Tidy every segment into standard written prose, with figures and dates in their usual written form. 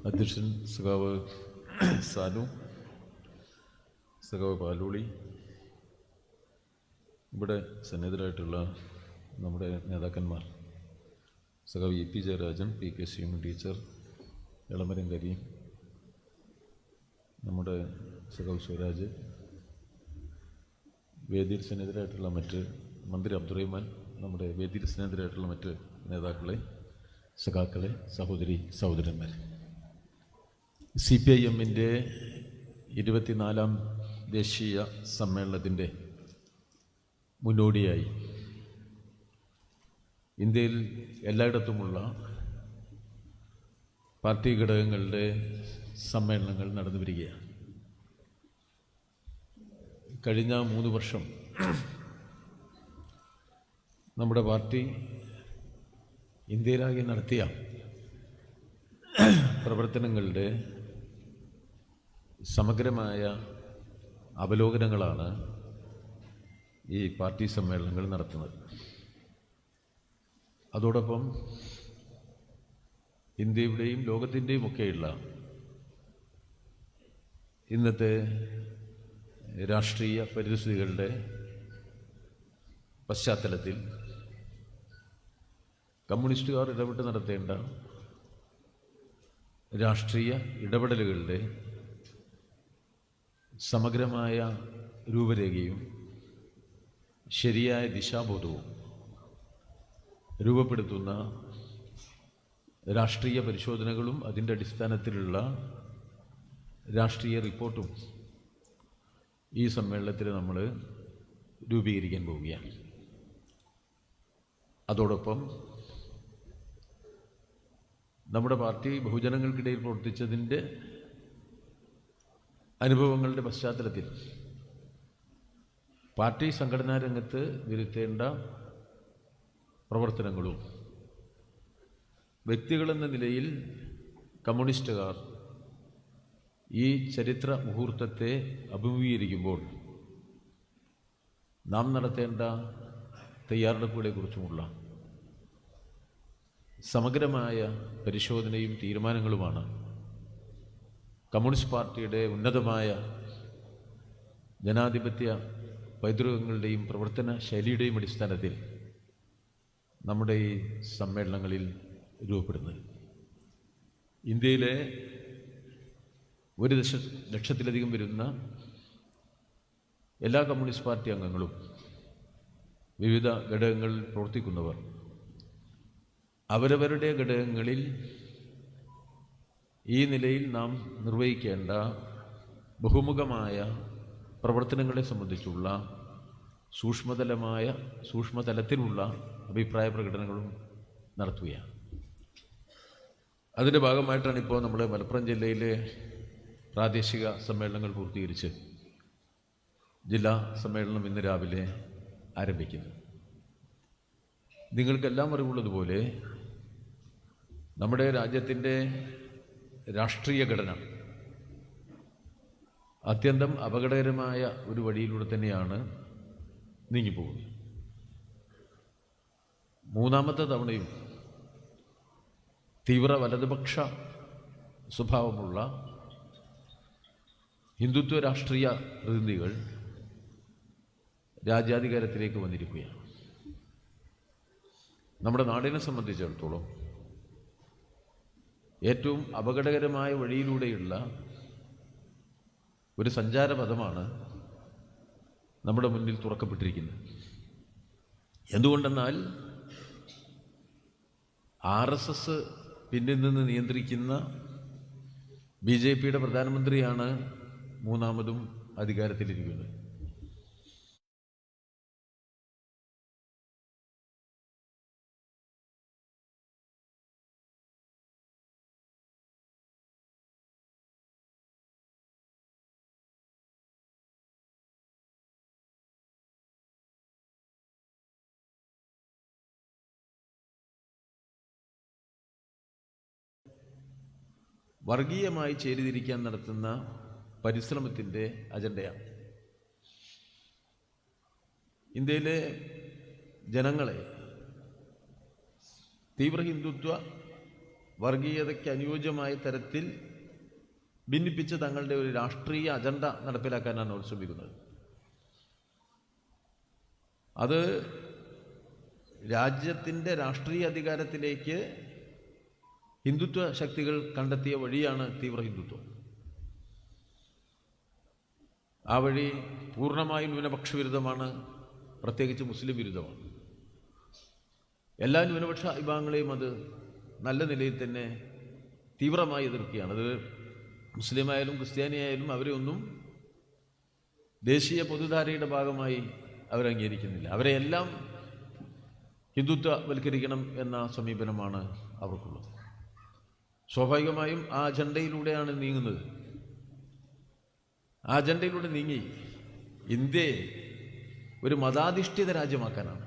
അധ്യക്ഷൻ സഖാവ് സാനു, സഖാവ് പാലോളി, ഇവിടെ സന്നിഹിതരായിട്ടുള്ള നമ്മുടെ നേതാക്കന്മാർ, സഖാവ് ഇ പി ജയരാജൻ, പി കെ ശ്രീമൻ ടീച്ചർ, എളമരം കരീം, നമ്മുടെ സഖാവ് സ്വരാജ്, വേദിയിൽ സന്നിഹിതരായിട്ടുള്ള മറ്റ് മന്ത്രി അബ്ദുറഹ്മാൻ, നമ്മുടെ വേദിയിൽ സന്നിഹിതരായിട്ടുള്ള മറ്റ് നേതാക്കളെ, സഖാക്കളെ, സഹോദരി സഹോദരന്മാർ, CPIM-ൻ്റെ 24ാം ദേശീയ സമ്മേളനത്തിൻ്റെ മുന്നോടിയായി ഇന്ത്യയിൽ എല്ലായിടത്തുമുള്ള പാർട്ടി ഘടകങ്ങളുടെ സമ്മേളനങ്ങൾ നടന്നു വരികയാണ്. കഴിഞ്ഞ 3 വർഷം നമ്മുടെ പാർട്ടി ഇന്ത്യയിലാകെ നടത്തിയ പ്രവർത്തനങ്ങളുടെ സമഗ്രമായ അവലോകനങ്ങളാണ് ഈ പാർട്ടി സമ്മേളനങ്ങൾ നടത്തുന്നത്. അതോടൊപ്പം ഇന്ത്യയുടെയും ലോകത്തിൻ്റെയും ഒക്കെയുള്ള ഇന്നത്തെ രാഷ്ട്രീയ പരിസ്ഥിതികളുടെ പശ്ചാത്തലത്തിൽ കമ്മ്യൂണിസ്റ്റുകാർ ഇടപെട്ട് നടത്തേണ്ട രാഷ്ട്രീയ ഇടപെടലുകളുടെ സമഗ്രമായ രൂപരേഖയും ശരിയായ ദിശാബോധവും രൂപപ്പെടുത്തുന്ന രാഷ്ട്രീയ പരിശോധനകളും അതിൻ്റെ അടിസ്ഥാനത്തിലുള്ള രാഷ്ട്രീയ റിപ്പോർട്ടും ഈ സമ്മേളനത്തിൽ നമ്മൾ രൂപീകരിക്കാൻ പോവുകയാണ്. അതോടൊപ്പം നമ്മുടെ പാർട്ടി ബഹുജനങ്ങൾക്കിടയിൽ പ്രവർത്തിച്ചതിൻ്റെ അനുഭവങ്ങളുടെ പശ്ചാത്തലത്തിൽ പാർട്ടി സംഘടനാ രംഗത്ത് വരുത്തേണ്ട പ്രവർത്തനങ്ങളും വ്യക്തികളെന്ന നിലയിൽ കമ്മ്യൂണിസ്റ്റുകാർ ഈ ചരിത്ര മുഹൂർത്തത്തെ അഭിമുഖീകരിക്കുമ്പോൾ നാം നടത്തേണ്ട തയ്യാറെടുപ്പുകളെക്കുറിച്ചുമുള്ള സമഗ്രമായ പരിശോധനയും തീരുമാനങ്ങളുമാണ് കമ്മ്യൂണിസ്റ്റ് പാർട്ടിയുടെ ഉന്നതമായ ജനാധിപത്യ പൈതൃകങ്ങളുടെയും പ്രവർത്തന ശൈലിയുടെയും അടിസ്ഥാനത്തിൽ നമ്മുടെ ഈ സമ്മേളനങ്ങളിൽ രൂപപ്പെടുന്നത്. ഇന്ത്യയിലെ 1 ലക്ഷത്തിലധികം വരുന്ന എല്ലാ കമ്മ്യൂണിസ്റ്റ് പാർട്ടി അംഗങ്ങളും വിവിധ ഘടകങ്ങളിൽ പ്രവർത്തിക്കുന്നവർ അവരവരുടെ ഘടകങ്ങളിൽ ഈ നിലയിൽ നാം നിർവഹിക്കേണ്ട ബഹുമുഖമായ പ്രവർത്തനങ്ങളെ സംബന്ധിച്ചുള്ള സൂക്ഷ്മതലത്തിലുള്ള അഭിപ്രായ പ്രകടനങ്ങളും നടത്തുകയാണ്. അതിൻ്റെ ഭാഗമായിട്ടാണ് ഇപ്പോൾ നമ്മുടെ മലപ്പുറം ജില്ലയിലെ പ്രാദേശിക സമ്മേളനങ്ങൾ പൂർത്തീകരിച്ച് ജില്ലാ സമ്മേളനം ഇന്ന് രാവിലെ ആരംഭിക്കുന്നത്. നിങ്ങൾക്കെല്ലാം അറിവുള്ളതുപോലെ നമ്മുടെ രാജ്യത്തിൻ്റെ രാഷ്ട്രീയ ഘടന അത്യന്തം അപകടകരമായ ഒരു വഴിയിലൂടെ തന്നെയാണ് നീങ്ങിപ്പോകുന്നത്. 3ാമത്തെ തവണയും തീവ്ര വലതുപക്ഷ സ്വഭാവമുള്ള ഹിന്ദുത്വ രാഷ്ട്രീയ പ്രതിനിധികൾ രാജ്യാധികാരത്തിലേക്ക് വന്നിരിക്കുകയാണ്. നമ്മുടെ നാടിനെ സംബന്ധിച്ചിടത്തോളം ഏറ്റവും അപകടകരമായ വഴിയിലൂടെയുള്ള ഒരു സഞ്ചാരപഥമാണ് നമ്മുടെ മുന്നിൽ തുറക്കപ്പെട്ടിരിക്കുന്നത്. എന്തുകൊണ്ടെന്നാൽ RSS പിന്നിൽ നിന്ന് നിയന്ത്രിക്കുന്ന BJP-യുടെ പ്രധാനമന്ത്രിയാണ് 3ാമതും അധികാരത്തിലിരിക്കുന്നത്. വർഗീയമായി ചേരിതിരിക്കാൻ നടത്തുന്ന പരിശ്രമത്തിൻ്റെ അജണ്ടയാണ്. ഇന്ത്യയിലെ ജനങ്ങളെ തീവ്ര ഹിന്ദുത്വ വർഗീയതയ്ക്ക് അനുയോജ്യമായ തരത്തിൽ ഭിന്നിപ്പിച്ച് തങ്ങളുടെ ഒരു രാഷ്ട്രീയ അജണ്ട നടപ്പിലാക്കാനാണ് അവർ ശ്രമിക്കുന്നത്. അത് രാജ്യത്തിൻ്റെ രാഷ്ട്രീയ അധികാരത്തിലേക്ക് ഹിന്ദുത്വ ശക്തികൾ കണ്ടെത്തിയ വഴിയാണ് തീവ്ര ഹിന്ദുത്വം. ആ വഴി പൂർണ്ണമായും ന്യൂനപക്ഷ വിരുദ്ധമാണ്, പ്രത്യേകിച്ച് മുസ്ലിം വിരുദ്ധമാണ്. എല്ലാ ന്യൂനപക്ഷ വിഭാഗങ്ങളെയും അത് നല്ല നിലയിൽ തന്നെ തീവ്രമായി എതിർക്കുകയാണ്. അത് മുസ്ലിമായാലും ക്രിസ്ത്യാനിയായാലും അവരെ ഒന്നും ദേശീയ പൊതുധാരയുടെ ഭാഗമായി അവരംഗീകരിക്കുന്നില്ല. അവരെയെല്ലാം ഹിന്ദുത്വവൽക്കരിക്കണം എന്ന സമീപനമാണ് അവർക്കുള്ളത്. സ്വാഭാവികമായും ആ അജണ്ടയിലൂടെയാണ് നീങ്ങുന്നത്. ആ അജണ്ടയിലൂടെ നീങ്ങി ഇന്ത്യയെ ഒരു മതാധിഷ്ഠിത രാജ്യമാക്കാനാണ്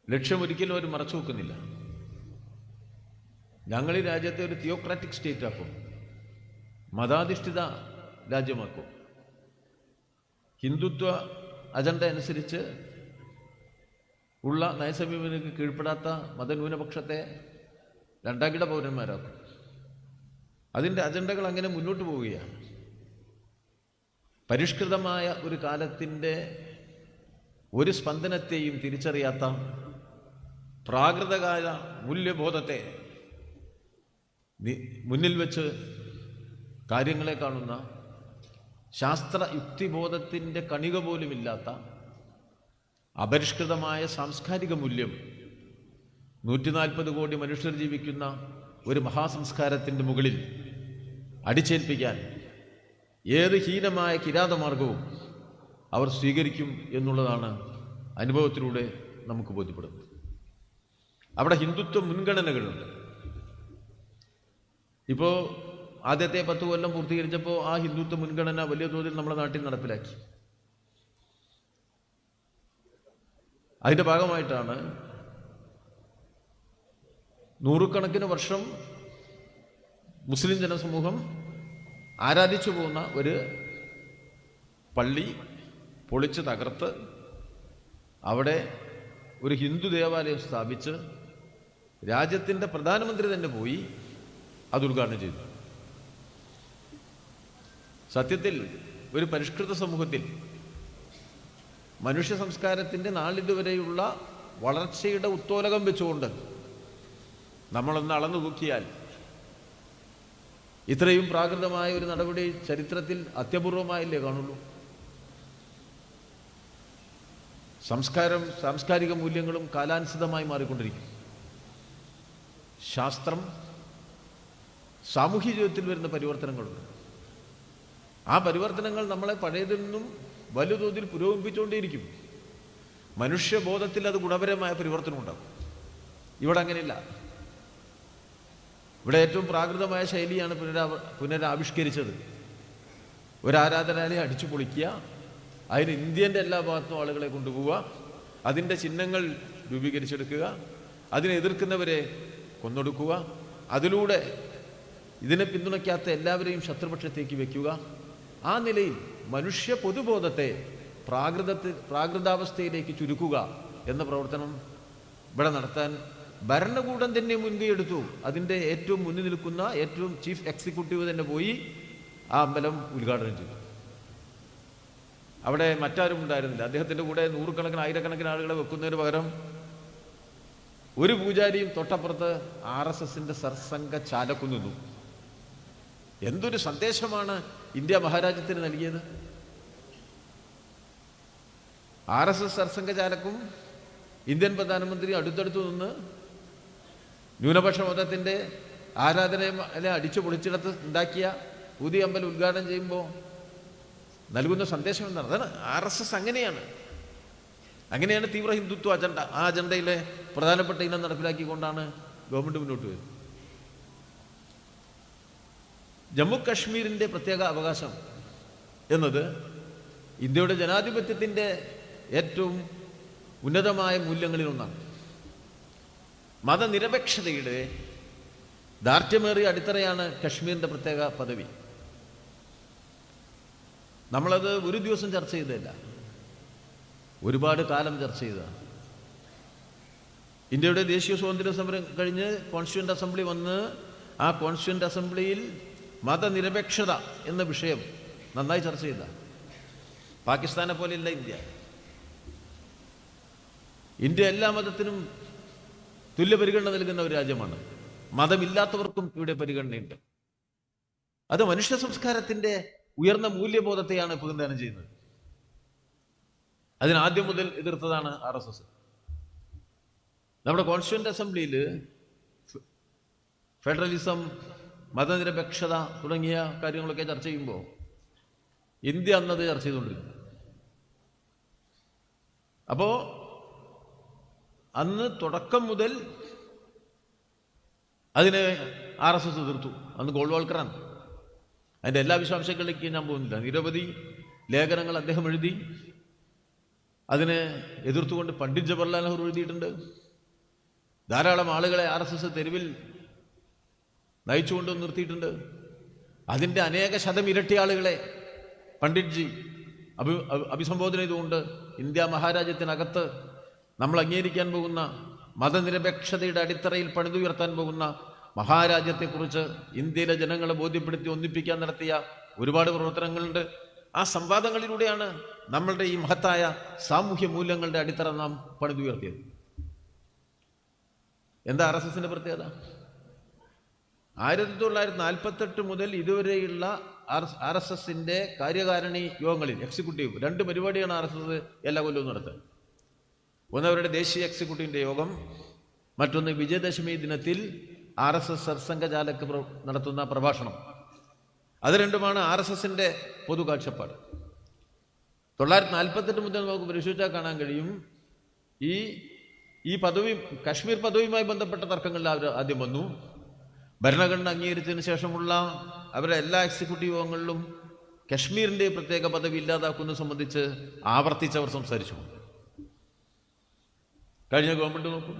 ലക്ഷ്യം. ഒരിക്കലും അവർ മറച്ചു വെക്കുന്നില്ല. ഞങ്ങൾ ഈ രാജ്യത്തെ ഒരു തിയോക്രാറ്റിക് സ്റ്റേറ്റ് ആക്കും, മതാധിഷ്ഠിത രാജ്യമാക്കും. ഹിന്ദുത്വ അജണ്ട അനുസരിച്ച് ഉള്ള നയസമീപനങ്ങൾക്ക് കീഴ്പ്പെടാത്ത മതന്യൂനപക്ഷത്തെ രണ്ടാംകിട പൗരന്മാരാക്കും. അതിൻ്റെ അജണ്ടകൾ അങ്ങനെ മുന്നോട്ട് പോവുകയാണ്. പരിഷ്കൃതമായ ഒരു കാലത്തിൻ്റെ ഒരു സ്പന്ദനത്തെയും തിരിച്ചറിയാത്ത പ്രാകൃതകാല മൂല്യബോധത്തെ മുന്നിൽ വെച്ച് കാര്യങ്ങളെ കാണുന്ന, ശാസ്ത്ര യുക്തിബോധത്തിൻ്റെ കണിക പോലുമില്ലാത്ത അപരിഷ്കൃതമായ സാംസ്കാരിക മൂല്യം 140 കോടി മനുഷ്യർ ജീവിക്കുന്ന ഒരു മഹാസംസ്കാരത്തിൻ്റെ മുകളിൽ അടിച്ചേൽപ്പിക്കാൻ ഏത് ഹീനമായ കിരാതമാർഗവും അവർ സ്വീകരിക്കും എന്നുള്ളതാണ് അനുഭവത്തിലൂടെ നമുക്ക് ബോധ്യപ്പെടുന്നത്. അവിടെ ഹിന്ദുത്വ മുൻഗണനകളുണ്ട്. ഇപ്പോൾ ആദ്യത്തെ 10 കൊല്ലം പൂർത്തീകരിച്ചപ്പോൾ ആ ഹിന്ദുത്വ മുൻഗണന വലിയ തോതിൽ നമ്മുടെ നാട്ടിൽ നടപ്പിലാക്കി. അതിൻ്റെ ഭാഗമായിട്ടാണ് നൂറുകണക്കിന് വർഷം മുസ്ലിം ജനസമൂഹം ആരാധിച്ചു പോകുന്ന ഒരു പള്ളി പൊളിച്ച് തകർത്ത് അവിടെ ഒരു ഹിന്ദു ദേവാലയം സ്ഥാപിച്ച് രാജ്യത്തിൻ്റെ പ്രധാനമന്ത്രി തന്നെ പോയി അത് ഉദ്ഘാടനം ചെയ്തു. സത്യത്തിൽ ഒരു പരിഷ്കൃത സമൂഹത്തിൽ മനുഷ്യ സംസ്കാരത്തിൻ്റെ നാളിതുവരെയുള്ള വളർച്ചയുടെ ഉത്തോലകം വെച്ചുകൊണ്ട് നമ്മളൊന്ന് അളന്നു നോക്കിയാൽ ഇത്രയും പ്രാകൃതമായ ഒരു നടപടി ചരിത്രത്തിൽ അത്യപൂർവമായില്ലേ കാണുള്ളൂ. സാംസ്കാരിക മൂല്യങ്ങളും കാലാനുസൃതമായി മാറിക്കൊണ്ടിരിക്കും. ശാസ്ത്രം, സാമൂഹ്യ ജീവിതത്തിൽ വരുന്ന പരിവർത്തനങ്ങളുണ്ട്. ആ പരിവർത്തനങ്ങൾ നമ്മളെ പഴയതിൽ നിന്നും വലുതോതിൽ പുരോഗമിപ്പിച്ചുകൊണ്ടേയിരിക്കും. മനുഷ്യബോധത്തിൽ അത് ഗുണപരമായ പരിവർത്തനം ഉണ്ടാകും. ഇവിടെ അങ്ങനെയില്ല. ഇവിടെ ഏറ്റവും പ്രാകൃതമായ ശൈലിയാണ് പുനരാവിഷ്കരിച്ചത്. ഒരാരാധനാലയം അടിച്ചു പൊളിക്കുക, അതിന് ഇന്ത്യൻ്റെ എല്ലാ ഭാഗത്തും ആളുകളെ കൊണ്ടുപോവുക, അതിൻ്റെ ചിഹ്നങ്ങൾ രൂപീകരിച്ചെടുക്കുക, അതിനെ എതിർക്കുന്നവരെ കൊന്നൊടുക്കുക, അതിലൂടെ ഇതിനെ പിന്തുണയ്ക്കാത്ത എല്ലാവരെയും ശത്രുപക്ഷത്തേക്ക് വയ്ക്കുക. ആ നിലയിൽ മനുഷ്യ പൊതുബോധത്തെ പ്രാകൃതാവസ്ഥയിലേക്ക് ചുരുക്കുക എന്ന പ്രവർത്തനം ഇവിടെ നടത്താൻ ഭരണകൂടം തന്നെ മുൻകൈയെടുത്തു. അതിൻ്റെ ഏറ്റവും മുന്നിൽ നിൽക്കുന്ന ഏറ്റവും ചീഫ് എക്സിക്യൂട്ടീവ് തന്നെ പോയി ആ അമ്പലം ഉദ്ഘാടനം ചെയ്തു. അവിടെ മറ്റാരും ഉണ്ടായിരുന്നില്ല. അദ്ദേഹത്തിൻ്റെ കൂടെ നൂറുകണക്കിന് ആയിരക്കണക്കിന് ആളുകളെ വെക്കുന്നതിന് പകരം ഒരു പൂജാരിയും തൊട്ടപ്പുറത്ത് RSSൻ്റെ സർസംഘ ചാലക്കു നിന്നു. എന്തൊരു സന്ദേശമാണ് ഇന്ത്യ മഹാരാജ്യത്തിന് നൽകിയത്! RSS സർസംഘ ചാലക്കും ഇന്ത്യൻ പ്രധാനമന്ത്രി അടുത്തടുത്ത് നിന്ന് ന്യൂനപക്ഷ മതത്തിൻ്റെ ആരാധനയെ അടിച്ചു പൊളിച്ചിടത്ത് ഉണ്ടാക്കിയ പുതിയ അമ്പലം ഉദ്ഘാടനം ചെയ്യുമ്പോൾ നൽകുന്ന സന്ദേശം എന്താണ്? അതാണ് RSS. അങ്ങനെയാണ് തീവ്ര ഹിന്ദുത്വ അജണ്ട. ആ അജണ്ടയിലെ പ്രധാനപ്പെട്ട ഇനം നടപ്പിലാക്കിക്കൊണ്ടാണ് ഗവൺമെൻറ് മുന്നോട്ട് വരുന്നത്. ജമ്മു കാശ്മീരിൻ്റെ പ്രത്യേക അവകാശം എന്നത് ഇന്ത്യയുടെ ജനാധിപത്യത്തിൻ്റെ ഏറ്റവും ഉന്നതമായ മൂല്യങ്ങളിലൊന്നാണ്. മതനിരപേക്ഷതയുടെ ദാർഢ്യമേറിയ അടിത്തറയാണ് കശ്മീരിൻ്റെ പ്രത്യേക പദവി. നമ്മളത് ഒരു ദിവസം ചർച്ച ചെയ്തതല്ല, ഒരുപാട് കാലം ചർച്ച ചെയ്തതാണ്. ഇന്ത്യയുടെ ദേശീയ സ്വാതന്ത്ര്യ സമരം കഴിഞ്ഞ് കോൺസ്റ്റിറ്റ്യൂന്റ് അസംബ്ലി വന്ന് ആ കോൺസ്റ്റിറ്റ്യൂന്റ് അസംബ്ലിയിൽ മതനിരപേക്ഷത എന്ന വിഷയം നന്നായി ചർച്ച ചെയ്ത. പാകിസ്ഥാനെ പോലെയല്ല ഇന്ത്യ. ഇന്ത്യ എല്ലാ മതത്തിനും തുല്യ പരിഗണന നൽകുന്ന ഒരു രാജ്യമാണ്. മതമില്ലാത്തവർക്കും ഇവിടെ പരിഗണനയുണ്ട്. അത് മനുഷ്യ സംസ്കാരത്തിന്റെ ഉയർന്ന മൂല്യബോധത്തെയാണ് പ്രതിനിധാനം ചെയ്യുന്നത്. അതിനാദ്യം മുതൽ എതിർത്തതാണ് RSS. നമ്മുടെ കോൺസ്റ്റിറ്റ്യൂന്റ് അസംബ്ലിയിൽ ഫെഡറലിസം, മതനിരപേക്ഷത തുടങ്ങിയ കാര്യങ്ങളൊക്കെ ചർച്ച ചെയ്യുമ്പോൾ ഇന്ത്യ അന്നത് ചർച്ച ചെയ്തുകൊണ്ടിരുന്നു. അപ്പോൾ അന്ന് തുടക്കം മുതൽ അതിനെ RSS എതിർത്തു. അന്ന് ഗോൾവാൾക്കറാണ്. അതിൻ്റെ എല്ലാ വിശദാംശങ്ങളിലേക്ക് ഞാൻ പോകുന്നില്ല. നിരവധി ലേഖനങ്ങൾ അദ്ദേഹം എഴുതി. അതിനെ എതിർത്തുകൊണ്ട് പണ്ഡിറ്റ് ജവഹർലാൽ നെഹ്റു എഴുതിയിട്ടുണ്ട്. ധാരാളം ആളുകളെ RSS തെരുവിൽ നയിച്ചുകൊണ്ട് നിർത്തിയിട്ടുണ്ട്. അതിൻ്റെ അനേക ശതം ഇരട്ടി ആളുകളെ പണ്ഡിറ്റ്ജി അഭിസംബോധന ചെയ്തുകൊണ്ട് ഇന്ത്യ മഹാരാജ്യത്തിനകത്ത് നമ്മൾ അംഗീകരിക്കാൻ പോകുന്ന മതനിരപേക്ഷതയുടെ അടിത്തറയിൽ പണിതുയർത്താൻ പോകുന്ന മഹാരാജ്യത്തെക്കുറിച്ച് ഇന്ത്യയിലെ ജനങ്ങളെ ബോധ്യപ്പെടുത്തി ഒന്നിപ്പിക്കാൻ നടത്തിയ ഒരുപാട് പ്രവർത്തനങ്ങളുണ്ട്. ആ സംവാദങ്ങളിലൂടെയാണ് നമ്മളുടെ ഈ മഹത്തായ സാമൂഹ്യ മൂല്യങ്ങളുടെ അടിത്തറ നാം പണിതുയർത്തിയത്. എന്താ RSSന്റെ പ്രത്യേകത? 1948 മുതൽ ഇതുവരെയുള്ള RSSന്റെ കാര്യകാരണി യോഗങ്ങളിൽ എക്സിക്യൂട്ടീവ് 2 പരിപാടിയാണ് RSS എല്ലാ കൊല്ലവും നടത്തുക. ഒന്ന് അവരുടെ ദേശീയ എക്സിക്യൂട്ടീവിൻ്റെ യോഗം, മറ്റൊന്ന് വിജയദശമി ദിനത്തിൽ RSS സർസംഘചാലക് നടത്തുന്ന പ്രഭാഷണം. അത് രണ്ടുമാണ് RSSന്റെ പൊതു കാഴ്ചപ്പാട്. 1948 മുതൽ നമുക്ക് പരിശോധിച്ചാൽ കാണാൻ കഴിയും. ഈ പദവി, കശ്മീർ പദവിയുമായി ബന്ധപ്പെട്ട തർക്കങ്ങളിൽ അവർ ആദ്യം വന്നു. ഭരണഘടന അംഗീകരിച്ചതിന് ശേഷമുള്ള അവരുടെ എല്ലാ എക്സിക്യൂട്ടീവ് യോഗങ്ങളിലും കശ്മീരിൻ്റെ പ്രത്യേക പദവി ഇല്ലാതാക്കുന്നത് സംബന്ധിച്ച് ആവർത്തിച്ചവർ സംസാരിച്ചു. കഴിഞ്ഞ ഗവൺമെൻറ് നോക്കും,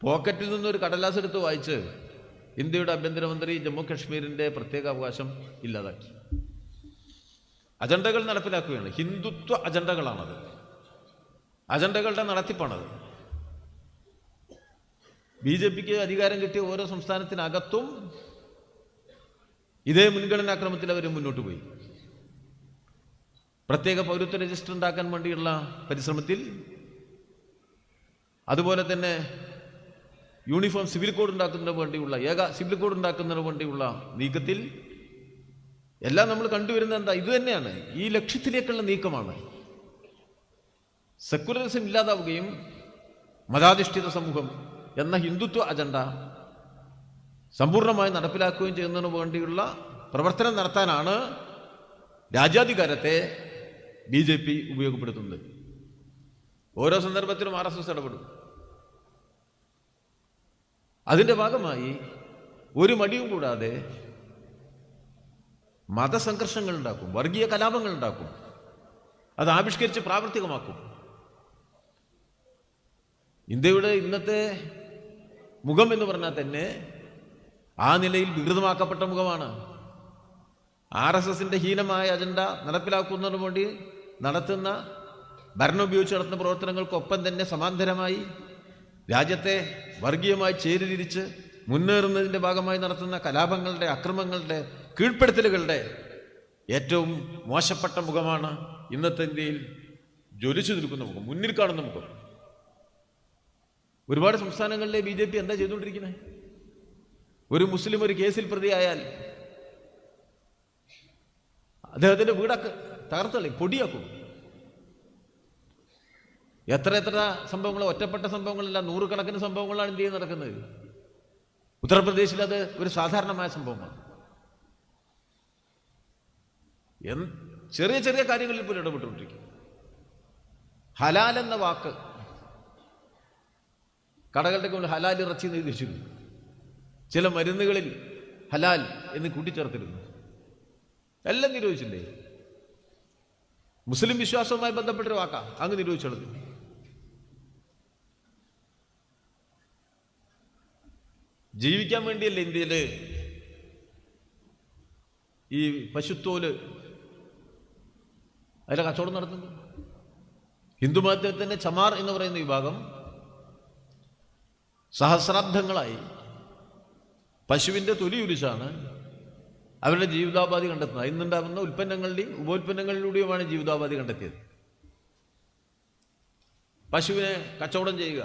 പോക്കറ്റിൽ നിന്നൊരു കടലാസ് എടുത്ത് വായിച്ച് ഇന്ത്യയുടെ ആഭ്യന്തരമന്ത്രി ജമ്മു കശ്മീരിൻ്റെ പ്രത്യേക അവകാശം ഇല്ലാതാക്കി. അജണ്ടകൾ നടപ്പിലാക്കുകയാണ്. ഹിന്ദുത്വ അജണ്ടകളാണത്. അജണ്ടകളുടെ നടത്തിപ്പാണത്. BJPക്ക് അധികാരം കിട്ടിയ ഓരോ സംസ്ഥാനത്തിനകത്തും ഇതേ മുൻഗണനാക്രമത്തിൽ അവർ മുന്നോട്ട് പോയി. പ്രത്യേക പൗരത്വ രജിസ്റ്റർ ഉണ്ടാക്കാൻ വേണ്ടിയുള്ള പരിശ്രമത്തിൽ, അതുപോലെ തന്നെ യൂണിഫോം സിവിൽ കോഡ് ഉണ്ടാക്കുന്നതിന് വേണ്ടിയുള്ള സിവിൽ കോഡ് ഉണ്ടാക്കുന്നതിന് വേണ്ടിയുള്ള നീക്കത്തിൽ എല്ലാം നമ്മൾ കണ്ടുവരുന്നത് എന്താ? ഇത് തന്നെയാണ്. ഈ ലക്ഷ്യത്തിലേക്കുള്ള നീക്കമാണ്. സെക്യുലറിസം ഇല്ലാതാവുകയും മതാധിഷ്ഠിത സമൂഹം എന്ന ഹിന്ദുത്വ അജണ്ട സമ്പൂർണ്ണമായി നടപ്പിലാക്കുകയും ചെയ്യുന്നതിന് വേണ്ടിയുള്ള പ്രവർത്തനം നടത്താനാണ് രാജ്യാധികാരത്തെ BJP ഉപയോഗപ്പെടുത്തുന്നത്. ഓരോ സന്ദർഭത്തിലും RSS ഇടപെടും. അതിൻ്റെ ഭാഗമായി ഒരു മടിയും കൂടാതെ മതസംഘർഷങ്ങൾ ഉണ്ടാക്കും, വർഗീയ കലാപങ്ങൾ ഉണ്ടാക്കും, അത് ആവിഷ്കരിച്ച് പ്രാവർത്തികമാക്കും. ഇന്ത്യയുടെ ഇന്നത്തെ മുഖം എന്ന് പറഞ്ഞാൽ തന്നെ ആ നിലയിൽ വികൃതമാക്കപ്പെട്ട മുഖമാണ്. RSSന്റെ ഹീനമായ അജണ്ട നടപ്പിലാക്കുന്നതിന് വേണ്ടി നടത്തുന്ന, ഭരണം ഉപയോഗിച്ച് നടത്തുന്ന പ്രവർത്തനങ്ങൾക്കൊപ്പം തന്നെ സമാന്തരമായി രാജ്യത്തെ വർഗീയമായി ചേരിതിരിച്ച് മുന്നേറുന്നതിൻ്റെ ഭാഗമായി നടത്തുന്ന കലാപങ്ങളുടെ, അക്രമങ്ങളുടെ, കീഴ്പ്പെടുത്തലുകളുടെ ഏറ്റവും മോശപ്പെട്ട മുഖമാണ് ഇന്നത്തെ ഇന്ത്യയിൽ ജ്വലിച്ചു നിൽക്കുന്ന മുഖം, മുന്നിൽ കാണുന്ന മുഖം. ഒരുപാട് സംസ്ഥാനങ്ങളിലെ BJP എന്താ ചെയ്തുകൊണ്ടിരിക്കുന്നത്? ഒരു മുസ്ലിം ഒരു കേസിൽ പ്രതിയായാൽ അദ്ദേഹത്തിന്റെ വീടൊക്കെ തകർത്തളി, പൊടിയാക്കും. എത്ര സംഭവങ്ങൾ, ഒറ്റപ്പെട്ട സംഭവങ്ങളല്ല, നൂറുകണക്കിന് സംഭവങ്ങളാണ് ഇന്ത്യയിൽ നടക്കുന്നത്. ഉത്തർപ്രദേശിൽ അത് ഒരു സാധാരണമായ സംഭവമാണ്. ചെറിയ ചെറിയ കാര്യങ്ങളിൽ പോലും ഇടപെട്ടുകൊണ്ടിരിക്കും. ഹലാൽ എന്ന വാക്ക് കടകളുടെ മുന്നിൽ ഹലാൽ ഇറച്ചി നിർദ്ദേശിച്ചിരുന്നു. ചില മരുന്നുകളിൽ ഹലാൽ എന്ന് കൂട്ടിച്ചേർത്തിരുന്നു. എല്ലാം നിരോധിച്ചില്ലേ? മുസ്ലിം വിശ്വാസവുമായി ബന്ധപ്പെട്ടൊരു വാക്കാ അങ്ങ് നിരോധിച്ചെടുത്തു. ജീവിക്കാൻ വേണ്ടിയല്ലേ ഇന്ത്യയില് ഈ പശുത്തോല് അതിലെ കച്ചവടം നടത്തുന്നു. ഹിന്ദു മതത്തിൽ തന്നെ ചമാർ എന്ന് പറയുന്ന വിഭാഗം സഹസ്രാബ്ദങ്ങളായി പശുവിൻ്റെ തൊലി ഉരിച്ചാണ് അവരുടെ ജീവിതോപാധി കണ്ടെത്തുന്നത്. ഇന്നുണ്ടാകുന്ന ഉൽപ്പന്നങ്ങളുടെയും ഉപോൽപ്പന്നങ്ങളിലൂടെയുമാണ് ജീവിതോപാധി കണ്ടെത്തിയത്. പശുവിനെ കച്ചവടം ചെയ്യുക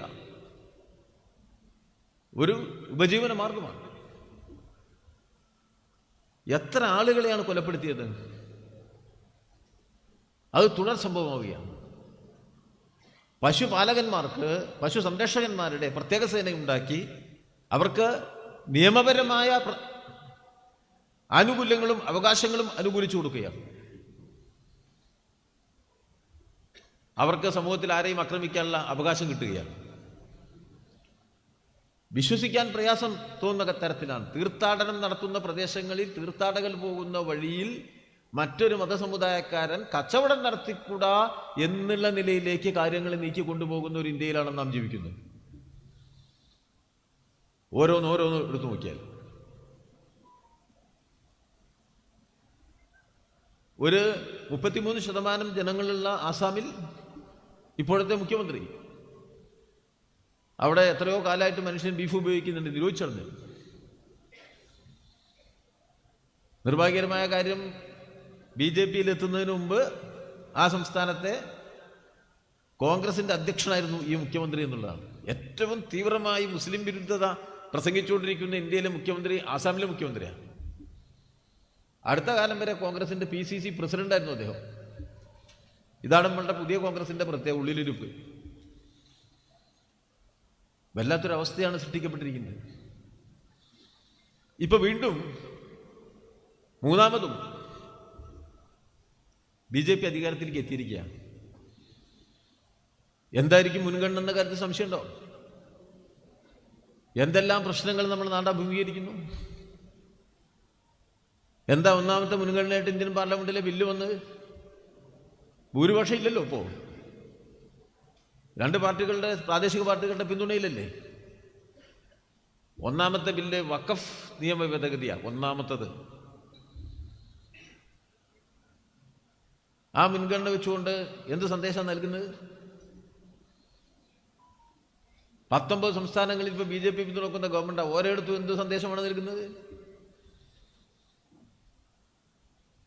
ഒരു ഉപജീവന മാർഗമാണ്. എത്ര ആളുകളെയാണ് കൊലപ്പെടുത്തിയത്? അത് തുടർ സംഭവമാവുകയാണ്. പശുപാലകന്മാർക്ക്, പശു സംരക്ഷകന്മാരുടെ പ്രത്യേക സേനയുണ്ടാക്കി അവർക്ക് നിയമപരമായ ആനുകൂല്യങ്ങളും അവകാശങ്ങളും അനുകൂലിച്ചു കൊടുക്കുകയാണ്. അവർക്ക് സമൂഹത്തിൽ ആരെയും ആക്രമിക്കാനുള്ള അവകാശം കിട്ടുകയാണ്. വിശ്വസിക്കാൻ പ്രയാസം തോന്നുന്ന തരത്തിലാണ് തീർത്ഥാടനം നടത്തുന്ന പ്രദേശങ്ങളിൽ തീർത്ഥാടകർ പോകുന്ന വഴിയിൽ മറ്റൊരു മതസമുദായക്കാരൻ കച്ചവടം നടത്തിക്കൂടാ എന്നുള്ള നിലയിലേക്ക് കാര്യങ്ങൾ നീക്കി കൊണ്ടുപോകുന്ന ഒരു ഇന്ത്യയിലാണ് നാം ജീവിക്കുന്നത്. ഓരോന്നോരോന്ന് എടുത്തു നോക്കിയാൽ ഒരു 33% ജനങ്ങളുള്ള ആസാമിൽ ഇപ്പോഴത്തെ മുഖ്യമന്ത്രി, അവിടെ എത്രയോ കാലമായിട്ട് മനുഷ്യൻ ബീഫ് ഉപയോഗിക്കുന്നുണ്ട്, നിരോധിച്ചറിഞ്ഞു. നിർഭാഗ്യകരമായ കാര്യം, BJP-യിൽ എത്തുന്നതിന് മുമ്പ് ആ സംസ്ഥാനത്തെ കോൺഗ്രസിന്റെ അധ്യക്ഷനായിരുന്നു ഈ മുഖ്യമന്ത്രി എന്നുള്ളതാണ്. ഏറ്റവും തീവ്രമായി മുസ്ലിം വിരുദ്ധത പ്രസംഗിച്ചുകൊണ്ടിരിക്കുന്ന ഇന്ത്യയിലെ മുഖ്യമന്ത്രി ആസാമിലെ മുഖ്യമന്ത്രിയാണ്. അടുത്ത കാലം വരെ കോൺഗ്രസിന്റെ PCC പ്രസിഡന്റായിരുന്നു അദ്ദേഹം. ഇതാണ് നമ്മളുടെ പുതിയ കോൺഗ്രസിന്റെ പ്രത്യേക ഉള്ളിലിരിപ്പ്. വല്ലാത്തൊരവസ്ഥയാണ് സൃഷ്ടിക്കപ്പെട്ടിരിക്കുന്നത്. ഇപ്പൊ വീണ്ടും മൂന്നാമതും BJP അധികാരത്തിലേക്ക് എത്തിയിരിക്കുകയാണ്. എന്തായിരിക്കും മുൻഗണന എന്ന കാര്യത്തിൽ സംശയമുണ്ടോ? എന്തെല്ലാം പ്രശ്നങ്ങൾ നമ്മൾ നാട് അഭിമുഖീകരിക്കുന്നു. എന്താ ഒന്നാമത്തെ മുൻഗണനയായിട്ട് ഇന്ത്യൻ പാർലമെന്റിലെ ബില്ല് വന്നത്? ഭൂരിപക്ഷം ഇല്ലല്ലോ. ഇപ്പോൾ രണ്ട് പാർട്ടികളുടെ, പ്രാദേശിക പാർട്ടികളുടെ പിന്തുണയിലല്ലേ. ഒന്നാമത്തെ ബില്ല് വഖഫ് നിയമ ഭേദഗതിയാണ്. ഒന്നാമത്തത് ആ മുൻഗണന വെച്ചുകൊണ്ട് എന്ത് സന്ദേശം നൽകുന്നത്? 19 സംസ്ഥാനങ്ങളിൽ ഇപ്പോൾ BJP പിന്തുണക്കുന്ന ഗവൺമെന്റ് ഓരോയിടത്തും എന്ത് സന്ദേശമാണ് നൽകുന്നത്?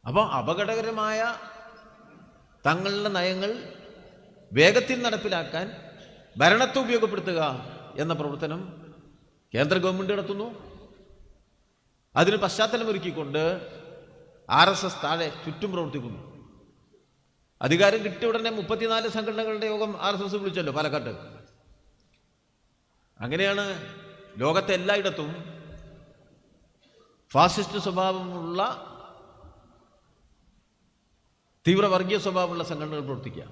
അപ്പോൾ അപകടകരമായ തങ്ങളുടെ നയങ്ങൾ വേഗത്തിൽ നടപ്പിലാക്കാൻ ഭരണത്തെ ഉപയോഗപ്പെടുത്തുക എന്ന പ്രവർത്തനം കേന്ദ്ര ഗവൺമെന്റ് നടത്തുന്നു. അതിന് പശ്ചാത്തലമൊരുക്കിക്കൊണ്ട് RSS താഴെ ചുറ്റും പ്രവർത്തിക്കുന്നു. അധികാരം കിട്ടിയ ഉടനെ 34 സംഘടനകളുടെ യോഗം RSS വിളിച്ചല്ലോ പാലക്കാട്ട്. അങ്ങനെയാണ് ലോകത്തെ എല്ലായിടത്തും ഫാസിസ്റ്റ് സ്വഭാവമുള്ള, തീവ്ര വർഗീയ സ്വഭാവമുള്ള സംഘടനകൾ പ്രവർത്തിക്കുക.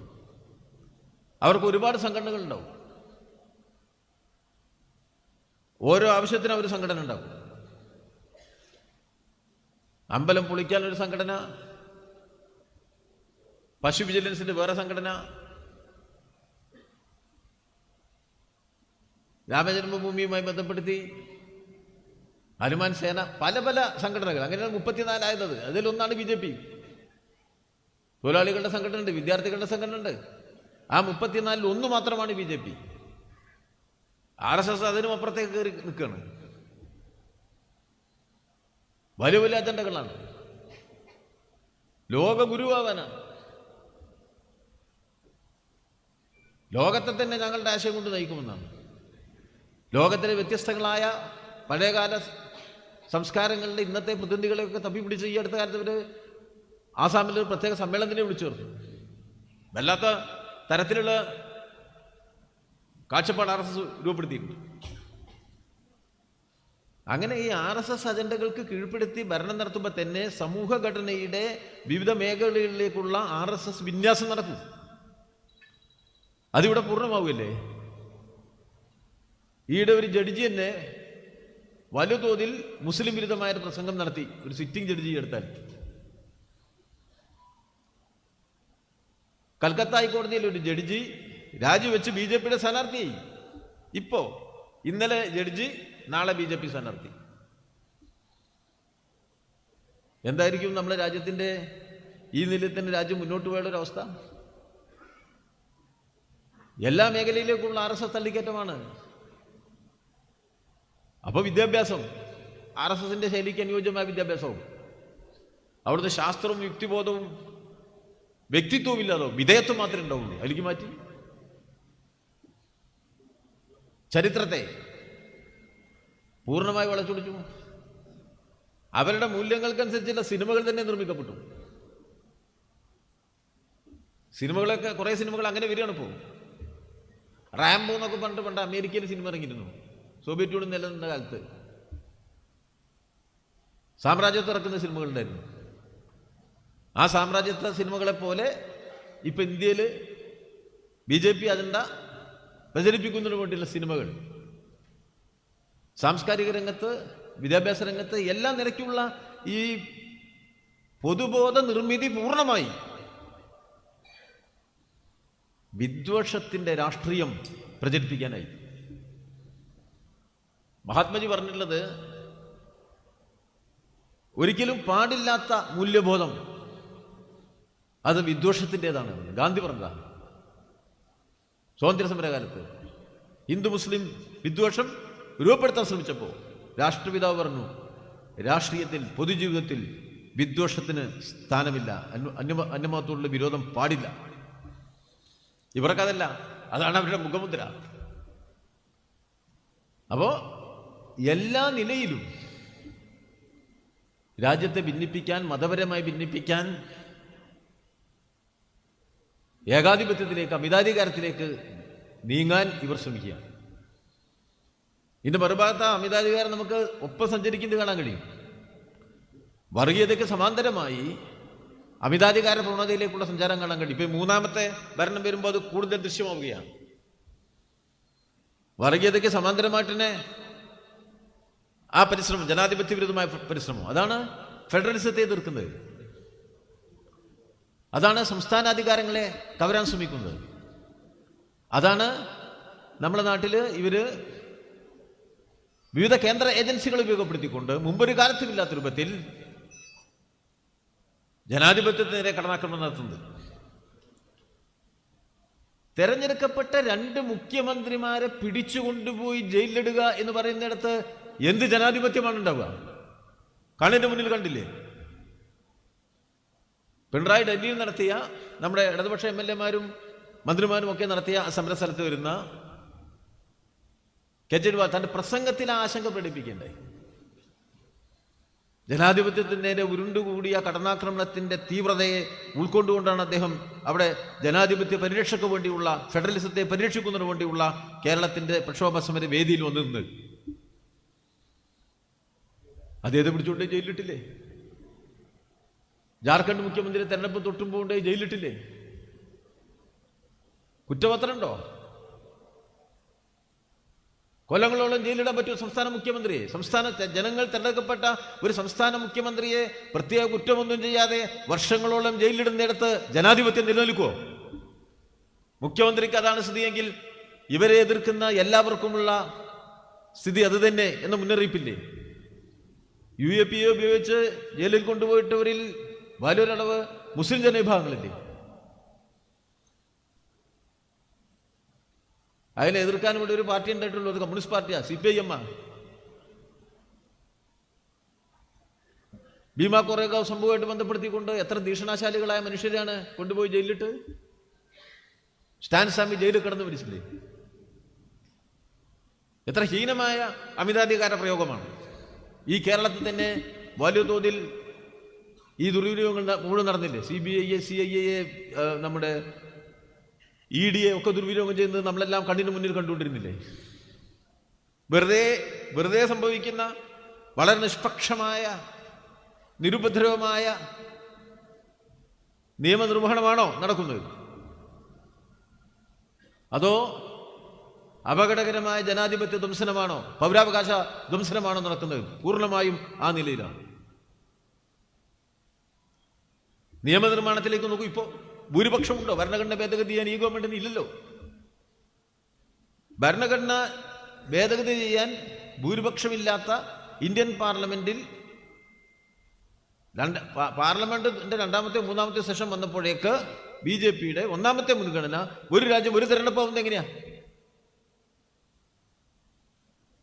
അവർക്ക് ഒരുപാട് സംഘടനകൾ ഉണ്ടാവും. ഓരോ ആവശ്യത്തിനും ഒരു സംഘടന ഉണ്ടാവും. അമ്പലം പൊളിക്കാനൊരു സംഘടന, പശു വിജിലൻസിന്റെ വേറെ സംഘടന, രാമജന്മഭൂമിയുമായി ബന്ധപ്പെടുത്തി ഹനുമാൻ സേന, പല പല സംഘടനകൾ. അങ്ങനെയാണ് 34 ആയത്. അതിലൊന്നാണ് BJP. തൊഴിലാളികളുടെ സംഘടന ഉണ്ട്, വിദ്യാർത്ഥികളുടെ സംഘടന ഉണ്ട്. ആ 34-ൽ ഒന്ന് മാത്രമാണ് BJP. RSS അതിനും അപ്പുറത്തേക്ക് കയറി നിൽക്കുകയാണ്. വലിയ വലിയ അജണ്ടകളാണ്. ലോക ഗുരുവാകാനാണ്. ലോകത്തെ തന്നെ ഞങ്ങളുടെ ആശയം കൊണ്ട് നയിക്കുമെന്നാണ്. ലോകത്തിലെ വ്യത്യസ്തങ്ങളായ പഴയകാല സംസ്കാരങ്ങളുടെ ഇന്നത്തെ പ്രതിനിധികളെയൊക്കെ തപ്പിപ്പിടിച്ച് ഈ അടുത്ത കാലത്ത് ഇവർ ആസാമിൽ ഒരു പ്രത്യേക സമ്മേളനത്തിനെ വിളിച്ചു ചേർത്തു. വല്ലാത്ത തരത്തിലുള്ള കാഴ്ചപ്പാട് RSS രൂപപ്പെടുത്തിയിട്ടുണ്ട്. അങ്ങനെ ഈ RSS അജണ്ടകൾക്ക് കീഴ്പ്പെടുത്തി ഭരണം നടത്തുമ്പോൾ തന്നെ സമൂഹഘടനയുടെ വിവിധ മേഖലകളിലേക്കുള്ള RSS വിന്യാസം നടക്കും. അതിവിടെ പൂർണ്ണമാവുകയല്ലേ. ഈയിടെ ഒരു ജഡ്ജി തന്നെ വലുതോതിൽ മുസ്ലിം വിരുദ്ധമായ ഒരു പ്രസംഗം നടത്തി. ഒരു സിറ്റിംഗ് ജഡ്ജി എടുത്താൽ കൽക്കത്ത ഹൈക്കോടതിയിൽ ഒരു ജഡ്ജി രാജിവെച്ച് BJP-യുടെ സ്ഥാനാർത്ഥിയായി. ഇന്നലെ ജഡ്ജി, നാളെ BJP സ്ഥാനാർത്ഥി. എന്തായിരിക്കും നമ്മുടെ രാജ്യത്തിൻ്റെ ഈ നിലയത്തിൻ്റെ രാജ്യം മുന്നോട്ട് പോയുള്ള ഒരു അവസ്ഥ? എല്ലാ മേഖലയിലേക്കുള്ള RSS തള്ളിക്കയറ്റമാണ്. അപ്പോൾ വിദ്യാഭ്യാസം RSSന്റെ ശൈലിക്ക് അനുയോജ്യമായ വിദ്യാഭ്യാസവും അവിടുത്തെ ശാസ്ത്രവും യുക്തിബോധവും വ്യക്തിത്വവും ഇല്ലാതോ വിധേയത്വം മാത്രമേ ഉണ്ടാവുള്ളൂ. അതിലേക്ക് മാറ്റി ചരിത്രത്തെ പൂർണ്ണമായി വളച്ചൊടിച്ചു. അവരുടെ മൂല്യങ്ങൾക്കനുസരിച്ചുള്ള സിനിമകൾ തന്നെ നിർമ്മിക്കപ്പെട്ടു. സിനിമകളൊക്കെ കുറേ സിനിമകൾ അങ്ങനെ വരികയാണ് ഇപ്പോൾ. റാംബോ എന്നൊക്കെ പറഞ്ഞിട്ട് പണ്ട് അമേരിക്കയിൽ സിനിമ ഇറങ്ങിയിരുന്നു. സോവിയറ്റ് യൂണിയൻ നിലനിന്ന കാലത്ത് സാമ്രാജ്യത്വം ഇറക്കുന്ന സിനിമകളുണ്ടായിരുന്നു. ആ സാമ്രാജ്യത്വ സിനിമകളെ പോലെ ഇപ്പം ഇന്ത്യയിൽ BJP അജണ്ട പ്രചരിപ്പിക്കുന്നതിന് വേണ്ടിയുള്ള സിനിമകൾ സാംസ്കാരിക രംഗത്ത്, വിദ്യാഭ്യാസ രംഗത്ത് എല്ലാ നിലയ്ക്കുള്ള ഈ പൊതുബോധ നിർമ്മിതി പൂർണ്ണമായി വിദ്വേഷത്തിൻ്റെ രാഷ്ട്രീയം പ്രചരിപ്പിക്കാനായി. മഹാത്മജി പറഞ്ഞിട്ടുള്ളത് ഒരിക്കലും പാടില്ലാത്ത മൂല്യബോധം അത് വിദ്വേഷത്തിൻ്റെതാണ്. ഗാന്ധി പറഞ്ഞതാണ് സ്വാതന്ത്ര്യ സമരകാലത്ത്. ഹിന്ദു മുസ്ലിം വിദ്വേഷം രൂപപ്പെടുത്താൻ ശ്രമിച്ചപ്പോൾ രാഷ്ട്രപിതാവ് പറഞ്ഞു, രാഷ്ട്രീയത്തിൽ പൊതുജീവിതത്തിൽ വിദ്വേഷത്തിന് സ്ഥാനമില്ല, അന്യമതത്തോടുള്ള വിരോധം പാടില്ല. ഇവർക്കതല്ല, അതാണ് അവരുടെ മുഖമുദ്ര. അപ്പോൾ എല്ലാ നിലയിലും രാജ്യത്തെ ഭിന്നിപ്പിക്കാൻ, മതപരമായി ഭിന്നിപ്പിക്കാൻ, ഏകാധിപത്യത്തിലേക്ക്, അമിതാധികാരത്തിലേക്ക് നീങ്ങാൻ ഇവർ ശ്രമിക്കുക. ഇതിന്റെ മറുഭാഗത്ത് അമിതാധികാരം നമുക്ക് ഒപ്പം സഞ്ചരിക്കുന്നത് കാണാൻ കഴിയും. വർഗീയതയ്ക്ക് സമാന്തരമായി അമിതാധികാര പ്രവണതയിലേക്കുള്ള സഞ്ചാരം കാണാൻ കഴിയും. ഇപ്പൊ മൂന്നാമത്തെ ഭരണം വരുമ്പോൾ അത് കൂടുതൽ ദൃശ്യമാവുകയാണ്. വർഗീയതയ്ക്ക് സമാന്തരമായിട്ട് തന്നെ ആ പരിശ്രമം, ജനാധിപത്യ വിരുദ്ധമായ പരിശ്രമം, അതാണ് ഫെഡറലിസത്തെ എതിർക്കുന്നത്. അതാണ് സംസ്ഥാനാധികാരങ്ങളെ കവരാൻ ശ്രമിക്കുന്നത്. അതാണ് നമ്മുടെ നാട്ടിൽ ഇവര് വിവിധ കേന്ദ്ര ഏജൻസികൾ ഉപയോഗപ്പെടുത്തിക്കൊണ്ട് മുമ്പൊരു കാലത്തുമില്ലാത്ത രൂപത്തിൽ ജനാധിപത്യത്തിനെതിരെ കടന്നാക്രമണം നടത്തുന്നത്. തെരഞ്ഞെടുക്കപ്പെട്ട 2 മുഖ്യമന്ത്രിമാരെ പിടിച്ചുകൊണ്ടുപോയി ജയിലിലിടുക എന്ന് പറയുന്നിടത്ത് എന്ത് ജനാധിപത്യമാണ് ഉണ്ടാവുക? കണ്ണിന്റെ മുന്നിൽ കണ്ടില്ലേ? പിണറായി ഡൽഹിയിൽ നടത്തിയ, നമ്മുടെ ഇടതുപക്ഷ MLA-മാരും മന്ത്രിമാരും ഒക്കെ നടത്തിയ സമരസ്ഥലത്ത് വരുന്ന കേജ്രിവാൾ തന്റെ പ്രസംഗത്തിൽ ആശങ്ക പ്രകടിപ്പിക്കണ്ടേ? ജനാധിപത്യത്തിൻ്റെ ഉരുണ്ടുകൂടിയ കടന്നാക്രമണത്തിന്റെ തീവ്രതയെ ഉൾക്കൊണ്ടുകൊണ്ടാണ് അദ്ദേഹം അവിടെ ജനാധിപത്യ പരിരക്ഷയ്ക്ക് വേണ്ടിയുള്ള, ഫെഡറലിസത്തെ പരിരക്ഷിക്കുന്നതിന് വേണ്ടിയുള്ള കേരളത്തിന്റെ പ്രക്ഷോഭ സമര വേദിയിൽ വന്നു നിന്ന് അദ്ദേഹത്തെ പിടിച്ചുകൊണ്ട് ജയിലിലിട്ടില്ലേ? ജാർഖണ്ഡ് മുഖ്യമന്ത്രി തെരഞ്ഞെടുപ്പ് തൊട്ടുമ്പോണ്ടേ ജയിലിലിട്ടില്ലേ? കുറ്റപത്രമുണ്ടോ? കൊല്ലങ്ങളോളം ജയിലിടാൻ പറ്റും സംസ്ഥാന മുഖ്യമന്ത്രിയെ? സംസ്ഥാനത്തെ ജനങ്ങൾ തെരഞ്ഞെടുക്കപ്പെട്ട ഒരു സംസ്ഥാന മുഖ്യമന്ത്രിയെ പ്രത്യേക കുറ്റമൊന്നും ചെയ്യാതെ വർഷങ്ങളോളം ജയിലിടുന്നിടത്ത് ജനാധിപത്യം നിലനിൽക്കുമോ? മുഖ്യമന്ത്രിക്ക് അതാണ് സ്ഥിതിയെങ്കിൽ ഇവരെ എതിർക്കുന്ന എല്ലാവർക്കുമുള്ള സ്ഥിതി അത് തന്നെ എന്ന മുന്നറിയിപ്പില്ലേ? UAPA ഉപയോഗിച്ച് ജയിലിൽ കൊണ്ടുപോയിട്ടവരിൽ വലിയൊരളവ് മുസ്ലിം ജനവിഭാഗങ്ങളില്ലേ? അതിനെ എതിർക്കാൻ വേണ്ടി ഒരു പാർട്ടി ഉണ്ടായിട്ടുള്ളൂ, അത് കമ്മ്യൂണിസ്റ്റ് പാർട്ടിയാ, CPIM. ഭീമാ കൊറേഗാവ് സംഭവമായിട്ട് ബന്ധപ്പെടുത്തിക്കൊണ്ട് എത്ര ഭീഷണാശാലികളായ മനുഷ്യരെയാണ് കൊണ്ടുപോയി ജയിലിലിട്ട്? സ്റ്റാൻ സ്വാമി ജയിലിൽ കിടന്നു മരിച്ചില്ലേ? എത്ര ഹീനമായ അമിതാധികാര പ്രയോഗമാണ്! ഈ കേരളത്തിൽ തന്നെ വലിയ തോതിൽ ഈ ദുർവിനിയോഗങ്ങൾ മുഴുവൻ നടന്നില്ലേ? CBI, CIA, നമ്മുടെ EDA ഒക്കെ ദുർവിനിയോഗം ചെയ്യുന്നത് നമ്മളെല്ലാം കണ്ണിന് മുന്നിൽ കണ്ടുകൊണ്ടിരുന്നില്ലേ? വെറുതെ സംഭവിക്കുന്ന വളരെ നിഷ്പക്ഷമായ, നിരുപദ്രവമായ നിയമനിർവഹണമാണോ നടക്കുന്നത്? അതോ അപകടകരമായ ജനാധിപത്യ ധ്വംസനമാണോ, പൗരാവകാശ ധ്വംസനമാണോ നടക്കുന്നത്? പൂർണ്ണമായും ആ നിലയിലാണ്. നിയമനിർമ്മാണത്തിലേക്ക് നോക്കൂ. ഇപ്പോൾ ഭൂരിപക്ഷമുണ്ടോ? ഭരണഘടന ഭേദഗതി ചെയ്യാൻ ഈ ഗവൺമെന്റിന് ഇല്ലല്ലോ. ഭരണഘടന ഭേദഗതി ചെയ്യാൻ ഭൂരിപക്ഷമില്ലാത്ത ഇന്ത്യൻ പാർലമെന്റിൽ പാർലമെന്റിന്റെ 2ാമത്തെ 3ാമത്തെ സെഷൻ വന്നപ്പോഴേക്ക് BJPയുടെ 1ാമത്തെ മുൻഗണന ഒരു രാജ്യം ഒരു തെരഞ്ഞെടുപ്പ് ആവുന്നത് എങ്ങനെയാ?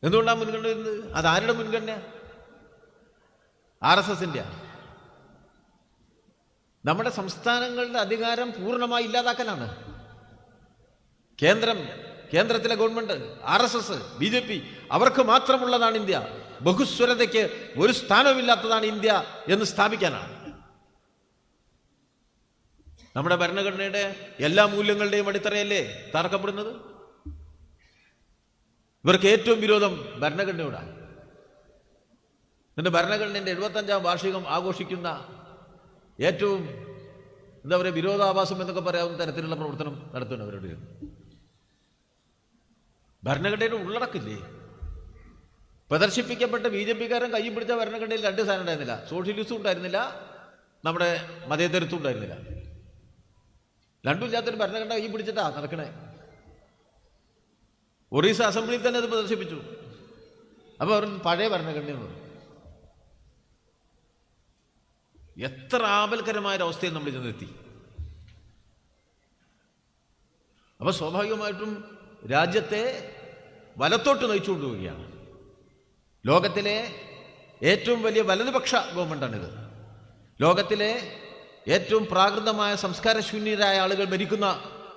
എന്തുകൊണ്ടാണ് മുൻഗണന വരുന്നത്? അതാരുടെ മുൻഗണന? RSSന്റെ. നമ്മുടെ സംസ്ഥാനങ്ങളുടെ അധികാരം പൂർണ്ണമായി ഇല്ലാതാക്കലാണ്. കേന്ദ്രത്തിലെ ഗവൺമെന്റ്, RSS, BJP അവർക്ക് മാത്രമുള്ളതാണ് ഇന്ത്യ. ബഹുസ്വരതയ്ക്ക് ഒരു സ്ഥാനവുമില്ലാത്തതാണ് ഇന്ത്യ എന്ന് സ്ഥാപിക്കാനാണ്. നമ്മുടെ ഭരണഘടനയുടെ എല്ലാ മൂല്യങ്ങളുടെയും അടിത്തറയല്ലേ തകർക്കപ്പെടുന്നത്? ഇവർക്ക് ഏറ്റവും വിരോധം ഭരണഘടനയോടാണ്. എന്നിട്ട് ഭരണഘടനയുടെ 75ാം വാർഷികം ആഘോഷിക്കുന്ന ഏറ്റവും എന്താ പറയുക, വിരോധാഭാസം എന്നൊക്കെ പറയാവുന്ന തരത്തിലുള്ള പ്രവർത്തനം നടത്തുന്നവരുടെ ഭരണഘടനയുടെ ഉള്ളടക്കില്ലേ? പ്രദർശിപ്പിക്കപ്പെട്ട BJP-കാരൻ കയ്യിൽ പിടിച്ച ഭരണഘടനയിൽ 2 സാധനം ഉണ്ടായിരുന്നില്ല. സോഷ്യലിസ്റ്റും ഉണ്ടായിരുന്നില്ല, നമ്മുടെ മതേതരത്വം ഉണ്ടായിരുന്നില്ല. രണ്ടും ഇല്ലാത്തൊരു ഭരണഘടന കയ്യിൽ പിടിച്ചിട്ടാ നടക്കണേ. ഒറീസ അസംബ്ലിയിൽ തന്നെ അത് പ്രദർശിപ്പിച്ചു. അപ്പൊ അവർ പഴയ ഭരണഘടനയാണ്. എത്ര ആപൽക്കരമായൊരവസ്ഥയിൽ നമ്മൾ ചെന്നെത്തി. അപ്പൊ സ്വാഭാവികമായിട്ടും രാജ്യത്തെ വലത്തോട്ട് നയിച്ചുകൊണ്ടുപോവുകയാണ്. ലോകത്തിലെ ഏറ്റവും വലിയ വലതുപക്ഷ ഗവൺമെന്റാണിത്. ലോകത്തിലെ ഏറ്റവും പ്രാകൃതമായ സംസ്കാരശൂന്യരായ ആളുകൾ ഭരിക്കുന്ന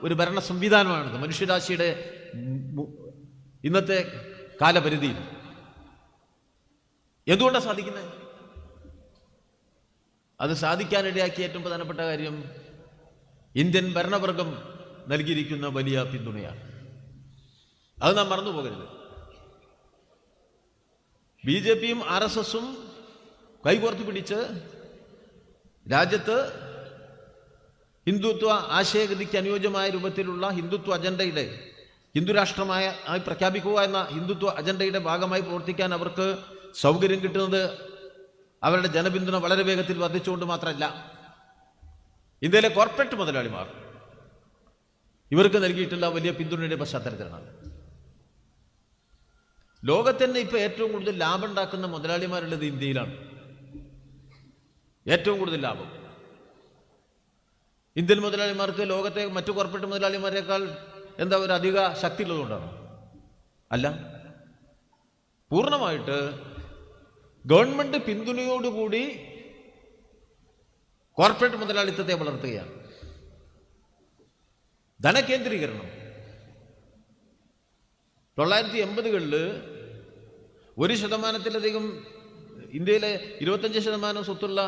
ഒരു ഭരണ സംവിധാനമാണിത്. മനുഷ്യരാശിയുടെ ഇന്നത്തെ കാലപരിധിയിൽ എന്തുകൊണ്ടാണ് സാധിക്കുന്നത്? അത് സാധിക്കാനിടയാക്കിയ ഏറ്റവും പ്രധാനപ്പെട്ട കാര്യം ഇന്ത്യൻ ഭരണവർഗം നൽകിയിരിക്കുന്ന വലിയ പിന്തുണയാണ്. അത് നാം മറന്നു പോകരുത്. BJP-യും RSS-ഉം കൈകോർത്ത് പിടിച്ച് രാജ്യത്ത് ഹിന്ദുത്വ ആശയഗതിക്ക് അനുയോജ്യമായ രൂപത്തിലുള്ള ഹിന്ദുത്വ അജണ്ടയുടെ, ഹിന്ദുരാഷ്ട്രമായി പ്രഖ്യാപിക്കുക എന്ന ഹിന്ദുത്വ അജണ്ടയുടെ ഭാഗമായി പ്രവർത്തിക്കാൻ അവർക്ക് സൗകര്യം കിട്ടുന്നത് അവരുടെ ജനപിന്തുണ വളരെ വേഗത്തിൽ വർദ്ധിച്ചുകൊണ്ട് മാത്രമല്ല, ഇന്ത്യയിലെ കോർപ്പറേറ്റ് മുതലാളിമാർ ഇവർക്ക് നൽകിയിട്ടുള്ള വലിയ പിന്തുണയുടെ പശ്ചാത്തലത്തിലാണ്. ലോകത്തന്നെ ഇപ്പൊ ഏറ്റവും കൂടുതൽ ലാഭം ഉണ്ടാക്കുന്ന മുതലാളിമാരുള്ളത് ഇന്ത്യയിലാണ്. ഏറ്റവും കൂടുതൽ ലാഭം ഇന്ത്യൻ മുതലാളിമാർക്ക് ലോകത്തെ മറ്റു കോർപ്പറേറ്റ് മുതലാളിമാരെക്കാൾ എന്താ ഒരു അധിക ശക്തി ഉള്ളതുകൊണ്ടാണ്? അല്ല, പൂർണ്ണമായിട്ട് ഗവൺമെന്റ് പിന്തുണയോടുകൂടി കോർപ്പറേറ്റ് മുതലാളിത്തത്തെ വളർത്തുകയാണ്. ധനകേന്ദ്രീകരണം 980-കളിൽ 1%-ലധികം ഇന്ത്യയിലെ 25% സ്വത്തുള്ള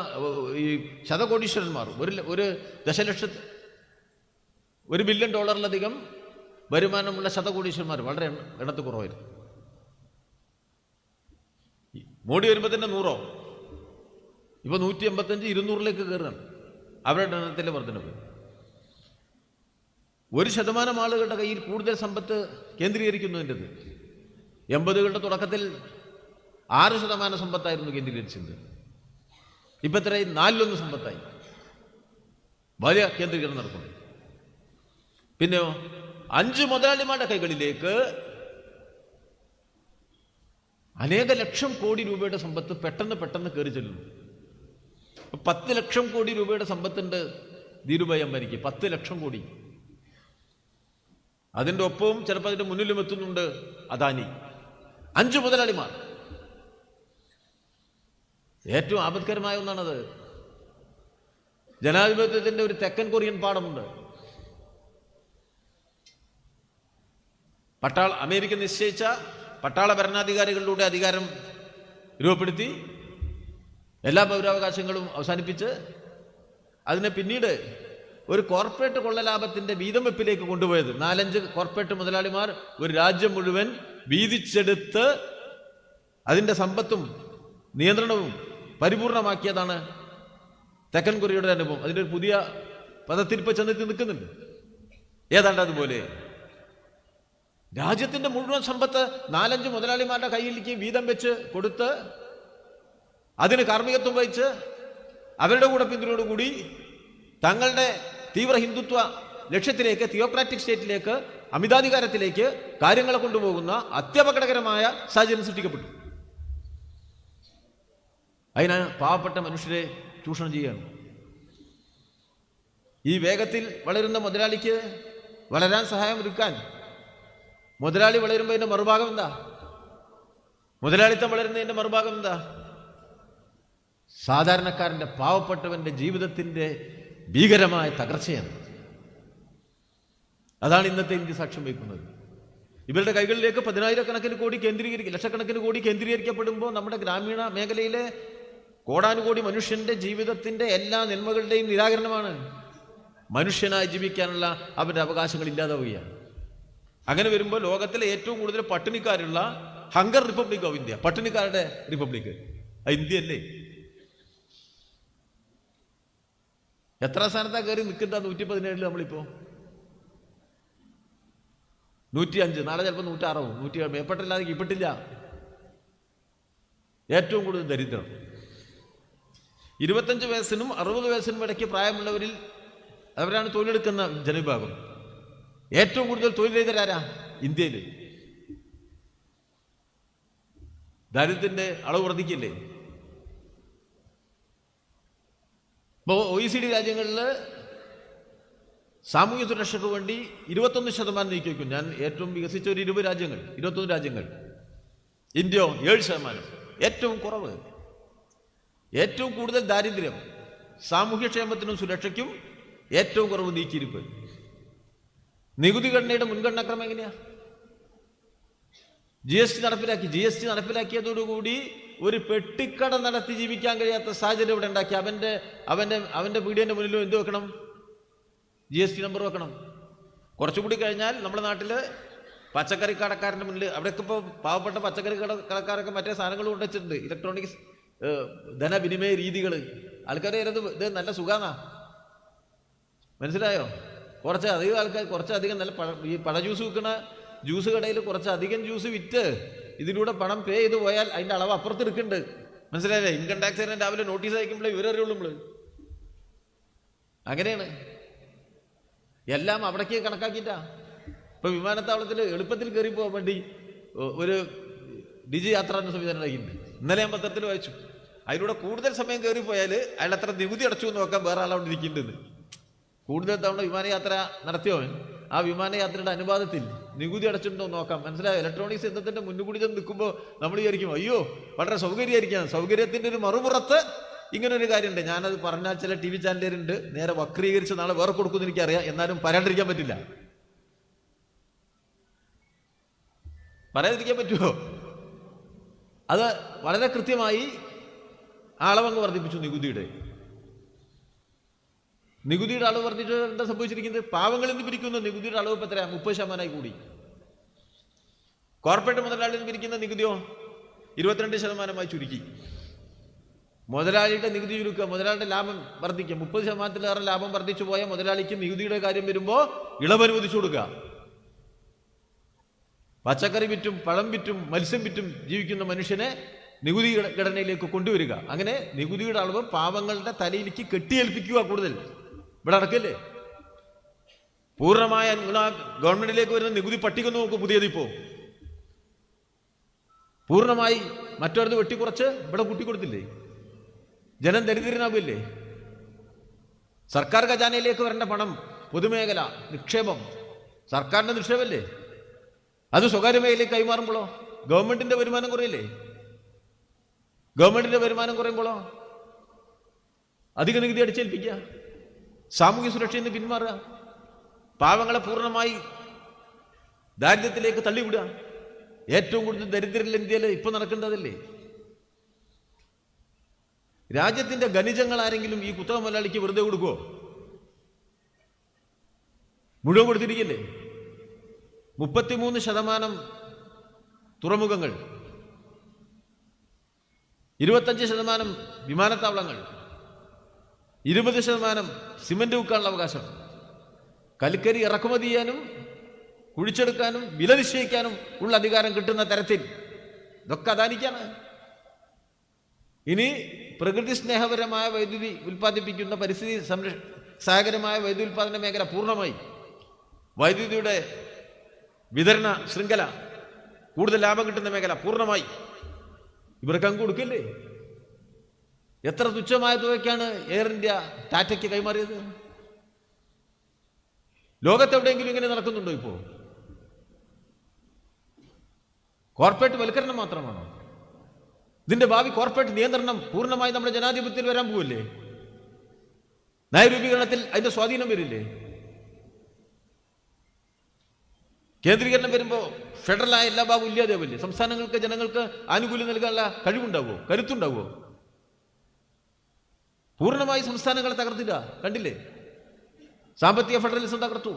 ഈ ശതകോടീശ്വരന്മാർ, $1 ബില്യൺ വരുമാനമുള്ള ശതകോടീശ്വരന്മാർ വളരെ എണ്ണത്തിൽ കുറവായിരുന്നു. മോഡി വരുമ്പോൾ തന്നെ 100, ഇപ്പൊ 185, 200-ലേക്ക് കയറുകയാണ് അവരുടെ എണ്ണത്തിലെ വർധനവ്. 1% ആളുകളുടെ കയ്യിൽ കൂടുതൽ സമ്പത്ത് കേന്ദ്രീകരിക്കുന്നതിൻ്റെത്. 80-കളുടെ തുടക്കത്തിൽ 6% സമ്പത്തായിരുന്നു കേന്ദ്രീകരിച്ചത്. ഇപ്പൊ എത്രയായി? 4-1 സമ്പത്തായി. വലിയ കേന്ദ്രീകരണം നടക്കുന്നു. പിന്നെയോ 5 മുതലാളിമാരുടെ കൈകളിലേക്ക് അനേക ലക്ഷം കോടി രൂപയുടെ സമ്പത്ത് പെട്ടെന്ന് കയറി ചെല്ലുന്നു. 10 ലക്ഷം കോടി രൂപയുടെ സമ്പത്തുണ്ട് ധീരുഭായ് അംബാനിക്ക്. 10 ലക്ഷം കോടി. അതിൻ്റെ ഒപ്പവും ചിലപ്പോൾ അതിൻ്റെ മുന്നിലും എത്തുന്നുണ്ട് അദാനി. 5 മുതലാളിമാർ. ഏറ്റവും ആപത്കരമായ ഒന്നാണത്. ജനാധിപത്യത്തിന്റെ ഒരു തെക്കൻ കൊറിയൻ പാഠമുണ്ട്. അമേരിക്ക നിശ്ചയിച്ച പട്ടാള ഭരണാധികാരികളിലൂടെ അധികാരം രൂപപ്പെടുത്തി എല്ലാ പൗരാവകാശങ്ങളും അവസാനിപ്പിച്ച് അതിനെ പിന്നീട് ഒരു കോർപ്പറേറ്റ് കൊള്ളലാഭത്തിന്റെ വീതം വെപ്പിലേക്ക് കൊണ്ടുപോയത് 4-5 കോർപ്പറേറ്റ് മുതലാളിമാർ ഒരു രാജ്യം മുഴുവൻ വീതിച്ചെടുത്ത് അതിന്റെ സമ്പത്തും നിയന്ത്രണവും പരിപൂർണമാക്കിയതാണ് തെക്കൻ കൊറിയയുടെ അനുഭവം. അതിൻ്റെ ഒരു പുതിയ പദത്തിരിപ്പ് ചെന്നെത്തി നിൽക്കുന്നുണ്ട്. ഏതാണ്ട് അതുപോലെ രാജ്യത്തിന്റെ മുഴുവൻ സമ്പത്ത് 4-5 മുതലാളിമാരുടെ കയ്യിലേക്ക് വീതം വെച്ച് കൊടുത്ത് അതിന് കാർമ്മികത്വം വഹിച്ച് അവരുടെ കൂടെ പിന്തുണയോടുകൂടി തങ്ങളുടെ തീവ്ര ഹിന്ദുത്വ ലക്ഷ്യത്തിലേക്ക്, തിയോക്രാറ്റിക് സ്റ്റേറ്റിലേക്ക്, അമിതാധികാരത്തിലേക്ക് കാര്യങ്ങളെ കൊണ്ടുപോകുന്ന അത്യപകടകരമായ സാഹചര്യം സൃഷ്ടിക്കപ്പെട്ടു. അതിന് പാവപ്പെട്ട മനുഷ്യരെ ചൂഷണം ചെയ്യുകയാണ്. ഈ വേഗത്തിൽ വളരുന്ന മുതലാളിക്ക് വളരാൻ സഹായം ഒരുക്കാൻ മുതലാളി വളരുമ്പോൾ അതിന്റെ മറുഭാഗം എന്താ? മുതലാളിത്തം വളരുന്നതിൻ്റെ മറുഭാഗം എന്താ? സാധാരണക്കാരൻ്റെ, പാവപ്പെട്ടവൻ്റെ ജീവിതത്തിൻ്റെ ഭീകരമായ തകർച്ചയാണ്. അതാണ് ഇന്നത്തെ ഇന്ത്യ സാക്ഷ്യം വഹിക്കുന്നത്. ഇവരുടെ കൈകളിലേക്ക് 10,000-കണക്കിന് കോടി ലക്ഷക്കണക്കിന് കോടി കേന്ദ്രീകരിക്കപ്പെടുമ്പോൾ നമ്മുടെ ഗ്രാമീണ മേഖലയിലെ കോടാനുകോടി മനുഷ്യന്റെ ജീവിതത്തിന്റെ എല്ലാ നന്മകളുടെയും നിരാകരണമാണ്. മനുഷ്യനായി ജീവിക്കാനുള്ള അവരുടെ അവകാശങ്ങൾ ഇല്ലാതാവുകയാണ്. അങ്ങനെ വരുമ്പോൾ ലോകത്തിലെ ഏറ്റവും കൂടുതൽ പട്ടിണിക്കാരുള്ള ഹങ്കർ റിപ്പബ്ലിക് ഓഫ് ഇന്ത്യ, പട്ടിണിക്കാരുടെ റിപ്പബ്ലിക്, ഇന്ത്യ അല്ലേ? എത്ര സ്ഥാനത്താ കയറി നിൽക്കുന്ന? 117 നമ്മളിപ്പോ 105, നാളെ ചിലപ്പോൾ 106, 107, മേപ്പെട്ടില്ലാതെ കീപ്പിട്ടില്ല. ഏറ്റവും കൂടുതൽ ദരിദ്രം 25 വയസ്സിനും 60 വയസ്സിനും ഇടയ്ക്ക് പ്രായമുള്ളവരിൽ അവരാണ് തൊഴിലെടുക്കുന്ന ജനവിഭാഗം. ഏറ്റവും കൂടുതൽ തൊഴിലെഴുതരാരാ? ഇന്ത്യയിൽ. ദാരിദ്ര്യത്തിന്റെ അളവ് വർദ്ധിക്കില്ലേ? ഇപ്പോൾ OECD രാജ്യങ്ങളിൽ സാമൂഹ്യ സുരക്ഷയ്ക്ക് വേണ്ടി 21% നീക്കിവെക്കും. ഞാൻ ഏറ്റവും വികസിച്ച ഒരു 21 രാജ്യങ്ങൾ. ഇന്ത്യ 7%. ഏറ്റവും കുറവ്, ഏറ്റവും കൂടുതൽ ദാരിദ്ര്യം, സാമൂഹ്യക്ഷേമത്തിനും സുരക്ഷയ്ക്കും ഏറ്റവും കുറവ് നീക്കിയിരിപ്പ്. നികുതി ഘടനയുടെ മുൻഗണനാക്രമം എങ്ങനെയാ? GST നടപ്പിലാക്കിയതോടുകൂടി ഒരു പെട്ടിക്കട നടത്തി ജീവിക്കാൻ കഴിയാത്ത സാഹചര്യം ഇവിടെ ഉണ്ടാക്കി. അവന്റെ പീഡിയന്റെ മുന്നിലും എന്ത് വെക്കണം? GST നമ്പർ വെക്കണം. കുറച്ചുകൂടി കഴിഞ്ഞാൽ നമ്മുടെ നാട്ടില് പച്ചക്കറി കടക്കാരൻ്റെ മുന്നിൽ, അവിടെയൊക്കെ ഇപ്പോൾ പാവപ്പെട്ട പച്ചക്കറി കടക്കാരൊക്കെ മറ്റേ സാധനങ്ങൾ കൊണ്ടുവച്ചിട്ടുണ്ട്, ഇലക്ട്രോണിക്സ് ധനവിനിമയ രീതികൾ. ആൾക്കാരെ ഇത് നല്ല സുഖാന്നാ, മനസ്സിലായോ? കുറച്ചധികം ആൾക്കാർ കുറച്ചധികം നല്ല ഈ പഴ ജ്യൂസ് വിൽക്കുന്ന ജ്യൂസ് കടയിൽ കുറച്ചധികം ജ്യൂസ് വിറ്റ് ഇതിലൂടെ പണം പേ ചെയ്ത് പോയാൽ അതിൻ്റെ അളവ് അപ്പുറത്ത് എടുക്കുന്നുണ്ട്. മനസ്സിലായില്ലേ? ഇൻകം ടാക്സിന് രാവിലെ നോട്ടീസ് അയക്കുമ്പോഴേ ഇവരറിയുള്ളൂ നമ്മൾ. അങ്ങനെയാണ് എല്ലാം അവിടേക്ക് കണക്കാക്കിയിട്ടാ. ഇപ്പൊ വിമാനത്താവളത്തിൽ എളുപ്പത്തിൽ കയറി പോകാൻ വേണ്ടി ഒരു ഡിജി യാത്ര എന്ന സംവിധാനം ഉണ്ടാക്കിയിട്ടുണ്ട്. ഇന്നലെ ഞാൻ പത്രത്തിൽ വായിച്ചു. അതിലൂടെ കൂടുതൽ സമയം കയറിപ്പോയാൽ അയാൾ എത്ര നികുതി അടച്ചു എന്ന് നോക്കാൻ വേറെ ആളവിടെ ഇരിക്കുന്നുണ്ട്. കൂടുതൽ തവണ വിമാനയാത്ര നടത്തിയവൻ ആ വിമാനയാത്രയുടെ അനുപാതത്തിൽ നികുതി അടച്ചിട്ടുണ്ടോ നോക്കാം. മനസ്സിലായോ? ഇലക്ട്രോണിക്സ് യന്ത്രത്തിന്റെ മുന്നുകൂടി ചെന്ന് നിൽക്കുമ്പോൾ നമ്മൾ വിചാരിക്കും അയ്യോ വളരെ സൗകര്യമായിരിക്കാം. സൗകര്യത്തിന്റെ ഒരു മറുപുറത്ത് ഇങ്ങനെ ഒരു കാര്യമുണ്ട്. ഞാനത് പറഞ്ഞാൽ ചില TV ചാനലുകാരുണ്ട് നേരെ വക്രീകരിച്ച് നാളെ വേറെ കൊടുക്കുമെന്ന് എനിക്കറിയാം. എന്നാലും പറയാണ്ടിരിക്കാൻ പറ്റില്ല. പറയാതിരിക്കാൻ പറ്റുമോ? അത് വളരെ കൃത്യമായി അളവങ്ങ് വർദ്ധിപ്പിച്ചു. നികുതിയുടെ അളവ് വർദ്ധിച്ചു. എന്താ സംഭവിച്ചിരിക്കുന്നത്? പാവങ്ങളിൽ നിന്ന് പിരിക്കുന്ന നികുതിയുടെ അളവ് ഇപ്പം എത്രയാ? 30% കൂടി. കോർപ്പറേറ്റ് മുതലാളിയിൽ നിന്ന് പിരിക്കുന്ന നികുതിയോ 22% ചുരുക്കി. മുതലാളിയുടെ നികുതി ചുരുക്കുക, മുതലാളിയുടെ ലാഭം വർദ്ധിക്കുക. 30%-ലേറെ ലാഭം വർദ്ധിച്ചു പോയ മുതലാളിക്ക് നികുതിയുടെ കാര്യം വരുമ്പോൾ ഇളവനുവദിച്ചു കൊടുക്കുക. പച്ചക്കറി വിറ്റും പഴം വിറ്റും മത്സ്യം വിറ്റും ജീവിക്കുന്ന മനുഷ്യനെ നികുതി ഘടനയിലേക്ക് കൊണ്ടുവരിക. അങ്ങനെ നികുതിയുടെ അളവ് പാവങ്ങളുടെ തലയിലേക്ക് കെട്ടിയേൽപ്പിക്കുക. കൂടുതൽ ഇവിടെ നടക്കല്ലേ? പൂർണ്ണമായ ഗവൺമെന്റിലേക്ക് വരുന്ന നികുതി പട്ടിക നോക്കൂ. പുതിയതിപ്പോ പൂർണ്ണമായി മറ്റൊരു വെട്ടിക്കുറച്ച് ഇവിടെ കൂട്ടിക്കൊടുത്തില്ലേ? ജനം ദരിദ്രനാവില്ലേ? സർക്കാർ ഖജാനയിലേക്ക് വരേണ്ട പണം, പൊതുമേഖല നിക്ഷേപം, സർക്കാരിന്റെ നിക്ഷേപമല്ലേ? അത് സ്വകാര്യ മേഖലയിലേക്ക് കൈമാറുമ്പോഴോ ഗവൺമെന്റിന്റെ വരുമാനം കുറയില്ലേ? ഗവൺമെന്റിന്റെ വരുമാനം കുറയുമ്പോഴോ അധിക നികുതി അടിച്ചേൽപ്പിക്കുക, സാമൂഹ്യ സുരക്ഷയിൽ നിന്ന് പിന്മാറുക, പാവങ്ങളെ പൂർണ്ണമായി ദാരിദ്ര്യത്തിലേക്ക് തള്ളിവിടുക. ഏറ്റവും കൂടുതൽ ദരിദ്രരിൽ ഇന്ത്യയിൽ ഇപ്പൊ നടക്കേണ്ടതല്ലേ? രാജ്യത്തിന്റെ ഖനിജങ്ങൾ ആരെങ്കിലും ഈ കുത്തക മുതലാളിക്ക് വെറുതെ കൊടുക്കുവോ? മുഴുവൻ കൊടുത്തിരിക്കില്ലേ? 33% തുറമുഖങ്ങൾ, 25% വിമാനത്താവളങ്ങൾ, 20% സിമന്റ് വിൽക്കാനുള്ള അവകാശം, കൽക്കരി ഇറക്കുമതി ചെയ്യാനും കുഴിച്ചെടുക്കാനും വില നിശ്ചയിക്കാനും ഉള്ള അധികാരം കിട്ടുന്ന തരത്തിൽ ഇതൊക്കെ അദാനിക്കാണ്. ഇനി പ്രകൃതി സ്നേഹപരമായ വൈദ്യുതി ഉൽപ്പാദിപ്പിക്കുന്ന പരിസ്ഥിതി സഹകരമായ വൈദ്യുതി ഉൽപ്പാദന മേഖല പൂർണ്ണമായി, വൈദ്യുതിയുടെ വിതരണ ശൃംഖല, കൂടുതൽ ലാഭം കിട്ടുന്ന മേഖല പൂർണ്ണമായി ഇവർക്ക് അങ്ങ് കൊടുക്കില്ലേ? എത്ര തുച്ഛമായ തുകയ്ക്കാണ് എയർ ഇന്ത്യ ടാറ്റയ്ക്ക് കൈമാറിയത്? ലോകത്തെവിടെയെങ്കിലും ഇങ്ങനെ നടക്കുന്നുണ്ടോ? ഇപ്പോ കോർപ്പറേറ്റ് വൽക്കരണം മാത്രമാണോ? ഇതിന്റെ ഭാവി കോർപ്പറേറ്റ് നിയന്ത്രണം പൂർണ്ണമായി നമ്മുടെ ജനാധിപത്യത്തിൽ വരാൻ പോവില്ലേ? നയരൂപീകരണത്തിൽ അതിന്റെ സ്വാധീനം വരില്ലേ? കേന്ദ്രീകരണം വരുമ്പോൾ ഫെഡറലായ എല്ലാ ഭാഗവും ഇല്ലാതെയാവില്ലേ? സംസ്ഥാനങ്ങൾക്ക് ജനങ്ങൾക്ക് ആനുകൂല്യം നൽകാനുള്ള കഴിവുണ്ടാവുമോ? കരുത്തുണ്ടാവുമോ? പൂർണ്ണമായി സംസ്ഥാനങ്ങളെ തകർത്തില്ല. കണ്ടില്ലേ? സാമ്പത്തിക ഫെഡറലിസം തകർത്തു.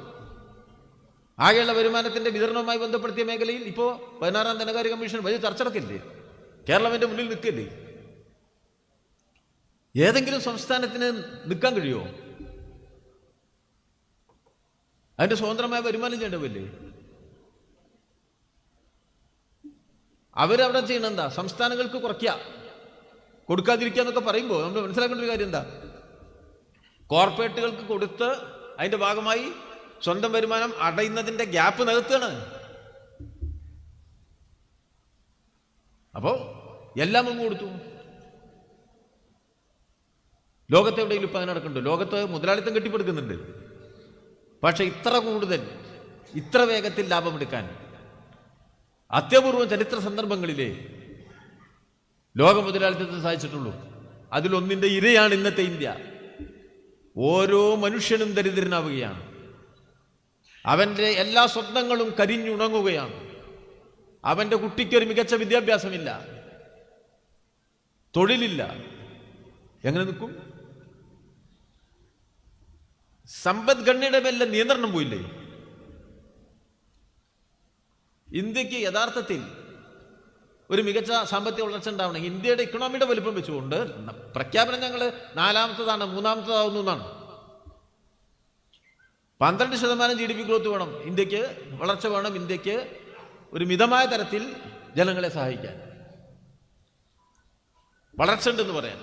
ആകെയുള്ള വരുമാനത്തിന്റെ വിതരണവുമായി ബന്ധപ്പെടുത്തിയ മേഖലയിൽ ഇപ്പോൾ 16-ാം ധനകാര്യ കമ്മീഷൻ വലിയ ചർച്ച നടക്കില്ലേ? കേരളം എന്റെ മുന്നിൽ നിൽക്കില്ലേ? ഏതെങ്കിലും സംസ്ഥാനത്തിന് നിൽക്കാൻ കഴിയുമോ? അതിന്റെ സ്വതന്ത്രമായ വരുമാനം ചെയ്യേണ്ടവല്ലേ? അവരവിടെ ചെയ്യണം എന്താ? സംസ്ഥാനങ്ങൾക്ക് കുറയ്ക്കുക, കൊടുക്കാതിരിക്കുക എന്നൊക്കെ പറയുമ്പോൾ നമ്മൾ മനസ്സിലാക്കേണ്ട ഒരു കാര്യം എന്താ? കോർപ്പറേറ്റുകൾക്ക് കൊടുത്ത് അതിന്റെ ഭാഗമായി സ്വന്തം വരുമാനം അടയുന്നതിന്റെ ഗ്യാപ്പ് നികത്തുകയാണ്. അപ്പോ എല്ലാം അങ്ങ് കൊടുത്തു. ലോകത്ത് എവിടെയെങ്കിലും ഇപ്പം അങ്ങനെ നടക്കുന്നുണ്ട്? ലോകത്ത് മുതലാളിത്തം കെട്ടിപ്പടുക്കുന്നുണ്ട്. പക്ഷെ ഇത്ര കൂടുതൽ, ഇത്ര വേഗത്തിൽ ലാഭമെടുക്കാൻ അത്യപൂർവം ചരിത്ര സന്ദർഭങ്ങളിലേ ലോക മുതലാളിത്തത്തിന് സാധിച്ചിട്ടുള്ളൂ. അതിലൊന്നിന്റെ ഇരയാണ് ഇന്നത്തെ ഇന്ത്യ. ഓരോ മനുഷ്യനും ദരിദ്രനാവുകയാണ്. അവന്റെ എല്ലാ സ്വപ്നങ്ങളും കരിഞ്ഞുണങ്ങുകയാണ്. അവന്റെ കുട്ടിക്കൊരു മികച്ച വിദ്യാഭ്യാസമില്ല, തൊഴിലില്ല. എങ്ങനെ നിൽക്കും? സമ്പദ്ഘടനയുടെ മേലെ നിയന്ത്രണം പോയില്ലേ? ഇന്ത്യക്ക് യഥാർത്ഥത്തിൽ ഒരു മികച്ച സാമ്പത്തിക വളർച്ച ഉണ്ടാവണമെങ്കിൽ ഇന്ത്യയുടെ ഇക്കണോമിയുടെ വലിപ്പം വെച്ചുകൊണ്ട് പ്രഖ്യാപനം ഞങ്ങൾ 4-ാമത്തേതാണ്, 3-ാമത്തേതാവുന്നു എന്നാണ്. 12% GDP ഗ്രോത്ത് വേണം ഇന്ത്യക്ക്, വളർച്ച വേണം ഇന്ത്യക്ക് ഒരു മിതമായ തരത്തിൽ ജനങ്ങളെ സഹായിക്കാൻ. വളർച്ച ഉണ്ടെന്ന് പറയാൻ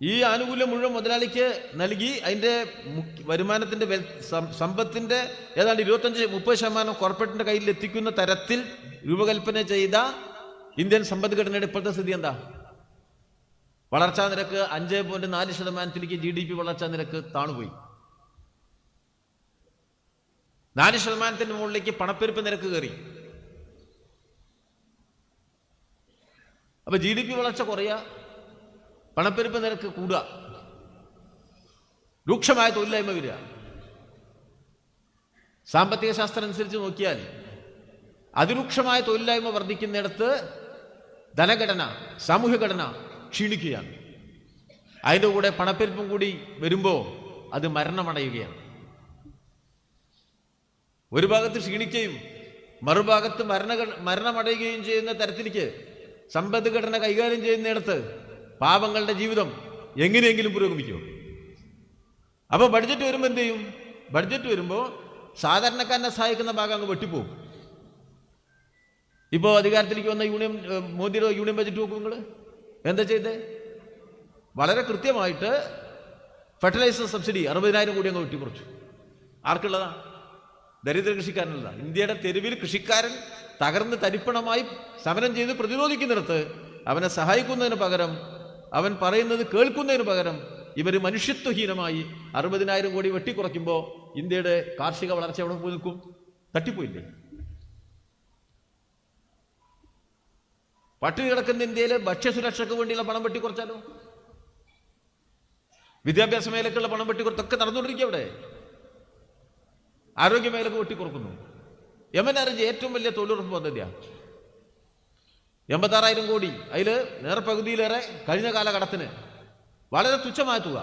ഈ ആനുകൂല്യം മുഴുവൻ മുതലാളിക്ക് നൽകി അതിന്റെ വരുമാനത്തിന്റെ സമ്പത്തിന്റെ ഏതാണ്ട് 25-30% കോർപ്പറേറ്റിന്റെ കയ്യിൽ എത്തിക്കുന്ന തരത്തിൽ രൂപകൽപ്പന ചെയ്ത ഇന്ത്യൻ സമ്പദ്ഘടനയുടെ ഇപ്പോഴത്തെ സ്ഥിതി എന്താ? വളർച്ചാ നിരക്ക് 5.4%-ലേക്ക് GDP വളർച്ചാ നിരക്ക് താണുപോയി. 4%-ന് മുകളിലേക്ക് പണപ്പെരുപ്പ് നിരക്ക് കയറി. അപ്പൊ GDP വളർച്ച കുറയുക, പണപ്പെരുപ്പ് നിരക്ക് കൂടുക, രൂക്ഷമായ തൊഴിലില്ലായ്മ വരിക. സാമ്പത്തിക ശാസ്ത്രം അനുസരിച്ച് നോക്കിയാൽ അതിരൂക്ഷമായ തൊഴിലില്ലായ്മ വർദ്ധിക്കുന്നിടത്ത് ധനഘടന, സാമൂഹ്യഘടന ക്ഷീണിക്കുകയാണ്. അതിൻ്റെ കൂടെ പണപ്പെരുപ്പും കൂടി വരുമ്പോൾ അത് മരണമടയുകയാണ്. ഒരു ഭാഗത്ത് ക്ഷീണിക്കുകയും മറുഭാഗത്ത് മരണമടയുകയും ചെയ്യുന്ന തരത്തിലേക്ക് സമ്പദ്ഘടന കൈകാര്യം ചെയ്യുന്നിടത്ത് പാവങ്ങളുടെ ജീവിതം എങ്ങനെയെങ്കിലും പുരോഗമിക്കും. അപ്പോൾ ബഡ്ജറ്റ് വരുമ്പോൾ എന്ത് ചെയ്യും? ബഡ്ജറ്റ് വരുമ്പോൾ സാധാരണക്കാരനെ സഹായിക്കുന്ന ഭാഗം അങ്ങ് വെട്ടിപ്പോകും. ഇപ്പോൾ അധികാരത്തിലേക്ക് വന്ന മോദിയുടെ യൂണിയൻ ബഡ്ജറ്റ് നോക്കും നിങ്ങൾ. എന്താ ചെയ്തേ? വളരെ കൃത്യമായിട്ട് ഫെർട്ടിലൈസർ സബ്സിഡി 60,000 കോടി അങ്ങ് വെട്ടിക്കുറച്ചു. ആർക്കുള്ളതാ? ദരിദ്ര കൃഷിക്കാരനുള്ളതാണ്. ഇന്ത്യയുടെ തെരുവിൽ കൃഷിക്കാരൻ തകർന്ന് തരിപ്പണമായി സമരം ചെയ്ത് പ്രതിരോധിക്കുന്നിടത്ത് അവനെ സഹായിക്കുന്നതിന് പകരം, അവൻ പറയുന്നത് കേൾക്കുന്നതിന് പകരം ഇവർ മനുഷ്യത്വഹീനമായി 60,000 കോടി വെട്ടിക്കുറയ്ക്കുമ്പോൾ ഇന്ത്യയുടെ കാർഷിക വളർച്ച എവിടെ പോയി നിൽക്കും? തട്ടിപ്പോയില്ലേ? പട്ടിണി കിടക്കുന്ന ഇന്ത്യയിൽ ഭക്ഷ്യസുരക്ഷയ്ക്ക് വേണ്ടിയുള്ള പണം വെട്ടിക്കുറച്ചാലോ? വിദ്യാഭ്യാസ മേഖലക്കുള്ള പണം വെട്ടിക്കുറത്തൊക്കെ നടന്നുകൊണ്ടിരിക്കുക. അവിടെ ആരോഗ്യ മേഖലക്ക് വെട്ടിക്കുറക്കുന്നു. MNRG ഏറ്റവും വലിയ തൊഴിലുറപ്പ് പദ്ധതിയാണ്. 86,000 കോടി, അതിൽ നേരെ പകുതിയിലേറെ കഴിഞ്ഞ കാലഘട്ടത്തിന്. വളരെ തുച്ഛമായ തുക.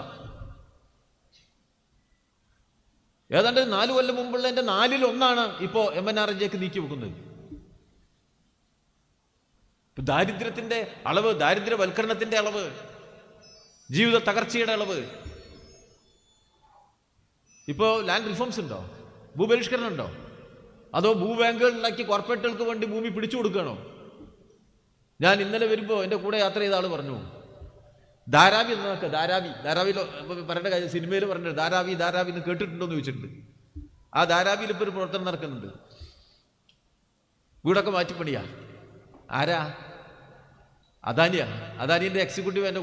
ഏതാണ്ട് 4 കൊല്ലം മുമ്പുള്ളതിന്റെ 1/4 ഇപ്പോൾ MNRGക്ക് നീക്കി വെക്കുന്നത്. ദാരിദ്ര്യത്തിന്റെ അളവ്, ദാരിദ്ര്യവൽക്കരണത്തിന്റെ അളവ്, ജീവിത തകർച്ചയുടെ അളവ്. ഇപ്പോൾ ലാൻഡ് റിഫോംസ് ഉണ്ടോ? ഭൂപരിഷ്കരണം ഉണ്ടോ? അതോ ഭൂബാങ്കുകൾ ഉണ്ടാക്കി കോർപ്പറേറ്റുകൾക്ക് വേണ്ടി ഭൂമി പിടിച്ചു കൊടുക്കണോ? ഞാൻ ഇന്നലെ വരുമ്പോൾ എൻ്റെ കൂടെ യാത്ര ചെയ്ത ആൾ പറഞ്ഞു, ധാരാവി എന്ന് നോക്കുക. ധാരാവിയിൽ പറയേണ്ട കാര്യം, സിനിമയിൽ പറഞ്ഞത് ധാരാവി എന്ന് കേട്ടിട്ടുണ്ടോ എന്ന് ചോദിച്ചിട്ടുണ്ട്. ആ ധാരാവിയിൽ ഇപ്പോൾ ഒരു പ്രവർത്തനം നടക്കുന്നുണ്ട്. വീടൊക്കെ മാറ്റിപ്പണിയാ. ആരാ? അദാനിയാ. അദാനിൻ്റെ എക്സിക്യൂട്ടീവ് എൻ്റെ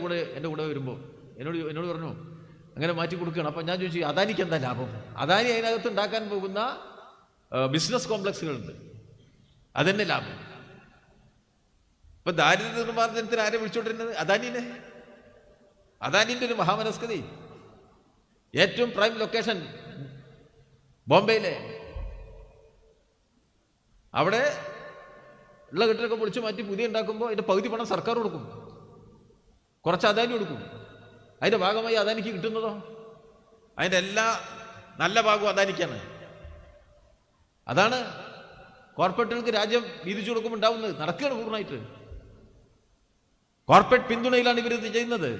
കൂടെ വരുമ്പോൾ എന്നോട് പറഞ്ഞു അങ്ങനെ മാറ്റി കൊടുക്കണം. അപ്പം ഞാൻ ചോദിച്ചു, അദാനിക്ക് എന്താ ലാഭം? അദാനി അതിനകത്ത് ഉണ്ടാക്കാൻ പോകുന്ന ബിസിനസ് കോംപ്ലക്സുകളുണ്ട്, അതെന്നെ ലാഭം. ഇപ്പൊ ദാരിദ്ര്യ നിർമ്മാർജ്ജനത്തിന് ആരെ വിളിച്ചോണ്ടിരുന്നത്? അദാനിനെ. അദാനിന്റെ ഒരു മഹാമനസ്കതി. ഏറ്റവും പ്രൈം ലൊക്കേഷൻ ബോംബെയിലെ, അവിടെ ഉള്ള കെട്ടിടമൊക്കെ പൊളിച്ചു മാറ്റി പുതിയ ഉണ്ടാക്കുമ്പോൾ അതിന്റെ പകുതി പണം സർക്കാർ കൊടുക്കും, കുറച്ച് അദാനി കൊടുക്കും. അതിന്റെ ഭാഗമായി അദാനിക്ക് കിട്ടുന്നതോ അതിന്റെ എല്ലാ നല്ല ഭാഗവും അദാനിക്കാണ്. അതാണ് കോർപ്പറേറ്റുകൾക്ക് രാജ്യം വീതിച്ചു കൊടുക്കുമ്പോൾ ഉണ്ടാവുന്നത്. നടക്കുകയാണ് പൂർണ്ണമായിട്ട്. കോർപ്പറേറ്റ് പിന്തുണയിലാണ് ഇവരിത് ചെയ്യുന്നത്.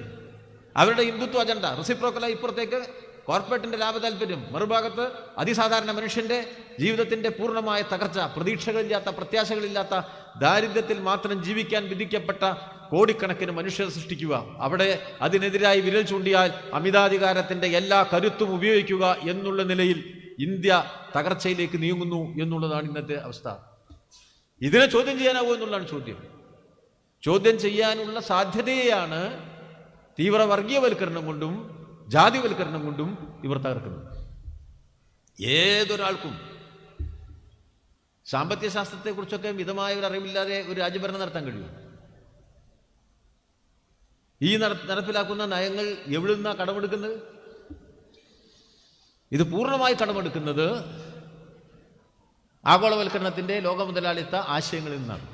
അവരുടെ ഹിന്ദുത്വ അജണ്ട റെസിപ്രോക്കലായി ഇപ്പുറത്തേക്ക് കോർപ്പറേറ്റിന്റെ ലാഭ താല്പര്യം, മറുഭാഗത്ത് അതിസാധാരണ മനുഷ്യന്റെ ജീവിതത്തിന്റെ പൂർണ്ണമായ തകർച്ച, പ്രതീക്ഷകളില്ലാത്ത, പ്രത്യാശകളില്ലാത്ത, ദാരിദ്ര്യത്തിൽ മാത്രം ജീവിക്കാൻ വിധിക്കപ്പെട്ട കോടിക്കണക്കിന് മനുഷ്യരെ സൃഷ്ടിക്കുക. അവിടെ അതിനെതിരായി വിരൽ ചൂണ്ടിയാൽ അമിതാധികാരത്തിന്റെ എല്ലാ കരുത്തും ഉപയോഗിക്കുക എന്നുള്ള നിലയിൽ ഇന്ത്യ തകർച്ചയിലേക്ക് നീങ്ങുന്നു എന്നുള്ളതാണ് ഇന്നത്തെ അവസ്ഥ. ഇതിനെ ചോദ്യം ചെയ്യാനാവോ എന്നുള്ളതാണ് ചോദ്യം. ചോദ്യം ചെയ്യാനുള്ള സാധ്യതയെയാണ് തീവ്ര വർഗീയവൽക്കരണം കൊണ്ടും ജാതിവൽക്കരണം കൊണ്ടും ഇവർ തകർക്കുന്നത്. ഏതൊരാൾക്കും സാമ്പത്തിക ശാസ്ത്രത്തെക്കുറിച്ചൊക്കെ മിതമായ ഒരു അറിവില്ലാതെ ഒരു രാജ്യഭരണം നടത്താൻ കഴിയും. ഈ നടപ്പിലാക്കുന്ന നയങ്ങൾ എവിടെ നിന്നാണ് കടമെടുക്കുന്നത്? ഇത് പൂർണ്ണമായി കടമെടുക്കുന്നത് ആഗോളവൽക്കരണത്തിന്റെ ലോക മുതലാളിത്ത ആശയങ്ങളിൽ നിന്നാണ്.